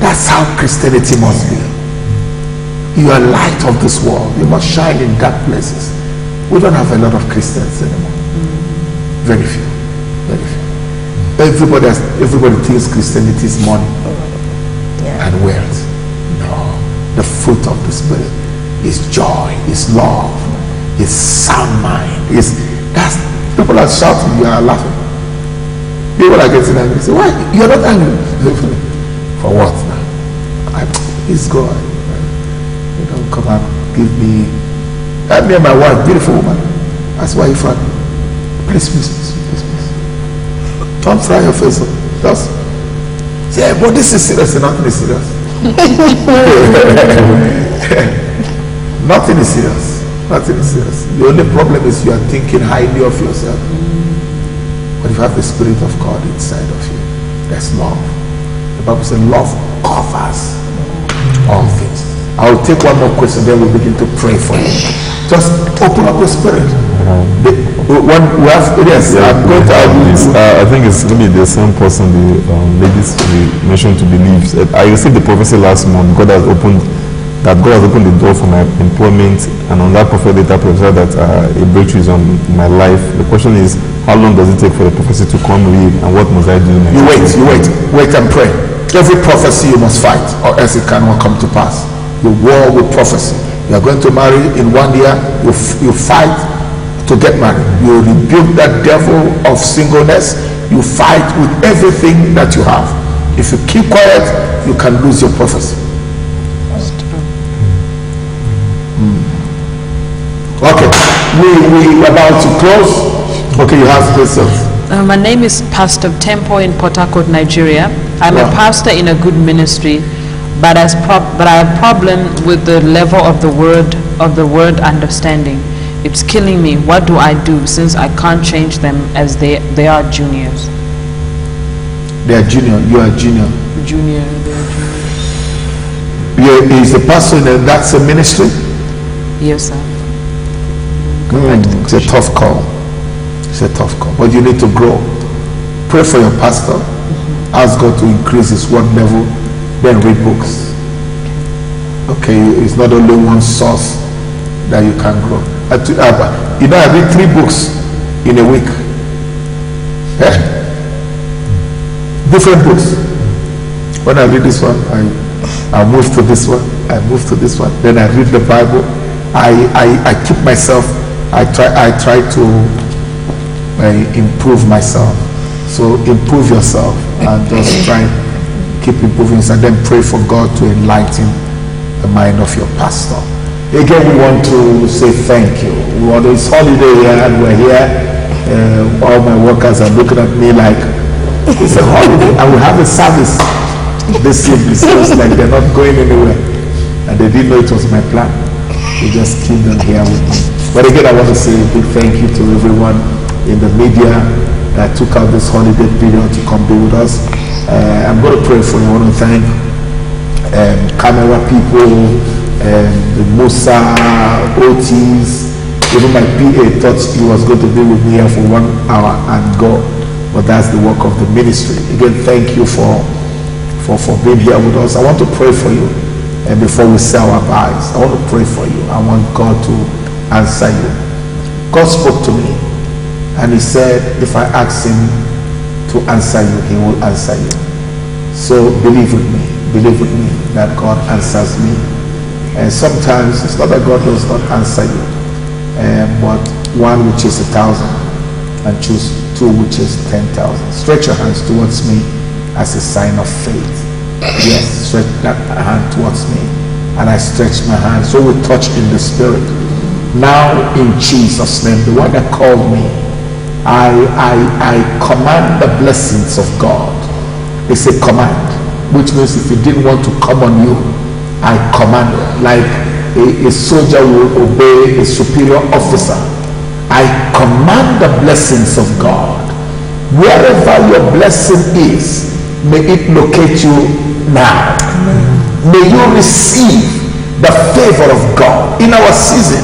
That's how Christianity must be. You are light of this world. You must shine in dark places. We don't have a lot of Christians anymore. Very few. Very few. Everybody thinks Christianity is money and wealth. No. The fruit of the Spirit is joy, is love, is sound mind. People are shouting, you are laughing. People are getting angry. Say, why? You are not angry. For what now? It's God. You don't come and give me. Me and my wife, beautiful woman. That's why you find. Please. Don't try your face up. Just say, but this is serious. Nothing is serious. Nothing is serious. Nothing is serious. The only problem is you are thinking highly of yourself. But if you have the Spirit of God inside of you, there's love. The Bible says love covers all things. I will take one more question, then we'll begin to pray for you. Just open up your spirit. I think it's maybe the same person the ladies mentioned to believe. I received the prophecy last month. God has opened the door for my employment, and on that prophet data prophesied that a breakthrough is on my life. The question is, how long does it take for the prophecy to come real, and what must I do next? You wait and pray. Every prophecy you must fight, or else it cannot come to pass. You war with prophecy. You are going to marry in 1 year, you fight to get married. You rebuke that devil of singleness. You fight with everything that you have. If you keep quiet, you can lose your prophecy. Okay, we about to close. Okay, you have questions. My name is Pastor Tempo in Port Harcourt, Nigeria. I'm a pastor in a good ministry, but I have problem with the level of the word understanding. It's killing me. What do I do since I can't change them as they are juniors? They are junior. You are junior. Junior. Is the pastor that's a ministry? Yes, sir. It's a tough call. It's a tough call. But you need to grow. Pray for your pastor. Ask God to increase his word level. Then read books. Okay, it's not only one source that you can grow. I read 3 books in a week. Different books. When I read this one, I move to this one. I move to this one. Then I read the Bible. I keep myself. I try to improve myself. So improve yourself and just try keep improving and then pray for God to enlighten the mind of your pastor. Again, we want to say thank you. It's holiday here and we're here. All my workers are looking at me like it's a holiday and we have a service this evening. It seems like they're not going anywhere and they didn't know it was my plan. They just came down here with me. But again, I want to say a big thank you to everyone in the media that took out this holiday period to come be with us. I'm going to pray for you. I want to thank camera people, the Musa, OTs, even my PA thought he was going to be with me here for 1 hour and go. But that's the work of the ministry. Again, thank you for being here with us. I want to pray for you. And before we say our byes, I want to pray for you. I want God to answer you. God spoke to me and he said, if I ask him to answer you, he will answer you. So believe with me that God answers me. And sometimes it's not that God does not answer you, but 1 which is 1,000 and choose 2 which is 10,000. Stretch your hands towards me as a sign of faith. Yes, stretch that hand towards me. And I stretch my hand. So we touch in the spirit. Now in Jesus' name, the one that called me, I command the blessings of God. It's a command, which means if it didn't want to come on you, I command it. Like a soldier will obey a superior officer. I command the blessings of God. Wherever your blessing is, may it locate you now. May you receive the favor of God in our season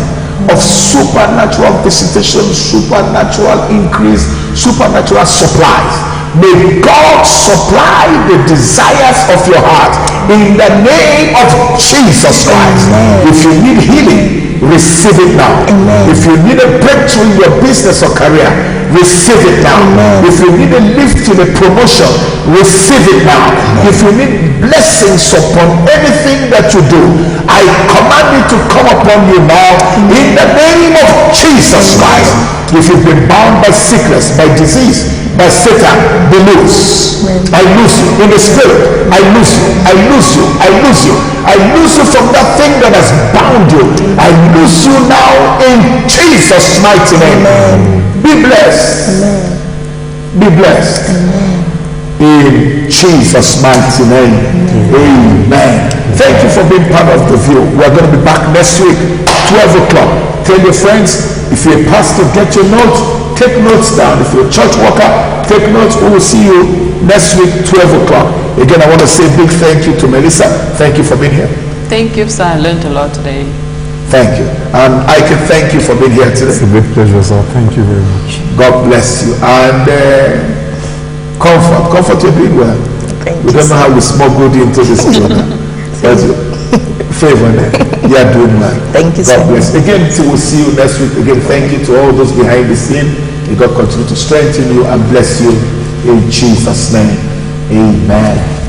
of supernatural visitation, supernatural increase, supernatural supplies. May God supply the desires of your heart in the name of Jesus Christ. Amen. If you need healing, receive it now. Amen. If you need a breakthrough in your business or career, receive it now. Amen. If you need a lift in a promotion, receive it now. Amen. If you need blessings upon anything that you do, I command it to come upon you now in the name of Jesus Christ. If you've been bound by sickness, by disease, by Satan, be loose. I lose you in the spirit. I lose you. I lose you. I lose you. I lose you from that thing that has bound you. I lose you now in Jesus' mighty name. Amen. Be blessed. Amen. Be blessed. Amen. In Jesus' mighty name. Amen. Amen. Thank you for being part of the view. We are going to be back next week, 12 o'clock. Tell your friends. If you're a pastor, get your notes. Take notes down. If you're a church worker, take notes. We will see you next week, 12 o'clock. Again, I want to say a big thank you to Melissa. Thank you for being here. Thank you, sir. I learned a lot today. Thank you. And I can thank you for being here today. It's a great pleasure, sir. Thank you very much. God bless you. And comfort, you're doing well. We don't know how we smuggled into this program. That's favor. You are doing well. Thank you, God sir. bless. Again, we'll see you next week. Again, thank you to all those behind the scene. May God continue to strengthen you and bless you in Jesus' name. Amen.